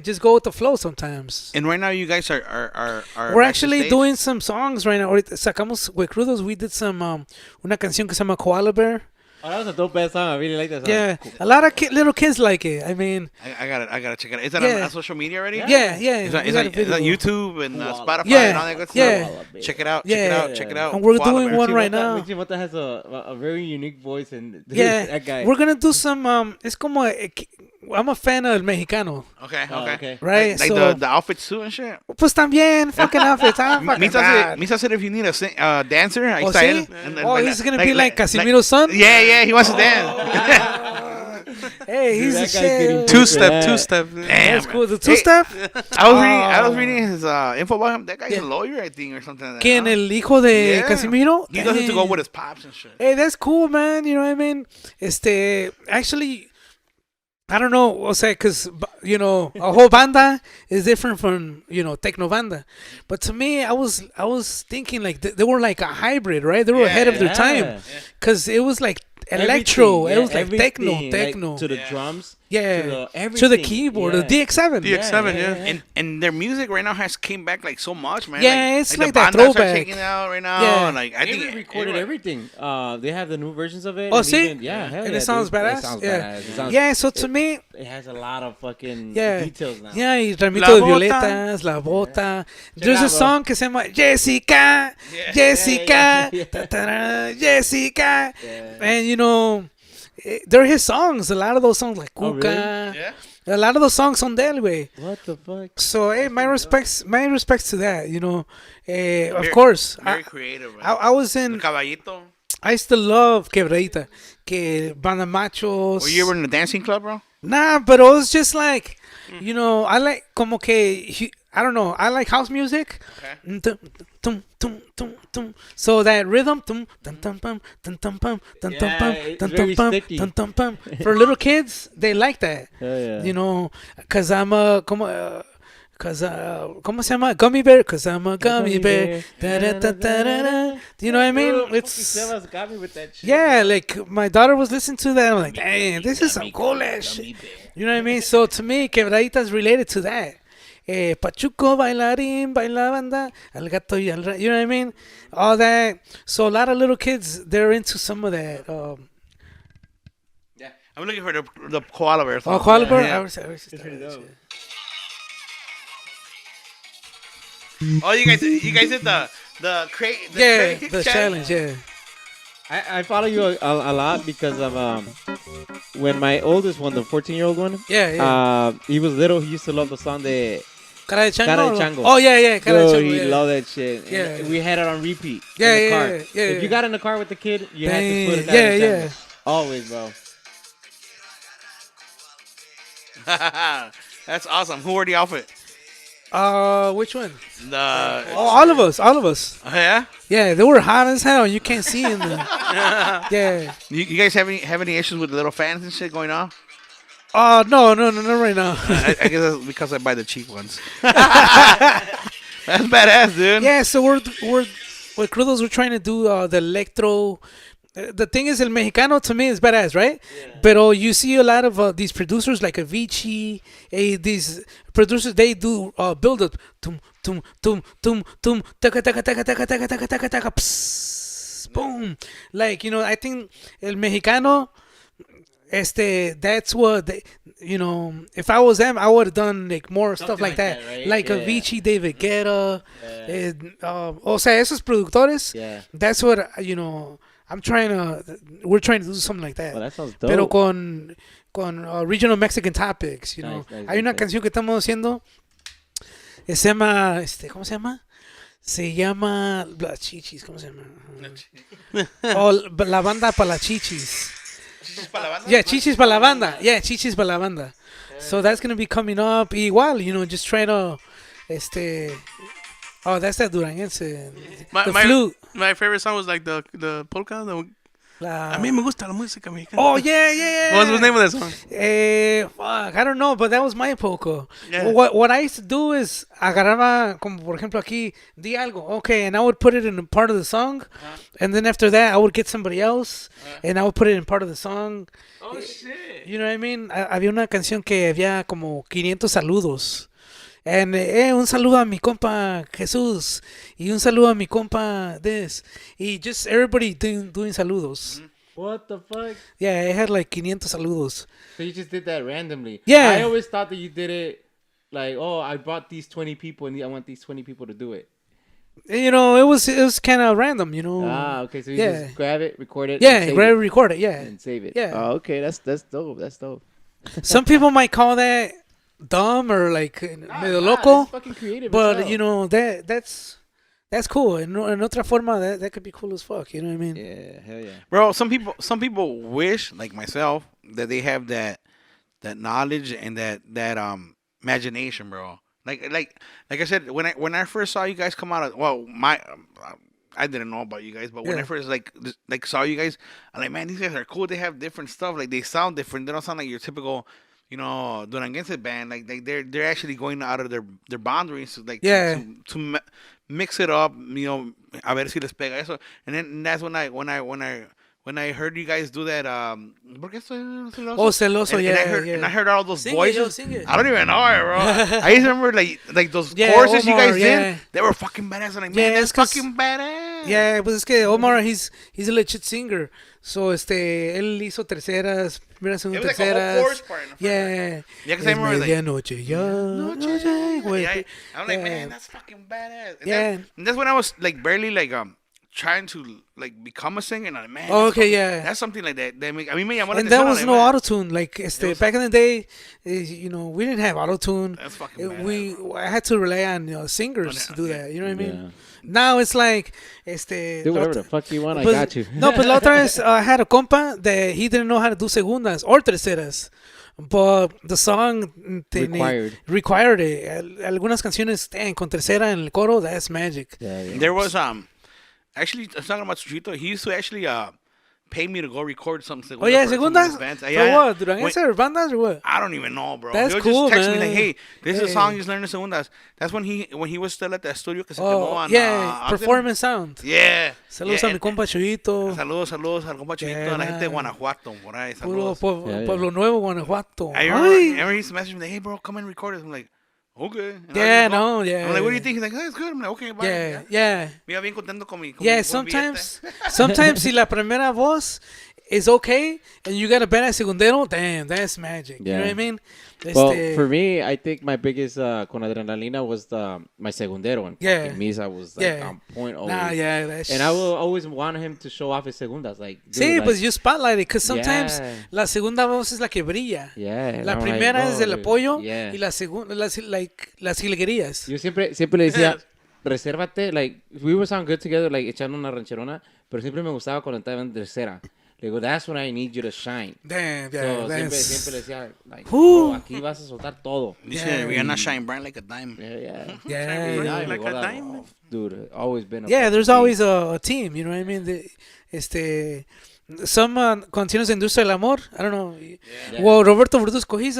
Just go with the flow sometimes. And right now you guys are We're back actually to stage? doing some songs right now. Ahorita sacamos with Crudos, we did some, una canción que se llama Koala Bear. Oh, that was a dope ass song. I really like that song. Yeah, a lot of little kids like it. I mean, I gotta check it out. Is that Yeah. on social media already? yeah. Is that, we is got that, a is that video. YouTube and Spotify Yeah, and all that good stuff? yeah. Check it out. Yeah. Check it out. And we're Koala doing Bear. one right now. Michimota has a very unique voice, and Yeah, that guy. we're gonna do some. It's como I'm a fan of El Mexicano, Okay. Oh, okay. right? Like so, the outfits too and shit. pues también fucking outfits. I'm fucking bad. Misa said if you need a dancer, ahí Oh, está sí? él. And then, Oh, he's gonna be like Casimiro's son? Yeah, he wants to dance. Hey, he's Dude, a that guy's getting shit. Two-step. That's Damn, cool. The man. two-step. I was reading his info about him. That guy's a lawyer, I think, or something like that. ¿Quién? huh? El hijo de Yeah. Casimiro? He doesn't have to go Dang. with his pops and shit. Hey, that's cool, man. You know what I mean? Actually, I don't know, o sea, because, a whole banda is different from, techno banda. But to me, I was thinking like they were like a hybrid, right? They were ahead of their time. Because it was like electro. It was like techno. Like, to the drums. Yeah. To the keyboard. The DX7. DX7, yeah. And their music right now has came back like so much, man. Yeah, it's like the that bandas are throwback. taking it out right now. Yeah. And like I They think recorded everything. They have the new versions of it. Oh, and see? hell And yeah, it sounds dude. badass? It sounds Yeah. badass. It sounds, Yeah, so to me, it has a lot of fucking yeah. details now. Yeah, y Ramito La de Bota. Violetas, La Bota. There's out, a bro. song que se llama Jessica, Jessica, ta-ta-da, Jessica. Yeah. And they're his songs. A lot of those songs like Oh, Cuca. really? Yeah. A lot of those songs son de él, güey. What the fuck? So, hey, my respects to that, of course. Very creative. Man. I was in, Caballito. I used to love Quebradita, que Banda Machos. Were you ever in a dancing club, bro? Nah, but it was just like, I like como que, I don't know, I like house music. Okay. Tum, tum, tum, tum, tum. So that rhythm, tum, tum, tum, pum, tum, tum, pum, tum, tum, pum, it's tum, very tum, pum, sticky. tum, tum, pum. For little kids, they like that. Hell yeah. Cause I'm a, ¿cómo se llama? Gummy bear, cause I'm a gummy bear. Da-da-da-da-da-da. You know what I mean? It's, got me with that shit. yeah, like my daughter was listening to that. I'm like, dang, this is some cool ass shit. You know what I mean? So to me, Quebradita is related to that. Pachuco, bailarín, baila banda, al gato y al you know what I mean? All that. So a lot of little kids, they're into some of that. Yeah. I'm looking for the koala bear song. Oh, koala bear? Yeah. I was started that shit. Oh, you guys did the crate. Yeah, crate the challenge, yeah. I follow you a lot because of when my oldest one, the 14-year-old one, Yeah. he was little. He used to love the song de Cara de chango. Cara de Chango. Oh, yeah, cara de Bro, chango. he yeah. loved that shit. And Yeah. we had it on repeat Yeah, in the yeah, car. yeah. If you got in the car with the kid, you had to Dang, put it Cara de yeah. Chango. Always, bro. That's awesome. Who wore the outfit? Which one? The Oh, all of us. yeah. Yeah, they were hot as hell. You can't see in the. Yeah. You guys have any issues with little fans and shit going on? No, right now. I guess that's because I buy the cheap ones. That's badass, dude. Yeah, so we're with Crudos, we're trying to do the electro. The thing is, El Mexicano to me is badass, right? Yeah. But you see a lot of these producers like Avicii, these producers, they do build up. Tum, tum, tum, tum, tum, taka, taka, taka, taka, taka, taka, taka, taka, psst, boom. Like, I think El Mexicano, that's what they, if I was them, I would have done like more stuff like that, right? like Yeah. Avicii, David Guetta, o sea, esos productores. Yeah. That's what we're trying to do something like that. Well, that sounds dope. Pero con regional Mexican topics, Nice, Hay una canción que estamos haciendo, se llama, ¿cómo se llama? Se llama Las Chichis, ¿cómo se llama? La banda para las chichis. ¿Chichis para la banda? Yeah, chichis para la banda. Yeah, chichis para la banda. So that's gonna be coming up. Igual, just try to, oh, that's that duranguense. The flute. My favorite song was like the polka. A mí me gusta la música mexicana. Oh, yeah. What was the name of that song? Fuck, I don't know, but that was my polka. Yeah. What I used to do is agarraba, como por ejemplo aquí, di algo, okay, and I would put it in a part of the song, and then after that I would get somebody else, and I would put it in part of the song. Oh shit. You know what I mean? Había una canción que había como 500 saludos. And un saludo a mi compa Jesús y un saludo a mi compa this y just everybody doing saludos. What the fuck? Yeah, it had like 500 saludos. So you just did that randomly? Yeah. I always thought that you did it like, oh, I brought these 20 people and I want these 20 people to do it. It was kind of random, Ah, okay. So you Yeah. just grab it, record it. Yeah, and save grab it, it, record it. Yeah. and save it. Yeah. Oh, okay. That's dope. That's dope. Some people might call that dumb or like medio loco, It's fucking creative. but as hell. that's cool. En otra forma, that could be cool as fuck. You know what I mean? Yeah, hell yeah. Bro, some people wish, like myself, that they have that knowledge and that imagination, bro. Like I said, when I first saw you guys come out of I didn't know about you guys, but when I first like saw you guys, I'm like, man, these guys are cool. They have different stuff. Like they sound different. They don't sound like your typical, you know, Duranguense band, like they're actually going out of their boundaries, like to mix it up, you know, a ver si les pega eso. And then that's when I heard you guys do that, ¿por qué soy celoso? Oh, celoso, and I heard all those voices. Sing it. I don't even know it, bro. I just remember like those choruses you guys did. They were fucking badass. I'm like, man, that's fucking badass. Yeah, pues es que Omar, he's a legit singer. So, él hizo terceras, primera, segunda, terceras. Yeah. Yeah, because I remember like, I'm like, man, that's fucking badass. And that's when I was like barely like trying to like become a singer, and I'm like, man, that's something like that. I mean, me llamó la atención. And there was no auto-tune. Like, back in the day, you know, we didn't have auto-tune. That's fucking badass. I had to rely on singers to do that. You know what I mean? Yeah. Now it's like, do whatever the fuck you want, I got you. No, but la otra vez I had a compa that he didn't know how to do segundas or terceras. But the song required it. Algunas canciones con tercera en el coro, that's magic. Yeah. There was actually, I was talking about Chuchito. He used to actually pay me to go record some segundas. Oh, yeah, segundas? For what? Duranguense or bandas or what? I don't even know, bro. That's He'll cool, just text man. me like, hey, this is a song, just learn the segundas. That's when he was still at the studio que se quemó on... Performance Sound. Yeah. Saludos a mi compa Chuyito. Saludos al compa Chuyito, a la gente de Guanajuato, por ahí. Saludos. Pueblo Nuevo, Guanajuato. I remember he used to message me like, hey, bro, come and record it. I'm like, okay. And I'm like, what do you think? He's like, oh, it's good. I'm like, okay, bye. Yeah. Mira, bien contento con mi sometimes si la primera voz is okay and you got a badass segundero, damn, that's magic. You know what I mean? Well, for me, I think my biggest con Adrenalina was my segundero, and Misa was like on point always. And I will always want him to show off his segundas. Like, sí, like, pues you spotlight it, because sometimes la segunda voz es la que brilla. La primera es el apoyo y la segunda, las jilguerías. Yo siempre le decía, resérvate, like, we would sound good together, like, echando una rancherona, pero siempre me gustaba cuando estaba en tercera. Le digo, that's when I need you to shine. Damn, so siempre le decía, like, bro, aquí vas a soltar todo. We're gonna shine bright like a dime. Yeah. Like a dime. Dude, always been there's always a team, you know what I mean? Some canciones de Industria del Amor, I don't know. Well, Roberto Verduzco, he's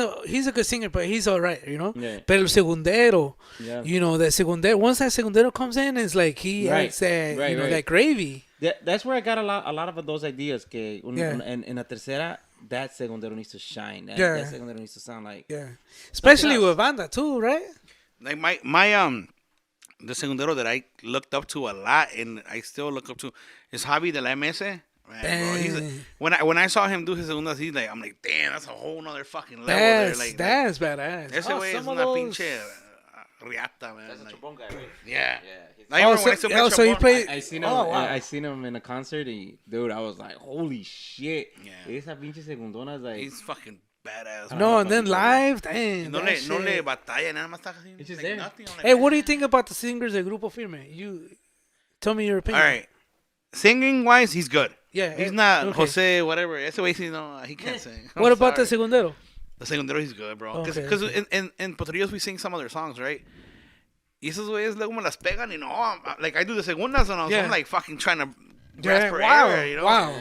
a good singer, but he's alright, you know. Pero el segundero, you know, the segundero. Once that segundero comes in, it's like he adds that, that gravy. That's where I got a lot of those ideas. Que en la tercera, that segundero needs to shine. That segundero needs to sound like. Yeah, especially with banda too, right? Like my the segundero that I looked up to a lot, and I still look up to, is Javi de la MS. Man, bro, when I saw him do his segundas, I'm like, damn, that's a whole nother fucking level there. Like, that's badass. Ese güey es una pinche riata, man. That's a Chapón guy, right? Yeah. So he played. I seen him in a concert, and dude, I was like, holy shit. Yeah. Esa pinche segundona is like. He's fucking badass. No, and then live, damn. No le batalla, nada más está así. It's just like there. Nothing. Like, hey, what do you think about the singers de Grupo Firme? You tell me your opinion. All right. Singing wise, he's good. Yeah. He's not Jose, whatever. Ese way, he can't sing. What about the segundero? The segundero, he's good, bro. Because in Potrillos, we sing some other songs, right? Y esos güeyes luego me las pegan y no, like I do the segundas and I'm like fucking trying to grasp for air, you know? Wow.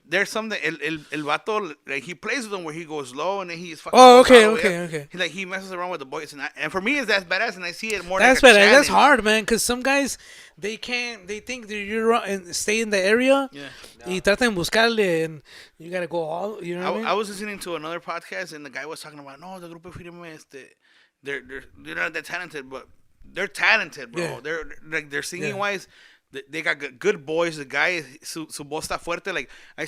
There's something, el vato, like he plays with them where he goes low and then he's fucking. Oh, okay. He messes around with the voice and for me, that's badass and I see it more. That's like badass. That's hard, man, because some guys they think that you're and stay in the area. Yeah. Y tratan de buscarle and you gotta go all. You know what I mean? I was listening to another podcast and the guy was talking about the Grupo Firme, they're not that talented, but they're talented, bro. Yeah. They're singing wise. They got good boys. The guy, su voz está fuerte. Like I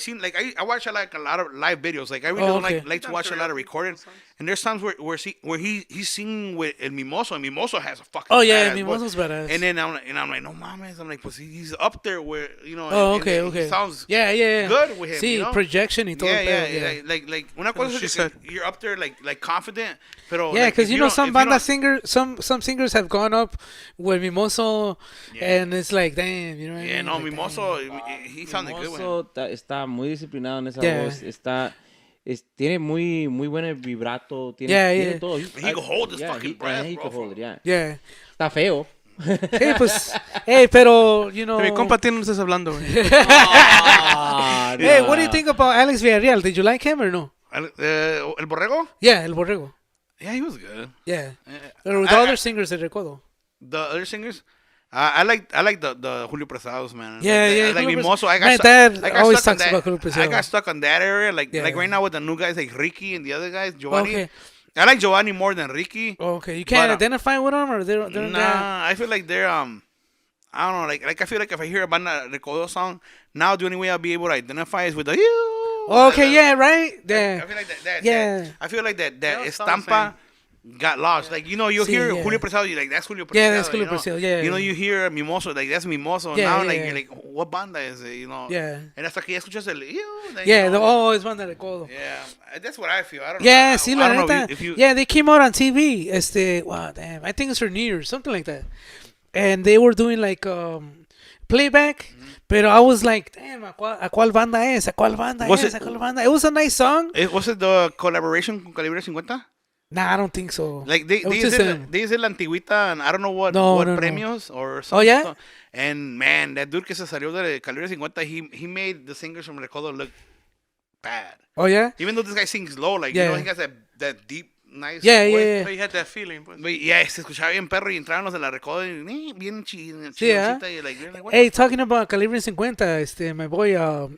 watch a lot of live videos. Like I really don't like to watch a lot of recordings. And there's times where he's singing with El Mimoso. And Mimoso has a fucking Mimoso's badass. And then I'm like, no mames. I'm like, pues he's up there where you know. Oh, okay. He sounds good with him. See, you know? projection y todo. Yeah. Like una cosa es que you're up there like confident. Pero because you know some banda singers, some singers have gone up with Mimoso, and it's like damn. You know what I mean? No, Mimoso, he sounded good with him. Está muy disciplinado en esa voz. Tiene muy buen vibrato. Tiene todo. He can hold his fucking breath, he bro. can hold it, yeah. Está feo. Pero, you know. Mi compa Tino no estás hablando, güey. Hey, what do you think about Alex Villarreal? Did you like him or no? El Borrego? Yeah, El Borrego. Yeah, he was good. Yeah. The other singers de recuerdo. The other singers? I like the Julio Presados, man. Yeah. I like Julio Mimoso. I My got dad I got always stuck on talks about Julio Preciado. I got stuck on that area. Like Yeah. right now with the new guys like Ricky and the other guys, Giovanni. Okay. I like Giovanni more than Ricky. Okay, you can't But, identify with them, or they're Nah, I feel like they're I don't know, like I feel like if I hear a Banda Recodo song, now the only way I'll be able to identify is with the you. Okay, yeah, right. Yeah. I feel like that Yeah. I feel like that don't sound the estampa got lost. Like, you know, you'll Sí, hear yeah. Julio Preciado, you're like, that's Julio Preciado. Yeah, that's Julio you know? Preciado, yeah, You know, yeah. you hear Mimoso, like, that's Mimoso. Yeah, Now, yeah, like, yeah. you're like, what banda is it, you know? Yeah. And hasta que ya escuchas el, ew, then, Yeah, you know, it's Banda Recodo. yeah, that's what I feel. I don't Yeah, know. sí, I la don't know neta. if you, Yeah, they came out on TV. Wow, damn. I think it's for New Year's, something like that. And they were doing like playback. Pero I was like, damn, ¿a cuál banda es? ¿A cuál banda Was es? it- ¿A cuál banda? It was a nice song. was it the collaboration con Calibre 50? Nah, I don't think so. Like, they It was just them. dicen la antigüita, and I don't know what No, no. premios or Oh, something. yeah? And, man, that dude que se salió de Calibre 50, he made the singers from Recodo look bad. Oh, yeah? Even though this guy sings low, like, Yeah. you know, he has that deep, nice Yeah, voice. yeah, So you had that feeling. Pues. But yeah, se escuchaba bien perro y entraban los de la Recodo y bien Sí, ¿eh? y like, you're like, what Hey, the talking about Calibre 50, my boy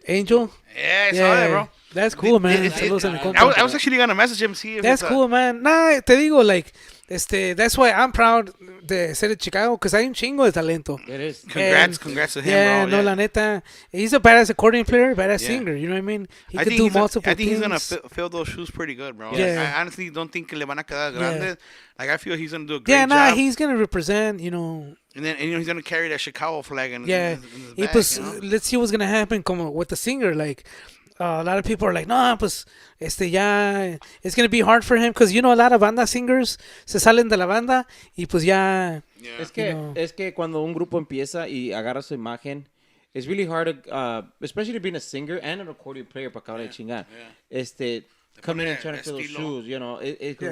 Angel. Yeah, I saw that, bro. That's cool, man. It- Saludos a mi I compa. was actually gonna message him, see if That's it's cool, man. Nah, te digo, like, that's why I'm proud de ser de Chicago, because hay un chingo de talento. It is. Congrats to him, Yeah, bro. no, la neta, he's a badass accordion player, badass Yeah. singer, you know what I mean? He I could think do he's multiple I think he's gonna things. fill those shoes pretty good, bro. Yeah. I honestly don't think que le van a quedar Yeah. grandes. Like, I feel he's gonna do a great Yeah, nah, job. he's gonna represent, you know. And then you know, he's gonna carry that Chicago flag in Yeah, his y back, pues, you know? let's see what's gonna happen como with the singer. Like, a lot of people are like, no, pues, ya, it's gonna be hard for him because you know a lot of banda singers se salen de la banda y pues ya. Yeah. Es que cuando un grupo empieza y agarra su imagen, it's really hard to, especially to being a singer and an accordion player para acabar de chingar. Come in and trying to fill those estilo. shoes, you know,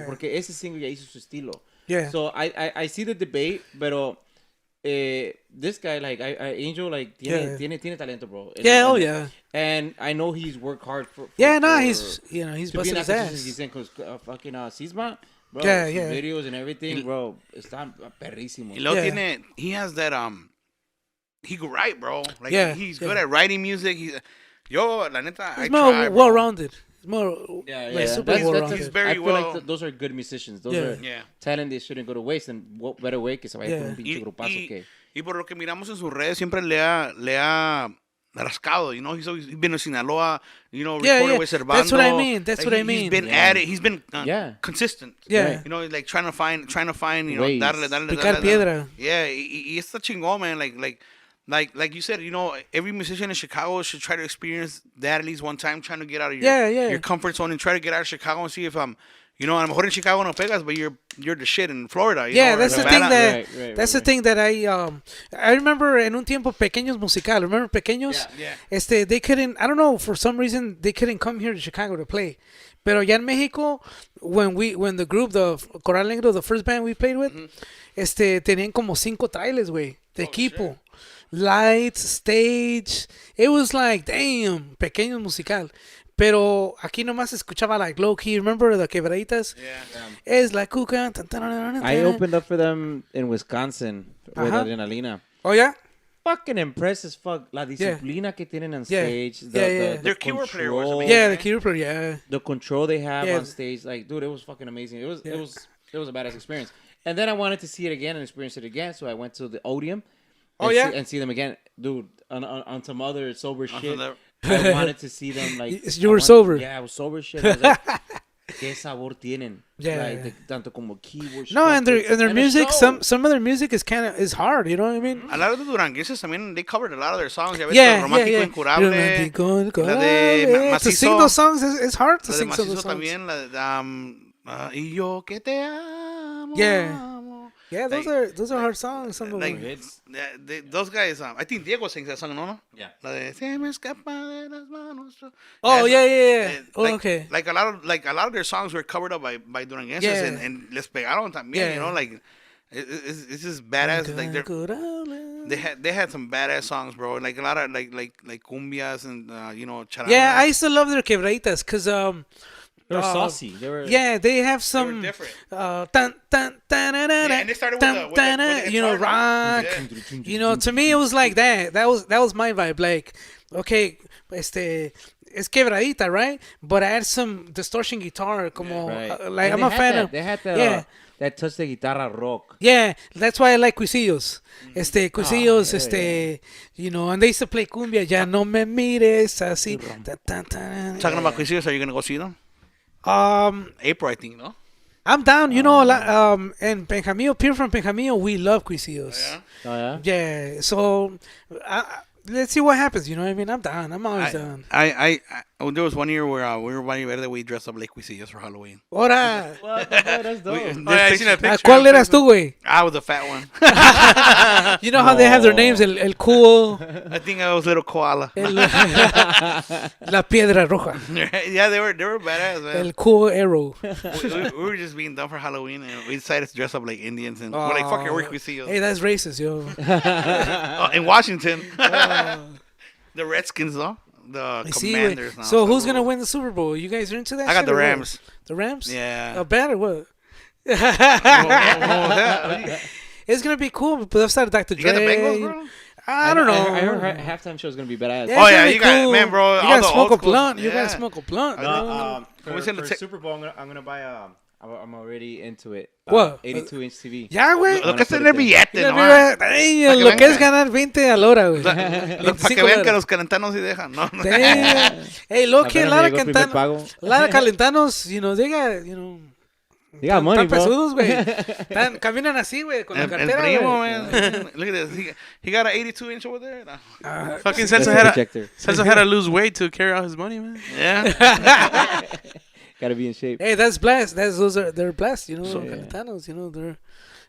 porque ese singer ya hizo su estilo. Yeah. So I see the debate, pero this guy, like, Angel, like, tiene talento, bro. Yeah, oh yeah. And I know he's worked hard for Yeah, nah, for- he's to be busting in his that position ass. he's in, because fucking Sisma, bro, Yeah, sus yeah. videos and everything, bro, están perrísimos. Y luego Yeah. he has that he could write, bro. Like, Yeah, he's yeah. good at writing music. Yo, la neta, I He's more try, bro. well-rounded. He's more like super That's- well-rounded. he's very I feel well- like those are good musicians. Those Yeah. are Yeah. talent they shouldn't go to waste. And what better way que se vaya por un Yeah. pinche grupazo que... Y por lo que miramos en sus redes, siempre le ha rascado, you know. He's been in Sinaloa, you know, Yeah, recorded yeah. with Servando. That's what I mean. That's what I He's mean. been Yeah. at it. He's been Yeah. consistent. Yeah. You know, like trying to find, you know, Ways. darle. Picar piedra. Yeah, y está chingón, man. Like you said, you know, every musician in Chicago should try to experience that at least one time, trying to get out of your comfort zone and try to get out of Chicago and see if you know, a lo mejor en Chicago no pegas, but you're the shit in Florida. You Yeah, know, that's or the thing Nevada. that that's the thing that I remember en un tiempo Pequeños Musical. Remember Pequeños? Yeah. They couldn't. I don't know, for some reason they couldn't come here to Chicago to play. Pero ya en Mexico, when the group, the Coral Negro, the first band we played with, tenían como 5 trailers, güey, de equipo. Lights, stage. It was like, damn, Pequeños Musical. Pero aquí nomás escuchaba like low key. Remember the quebraditas? Yeah. Es la cuca. Tan, tan, tan, tan, I tan. opened up for them in Wisconsin with Ajá. Adrenalina. Oh, yeah? Fucking impressed as fuck. La disciplina que tienen on Yeah. stage. Yeah. Their keyboard player was control- amazing. Yeah, the keyboard player, yeah. The control they have Yeah. on stage. Like, dude, it was fucking amazing. It was Yeah. it was a badass experience. And then I wanted to see it again and experience it again. So I went to the Odeum. Oh, and yeah? and see them again. Dude, on some other sober shit. the- I wanted to see them like... You were sober. Yeah, I was sober shit. I was like, ¿qué sabor tienen? Yeah. Like, tanto como keyboard No, and their structures, the music, show. some of their music is hard, you know what I mean? A lot of the Duranguenses también, they covered a lot of their songs. Ya ves, Yeah, Romántico yeah. Incurable. Romántico La de Incurable. To sing Macizo. those songs is hard to La de sing some of Macizo those songs. también. La de, y yo que te amo. Yeah. amo. Yeah, those are hard songs. Some of Like, them. those guys, I think Diego sings that song, no? Yeah. La de Se me escapa de las manos. Oh yeah. Oh, Like, okay. Like a lot of their songs were covered up by Duranguenses Yeah. and les pegaron también, Yeah. you know, like it's just badass. Like they had some badass songs, bro. Like a lot of like cumbias and you know, charanga. Yeah, I used to love their quebraditas because They were saucy. They were. Yeah, they have some. different. Tan, tan, tan, tan, And they started with the you know, guitar, rock. yeah. You know, to me it was like that. That was my vibe. Like, okay, it's quebradita, right? But I had some distortion guitar, como Right. like And I'm a fan of. They had that. Yeah. That touch de guitarra rock. Yeah, that's why I like Cuisillos. Cuisillos, yeah. you know, and they used to play cumbia. Ya no me mires así. Ta, ta, ta. Talking about Cuisillos, are you going to go see them? April, I think, no? I'm down. You know, and Benjamillo, Pierre from Benjamillo, we love Cuisillos. Yeah. Oh yeah. Yeah, so let's see what happens. You know what I mean? I'm down. I'm always down. There was one year where we were Verde, we dressed up like Cuisillos for Halloween. Ahora, That's dope. I seen that picture. ¿cuál eras tú, güey? I was the fat one. You know how they have their names, el cool, I think I was little koala. la piedra roja, Yeah, they were badass, man. el cool arrow. We were just being done for Halloween, and we decided to dress up like Indians, and we're like, fuck it, we're Cuisillos. Hey, that's racist, yo. In Washington, the Redskins, though. The See, Commanders. Now, so who's gonna win the Super Bowl? You guys are into that? I got shit the or what? Rams. The Rams? Yeah. Bad or what? Yeah. It's gonna be cool, but I've started Dr. You Dre. got the Bengals, bro? I don't know. I heard halftime show is gonna be badass. Yeah, Oh, it's yeah, gonna be you got- cool. man, bro, You all gotta the smoke old a school- blunt. You yeah. gotta smoke a blunt. For Super Bowl, I'm gonna buy I'm already into it. What? 82-inch TV. Ya, güey. Lo que es tener billete, Mira, ¿no? mira, ay, Para que lo que vean es ganar 20 a la hora, güey. Para que 25 vean que horas. los calentanos sí dejan, ¿no? Damn. Hey, lo que Apenas me Lara llegó el primer pago. Calentanos, you know, You got money, tan bro. pesudos, güey. Caminan así, güey, con la El cartera, primo, güey. man. Look at this. He got an 82-inch over there. No. Fucking That's Celso the had, projector. Celso had to lose weight to carry out his money, man. Yeah. Gotta be in shape. Hey, that's blessed. They're blessed, you know, Calentanos, you know,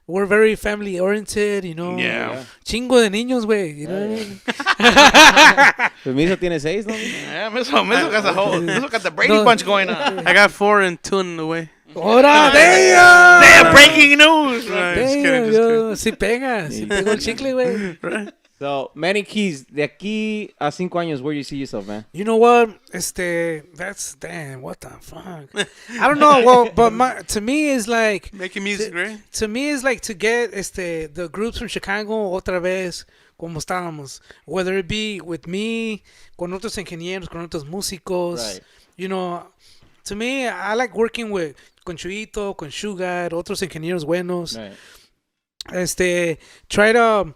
we're very family oriented, you know. Yeah. Chingo de niños, güey, you know what I mean? Permiso tiene 6, ¿no? Yeah, Miso got the Brady Bunch going on. I got 4 and 2 in the way. ¡Hora! ¡Damn! Damn, breaking news. Right, just Damn, kidding, just yo. Sí pega. Sí pegó el chicle, güey. Right. So, Manny Keys, de aquí a 5 años, where do you see yourself, man? You know what? That's damn. What the fuck? I don't know. Well, but to me is like Making music, right? to me is like to get the groups from Chicago otra vez como estábamos. Whether it be with me, con otros ingenieros, con otros músicos. Right. You know, to me, I like working with con Chuito, con Sugar, otros ingenieros buenos. Right. Try to,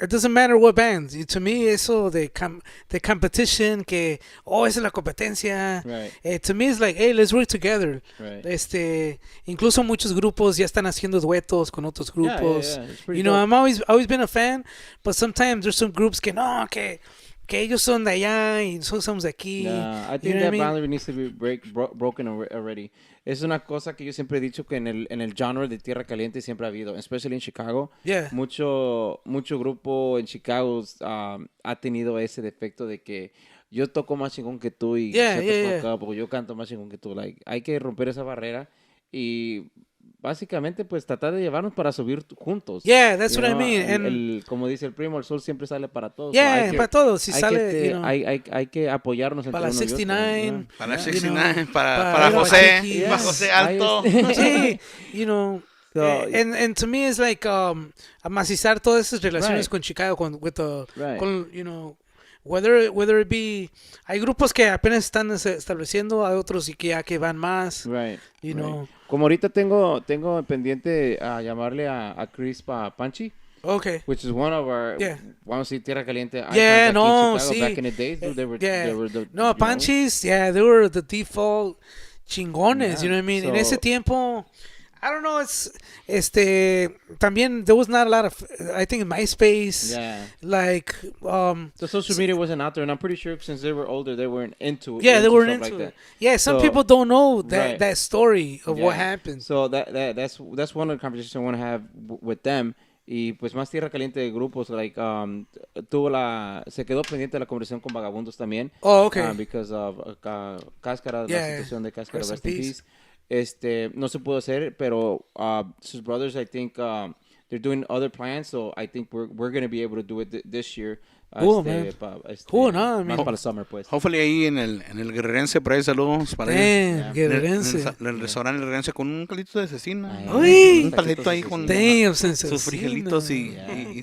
it doesn't matter what bands. To me, eso de competition, que, esa es la competencia. Right. To me, it's like, hey, let's work together. Right. Incluso muchos grupos ya están haciendo duetos con otros grupos. Yeah. It's pretty You know, dope. I'm always been a fan, but sometimes there's some groups que no, que ellos son de allá y nosotros somos de aquí. Nah, I You think know what I that mean? boundary needs to be broken already. Es una cosa que yo siempre he dicho que en el genre de Tierra Caliente siempre ha habido, especially en Chicago. Yeah. Mucho grupo en Chicago ha tenido ese defecto de que yo toco más chingón que tú y acá, porque yo canto más chingón que tú. Like, hay que romper esa barrera y básicamente pues tratar de llevarnos para subir juntos. Yeah, that's You what I know, mean. como dice el primo, el sol siempre sale para todos. Yeah, So hay que- para todos. Si hay sale, que, you know, hay que apoyarnos entre para la uno y otro, 69. ¿no? Para you 69, know, para para José, Chiquis. para José Alto. Sí, you know. So, and to me it's like amacizar todas esas relaciones Right. con Chicago Right. con, you know, whether it be, hay grupos que apenas están estableciendo, hay otros y que ya que van más, right, you right. know. Como ahorita tengo pendiente a llamarle a Chris Panchi, Okay. which is one of our, Yeah. vamos a decir, Tierra Caliente icons Yeah, aquí en no, Chicago. sí. Back in the days, dude, they were the, No, you know, Panchis, yeah, they were the default chingones, Yeah, you know what I mean? En so- ese tiempo, I don't know, también there was not a lot of, I think MySpace, Yeah. like, The social media wasn't out there, and I'm pretty sure since they were older, they weren't into yeah, they weren't stuff into like it. that. Yeah, some So- people don't know Right. that story of what Yeah. happened. So that's one of the conversations I want to have with them. Y pues más Tierra Caliente de grupos, like, se quedó pendiente la conversación con Vagabundos también. Oh, okay. Because of Cáscara, Yeah. la situación de Cáscara, Rest in rest in peace. peace. No se pudo hacer, pero sus brothers, I think, they're doing other plans, so I think we're going to be able to do it this year. Cool, man. Cool, no, I mean. Más para el summer, pues. Hopefully ahí en el Guerrerense, por ahí saludos para Damn, Guerrerense. En el restaurante Guerrerense con un caldito de cecina. Uy. Un caldito ahí con Damn, sus frijolitos y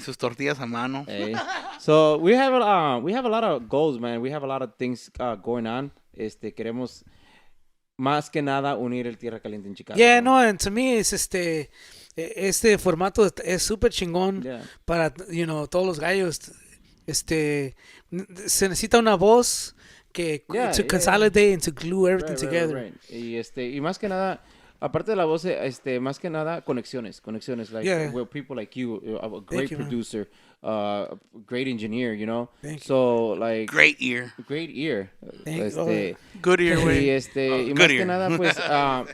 sus tortillas a mano. Hey. So we have a lot of goals, man. We have a lot of things going on. Queremos más que nada unir el Tierra Caliente en Chicago. Yeah, no, and to me es este formato es súper chingón para, todos los gallos. Se necesita una voz que to consolidate and to glue everything together. Right. Y más que nada, aparte de la voz, más que nada conexiones, like where people like you, a great producer, great engineer, So like great ear. Good ear, güey. Y good más ear. que nada, pues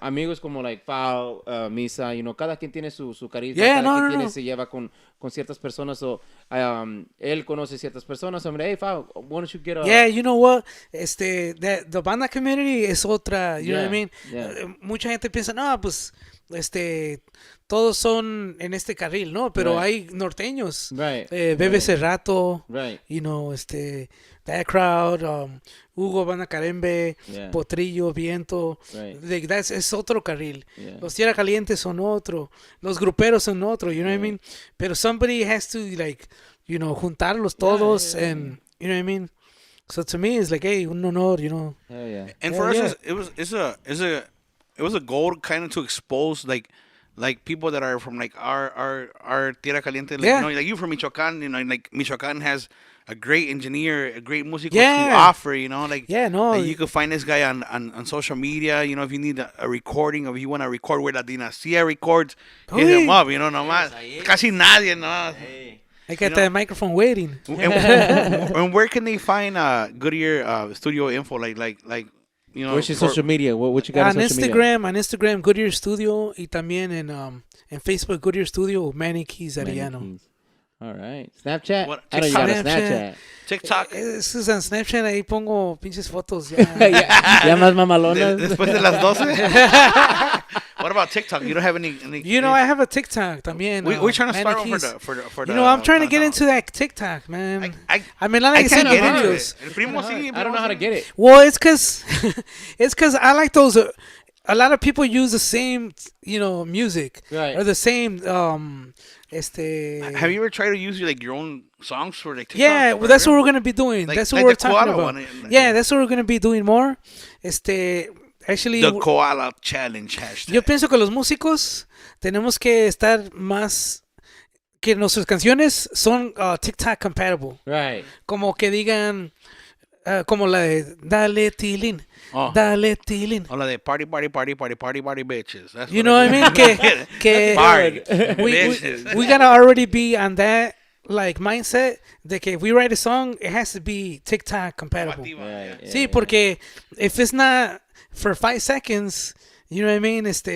amigos como like Pau, Misa, cada quien tiene su carisma, cada quien se lleva con ciertas personas, o él conoce ciertas personas. I'm like, hey, Pau, why don't you get a... Yeah, you know what? The banda community es otra, you know what I mean? Mucha gente piensa, no, pues, todos son en este carril, ¿no? Pero hay norteños. Bebe Cerrato, That Crowd, Hugo Banda Carembe, Potrillo, Viento. Like, es otro carril. Los Tierra Calientes son otro. Los gruperos son otro, you know what I mean? Pero somebody has to, like, juntarlos todos and, you know what I mean? So to me, it's like, hey, un honor, And for us, it was a goal kind of to expose like people that are from like our Tierra Caliente, like, like you from Michoacan, like Michoacan has a great engineer, a great musical to offer, like you can find this guy on social media, if you need a recording, or if you want to record where La Dinastía records, hit him up, nomás, casi nadie, no. I got that microphone waiting. And where can they find Goodyear studio info, like what's your social media? What you got on social media? On Instagram, Goodyear Studio, y también en Facebook, Goodyear Studio, Manny Keys Arellano. All right. Snapchat? I know you got a Snapchat. TikTok. Eso es en Snapchat, ahí pongo pinches fotos ya. ya más mamalonas. Después de las 12. What about TikTok? You don't have any I have a TikTok también. We're trying to start for the I'm trying to get into that TikTok, man. I can't get videos. El primo sí. I don't know how to get it. Well, it's cause I like those. A lot of people use the same, music or the same. Have you ever tried to use your own songs for like TikTok? Yeah, well, that's what we're gonna be doing. That's what we're talking about. Yeah, that's what we're gonna be doing more. Actually, the Koala Challenge hashtag. Yo pienso que los músicos tenemos que estar más que nuestras canciones son TikTok compatible. Right. Como que digan como la de Dale Tilín. Dale Tilín. O la de party bitches. That's you know what I mean? que party we gotta already be on that like mindset de que if we write a song, it has to be TikTok compatible. Sí, porque if it's not for 5 seconds, you know what I mean? It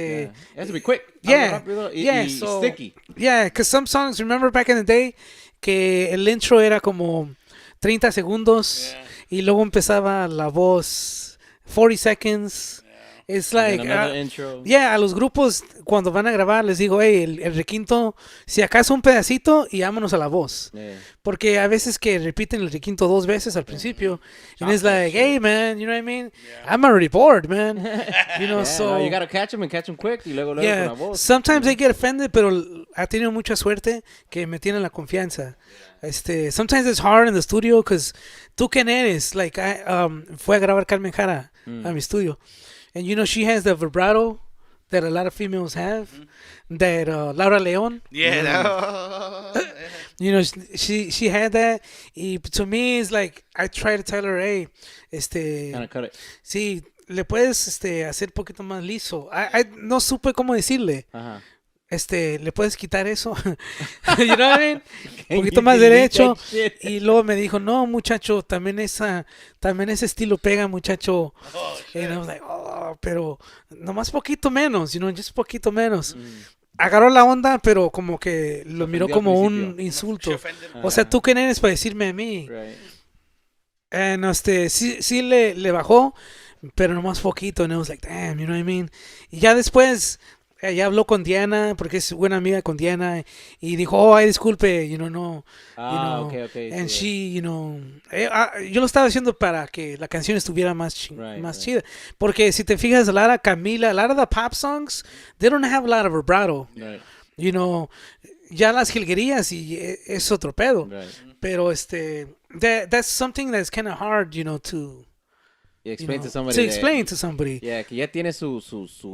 has to be quick. So sticky. Yeah, because some songs, remember back in the day, que el intro era como 30 segundos y luego empezaba la voz 40 seconds. It's like, intro. A los grupos cuando van a grabar les digo, hey, el requinto, si acaso un pedacito y vámonos a la voz. Porque a veces que repiten el requinto 2 veces al principio. And it's like, hey, man, you know what I mean? I'm already bored, man. So... you gotta catch them quick y luego con la voz. Sometimes they get offended, pero ha tenido mucha suerte que me tienen la confianza. Sometimes it's hard in the studio because tú quién eres, like, fue a grabar Carmen Jara a mi estudio. And she has the vibrato that a lot of females have. That Laura León. She had that. Y to me, it's like, I try to tell her, hey, kind of cut it. Sí, le puedes hacer un poquito más liso. No supe cómo decirle. Ajá. Le puedes quitar eso. You know what I mean? Un poquito más derecho. Y luego me dijo, no, muchacho, también ese estilo pega, muchacho. And I was like, pero nomás poquito menos, just poquito menos. Agarró la onda, pero como que lo miró como un insulto. O sea, ¿tú quién eres para decirme a mí? And sí le bajó, pero nomás poquito. And I was like, damn, you know what I mean? Y ya después ella habló con Diana porque es buena amiga con Diana y dijo, oh, ay, disculpe, no, Okay. and Sí. she, yo lo estaba haciendo para que la canción estuviera más Right. chida, porque si te fijas, Lara, Camila, a lot of the pop songs, they don't have a lot of vibrato, Right. Ya las jilguerías y es otro pedo, Right. pero that's something that's kind of hard, to Explain to somebody. to explain to somebody. Yeah, que ya tiene su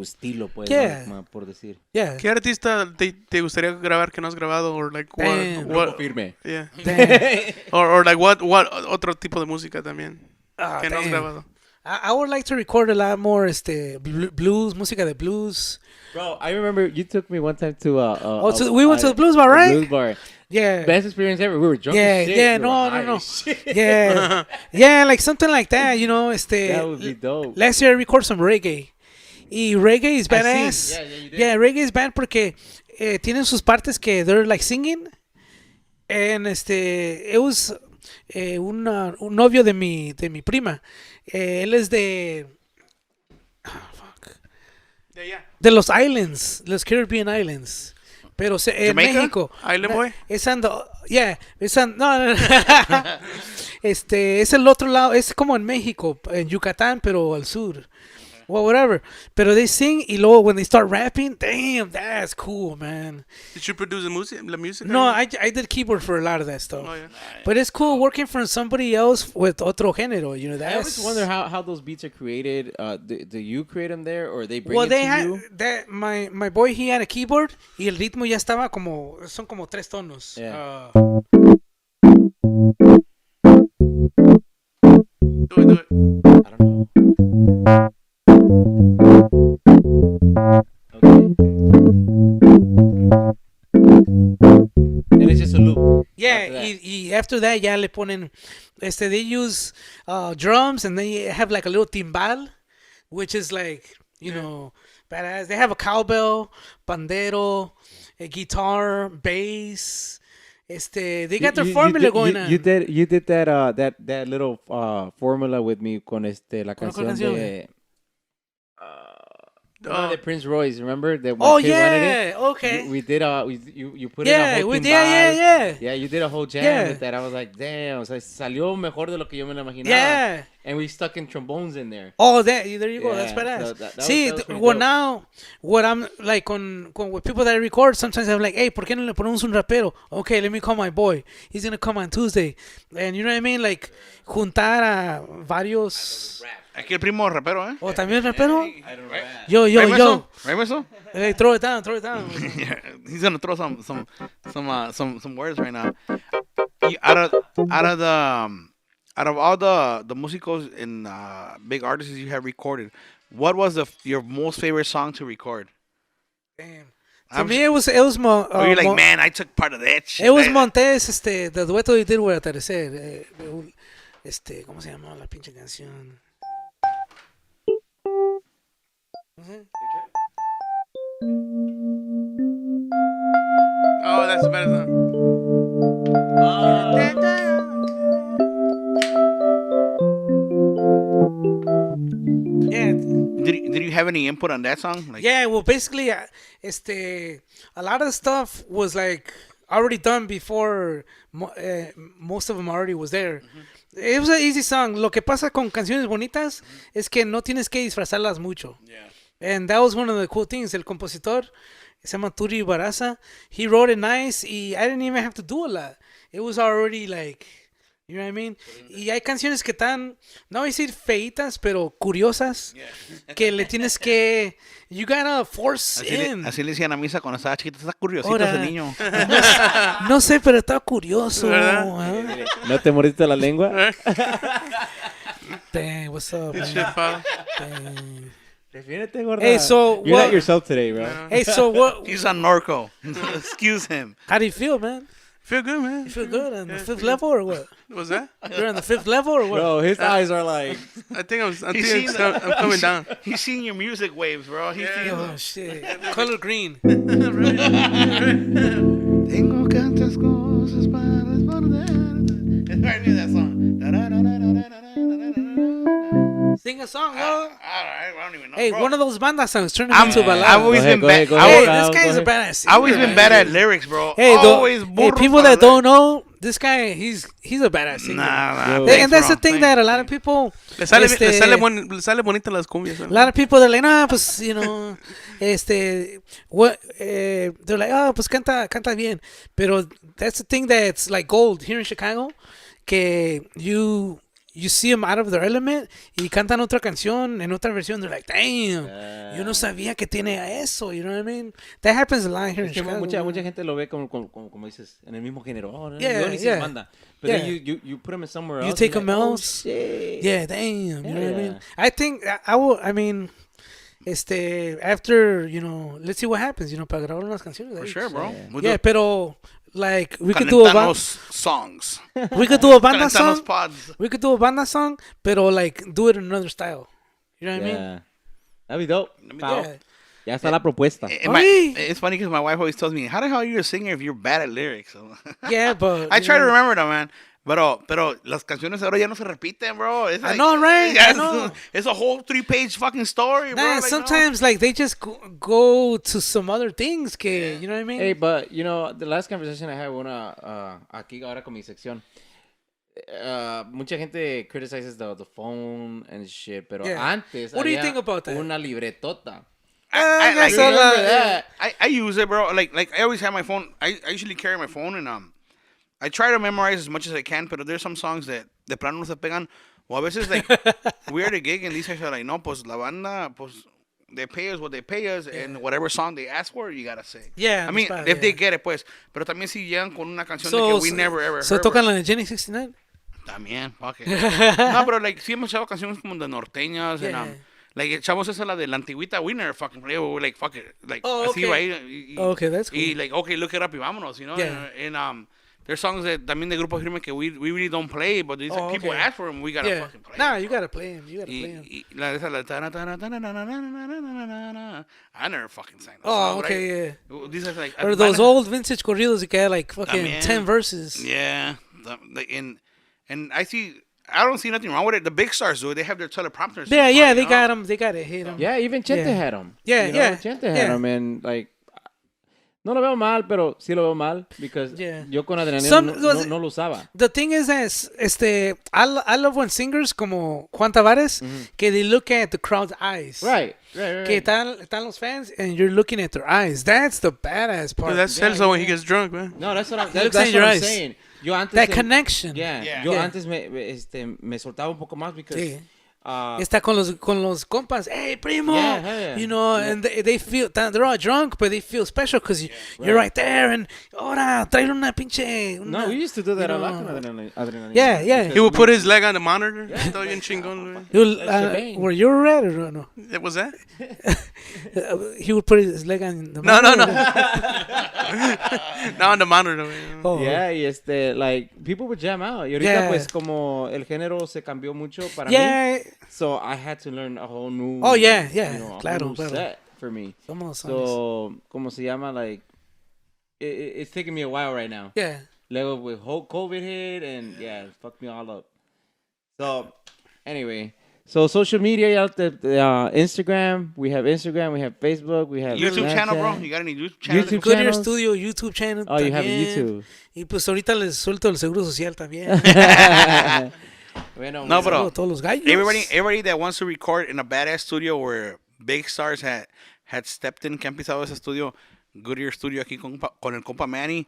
estilo, pues, Yeah. ¿no? Por decir. Yeah. ¿Qué artista te gustaría grabar que no has grabado? Or like Damn. what Firme. yeah. Damn. Or like what otro tipo de música también que no has Damn. grabado? I would like to record a lot more blues, música de blues. Bro, I remember you took me one time to We went to the blues bar, right? Blues bar. Yeah. Best experience ever. We were drunk as shit. Yeah, We were high no. as shit. Yeah, like something like that, That would be dope. Last year I recorded some reggae. Y reggae is badass. Yeah, you did. Yeah, reggae is bad porque tienen sus partes que they're like singing. And it was un novio de mi prima. Él es de de los Islands, los Caribbean Islands. Pero en Jamaica? México. Island Boy? No. Es el otro lado, es como en México, en Yucatán, pero al sur. Well, whatever. Pero they sing y luego when they start rapping, damn, that's cool, man. Did you produce the music? No, I did keyboard for a lot of that stuff. Oh, yeah. But it's cool working for somebody else with otro género, I that's... always wonder how those beats are created. Do you create them there or they bring Well, it they to had you? that my boy, he had a keyboard y el ritmo ya estaba son como 3 tonos. Yeah. Do it. I don't know. Okay. And it's just a loop. Yeah, After that. y after that ya le ponen, they use drums and they have like a little timbal, which is like, badass. They have a cowbell, pandero, a guitar, bass. They got their formula going on. You did that little formula with me con la ¿Con canción canción? de de Prince Royce, remember? That Oh, when Kid wanted yeah, it? okay. We did you put in a Yeah, whole we timbal. did, yeah. Yeah, you did a whole jam Yeah. with that. I was like, damn, o sea, salió mejor de lo que yo me lo imaginaba. Yeah. And we stuck in trombones in there. Oh, there you go. That's Yeah, badass. so that was- See, that was pretty well dope. now, what I'm like con with people that I record, sometimes I'm like, hey, ¿por qué no le ponemos un rapero? Okay, let me call my boy. He's gonna come on Tuesday, and you know what I mean, like juntar a varios. Aquí el primo rapero, ¿eh? O también rapero. I don't rap. Yo. Right, eso? Hey, throw it down. Yeah, he's gonna throw some words right now. Out of all the musicos and big artists you have recorded, what was your most favorite song to record? Damn. For me, it was Or you're like, man, I took part of that shit. It was Montes, the dueto de Dirwell Atardecer. ¿Cómo se llama la pinche canción? Oh, that's a better song. Yeah. Did you have any input on that song? Like, Yeah, well, basically, a lot of stuff was like already done before most of them already was there. It was an easy song. Lo que pasa con canciones bonitas es que no tienes que disfrazarlas mucho. Yeah. And that was one of the cool things. El compositor se llama Turi Baraza. He wrote it nice y I didn't even have to do a lot. It was already like, you know what I mean? Y hay canciones que están, no voy a decir feitas, pero curiosas, que le tienes que, you gotta force in. Así le decían a Misa cuando estaba chiquita. Está curiosito Ahora. ese niño. No sé, pero está curioso. ¿Verdad? ¿eh? ¿No te mordiste la lengua? Dang, what's up, Good man? shit, pal. Dang. Defiéndete, gorda. Hey, so You're what- not yourself today, bro. Hey, so what? He's on Norco. Excuse him. How do you feel, man? Feel good, man. You feel good on the fifth level or what? What's that? You're on the fifth level or what? Bro, his eyes are like... I think I'm seen coming down. He's seen your music waves, bro. He's seen Oh shit! Color green. Tengo tantas cosas para responder. It's right near that song. Sing a song, I don't even know. Hey, bro. one of those banda songs. Turn them into balada. I've always been bad. Hey, this guy's a badass singer. I've always been bad at lyrics, bro. Hey, always people that don't know, this guy, he's a badass singer. Nah. And that's the thing that a lot of people... Le sale bonita las cumbias. A lot of people, they're like, nah, pues, you know, what, they're like, oh, pues canta bien. Pero that's the thing that's like gold here in Chicago, que you see them out of their element y cantan otra canción en otra versión. They're like, damn, yo no sabía que tiene eso, you know what I mean? That happens a lot here in Chicago. Mucha gente lo ve como dices, en el mismo género. Oh, no, Yeah, yo ni yeah. banda. But then you put them in somewhere else. You take and them like, else. Oh, shit. Yeah, damn, you know what I mean? Yeah. I think, I mean, after, you know, let's see what happens, you know, para grabar unas canciones. For sure, bro. Yeah, pero, like, we could do a Calentanos songs. We could do a banda Calentanos song. pods. We could do a banda song, pero like do it in another style. You know what I mean? Yeah. That'd be dope. Yeah. Ya está la propuesta. It's funny because my wife always tells me, how the hell are you a singer if you're bad at lyrics? So, Yeah, but I try to remember that, man. Pero las canciones ahora ya no se repiten, bro. It's like, I know, right? I know. It's a whole 3-page fucking story, bro. Nah, Like, sometimes like they just go to some other things, que you know what I mean? Hey, but you know, the last conversation I had aquí ahora con mi sección. Mucha gente criticizes the phone and shit, pero Yeah. antes What do you había think about that? una libretota. I so, I use it, bro. Like I always have my phone. I usually carry my phone and I try to memorize as much as I can. But there's some songs that de plano no se pegan. O a veces like we're at a gig and these guys are like, no, pues la banda, pues they pay us what they pay us, and whatever song they ask for, you gotta sing. Yeah, I mean, that's if fine, they yeah. get it, pues. Pero también si llegan con una canción de que we never ever So heard. tocan la de Jenny 69? También, fuck it. No, pero like sí hemos echado canciones como de norteñas Yeah. and like echamos esa la de la antigüita, we never fucking play. We were like fuck it, like Oh, así okay. va ahí. Okay, that's cool. Y like okay, look it up y vámonos, you know. Yeah. And there's songs that también de Grupo Firme que we really don't play, but these Oh, people okay. ask for them, we gotta Yeah. fucking play. Nah, you gotta play him. You gotta Y, play him. y la de esa la tana, tana, tana, tana, tana, tana, tana, tana. I never fucking sang that Oh, song, okay, right? These are like Or those old vintage corridos that had like fucking También. 10 verses. Yeah, and I don't see nothing wrong with it. The big stars do it. They have their teleprompters. Yeah, It's yeah, fine, they you know? got them. They got it hit them. Yeah, even Chente Yeah. had them. Yeah, You know, yeah, Chente had yeah. them, and like, no lo veo mal, pero sí lo veo mal, because Yeah. yo con Adrenalina Some- no lo usaba. The thing is that I love when singers como Juan Tavares que they look at the crowd's eyes. Right. Que están los fans and you're looking at their eyes. That's the badass part. Dude, that's Celso when he gets drunk, man. No, that's what I'm, looks that's in your what I'm eyes. saying. Yo antes That connection. Yeah. Yo antes me soltaba un poco más because Sí. Está con los compas. Hey, primo. Yeah. You know, and they feel, they're all drunk, but they feel special because you're right there. And, ahora, tráele una pinche. No, we used to do that you a lot know. con Adrenalina. Yeah, yeah. He would put his leg on the monitor. Estaba bien chingón, man. You'll, were you at or no? What was that? He would put his leg on the No. monitor. Not on the monitor, man. Oh. Yeah, y like, people would jam out. Y ahorita, Yeah. pues, como el género se cambió mucho para Yeah. mí, so I had to learn a whole new, Oh, yeah, yeah. you know, a Claro, whole new claro. set for me. Somos So, como se llama, like, it's taking me a while right now. Yeah. Luego, with whole COVID hit, and yeah, it fucked me all up. So, anyway. So, social media out there, Instagram, we have Facebook, we have YouTube channel, bro. Snapchat. You got any YouTube channel? YouTube Goodyear channels? Studio, YouTube channel. Oh, you have a también. YouTube. Y pues ahorita les suelto el seguro social también. Bueno, No, bro. Todos los gallos. Everybody that wants to record in a badass studio where big stars had stepped in, que han pisado ese studio, Goodyear Studio aquí con el compa Manny,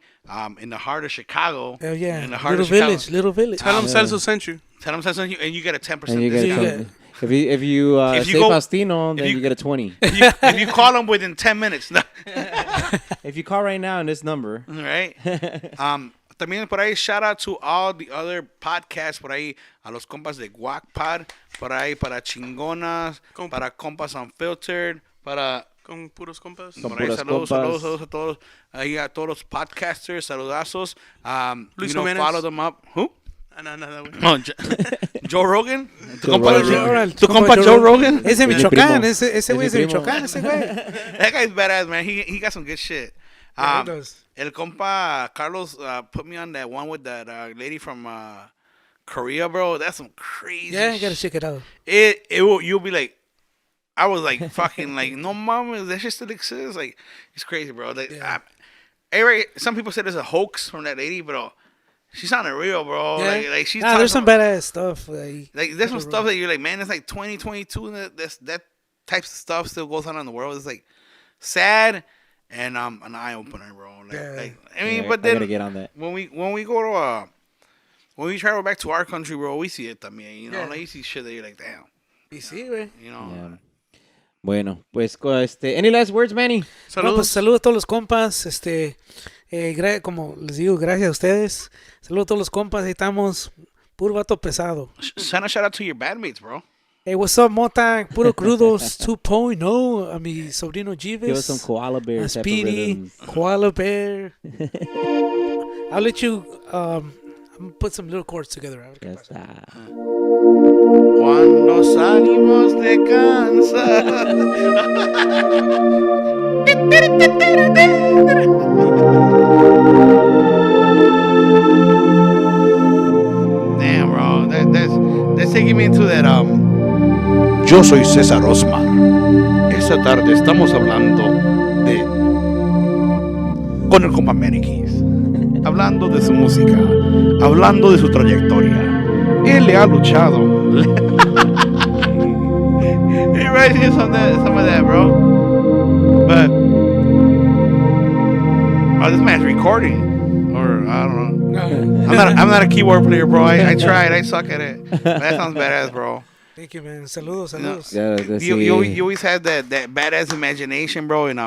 in the heart of Chicago. Hell yeah. In the heart Little of Chicago. village, little village. Tell him Celso sent you. Tell them something, and you get a 10% and you get discount. a if you If you say go- Faustino, then if you you- get a 20. If you call them within 10 minutes, no. If you call right now in this number, Right? También por ahí, shout out to all the other podcasts por ahí, a los compas de Guac Pod, por ahí para Chingonas, para Compas Unfiltered, para... Con puros compas. Con Por ahí, puras saludos compas. a todos, ahí a todos los podcasters, saludazos. Luis You know, Jimenez. follow them up. Who? Nada, güey. Oh, Joe Rogan. Tu Joe compa, Rogan. tu compa Joe Rogan. Es de mi Michoacán, primo. ese güey es de Es mi primo. Michoacán, ese güey. That guy's badass, man. He got some good shit. Yeah, he does. El compa Carlos put me on that one with that lady from Korea, bro, that's some crazy. Yeah, you gotta check it out. You'll be like, I was like fucking like, no mama, that shit still exists. Like, it's crazy, bro. Like, some people say there's a hoax from that lady, but she sounded real, bro. Yeah. Like she's there's some badass stuff. Like there's some stuff that you're like, man, it's like 2022, and that types of stuff still goes on in the world. It's like sad and an eye opener, bro. Like, I mean, but then I gotta get on that. when we go to when we travel back to our country, bro, we see it también, you know, like you see shit that you're like, damn. Y sí, güey. You know. Yeah. Bueno, pues, any last words, Manny? Saludos. No, pues, saludos a todos los compas, como les digo, gracias a ustedes. Saludos a todos los compas, ahí estamos, puro vato pesado. Send a shout out to your bandmates, bro. Hey, what's up, Mota? Puro Crudos 2.0, a mi sobrino Jeeves. Give us some Koala Bear a type Speedy, of rhythms. Koala Bear. I'll let you, I'm gonna put some little chords together. Yes, Cuando salimos de casa. Damn, bro, that's taking me into that. Yo soy César Osman. Esta tarde estamos hablando con el compa Manny, hablando de su música, hablando de su trayectoria. Él le ha luchado. It reminds me of some of that, bro. But this man's recording, or I don't know. I'm not a keyboard player, bro. I tried. I suck at it. But that sounds badass, bro. Thank you, man. Saludos. You always had that badass imagination, bro, and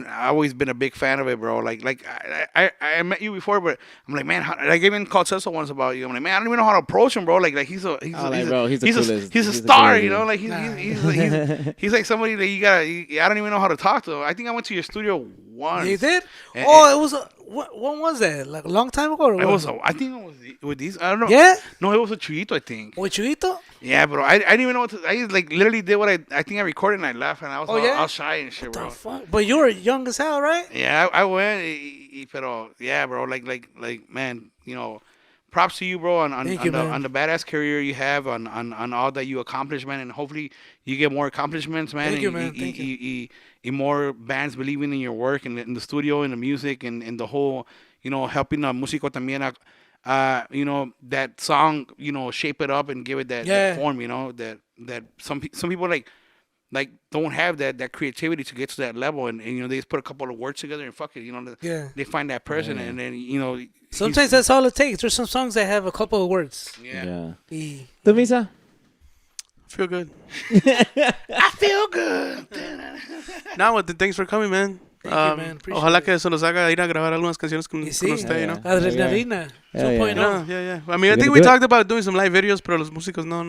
I've always been a big fan of it, bro. Like I met you before, but I'm like, man, I even called Celso once about you. I'm like, man, I don't even know how to approach him, bro. Like he's a star, you know. Like he's like somebody that I don't even know how to talk to. I think I went to your studio once. You did? It was when was that? Like a long time ago? Or what? I think it was with these. I don't know. Yeah. No, it was a Chuyito, I think. With Chuyito? Yeah, bro. I didn't even know what to. I like literally did what I think I recorded and I laughed and I was all shy and shit, bro. Fuck? But you were young as hell, right? Yeah, I went. Pero yeah, bro. Like man, you know, props to you, bro, on the badass career you have, on all that you accomplish, man, and hopefully you get more accomplishments, man. Thank you, man. Thank you. And more bands believing in your work and in the studio and the music and the whole, you know, helping the músico también. You know, that song, you know, shape it up and give it that form, you know, that some people like don't have that creativity to get to that level, and you know, they just put a couple of words together and fuck it, you know, they find that person, and then, you know, sometimes that's all it takes. There's some songs that have a couple of words. Yeah. ¿Tú, Misa? I feel good. I feel good. Now, thanks for coming, man. Thank you, man. Appreciate Ojalá it. que se los haga ir a grabar algunas canciones con usted, you know. Adrenalina. Yeah. I mean, I think we talked about doing some live videos, pero los músicos no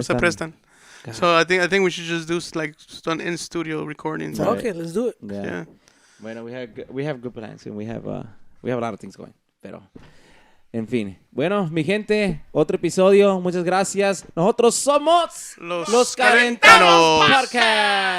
se prestan. So I think we should just do like some in studio recordings. Right. Okay, let's do it. Yeah. Bueno, we have good plans and we have a lot of things going. Pero, en fin. Bueno, mi gente, otro episodio. Muchas gracias. Nosotros somos Los Calentanos Podcast.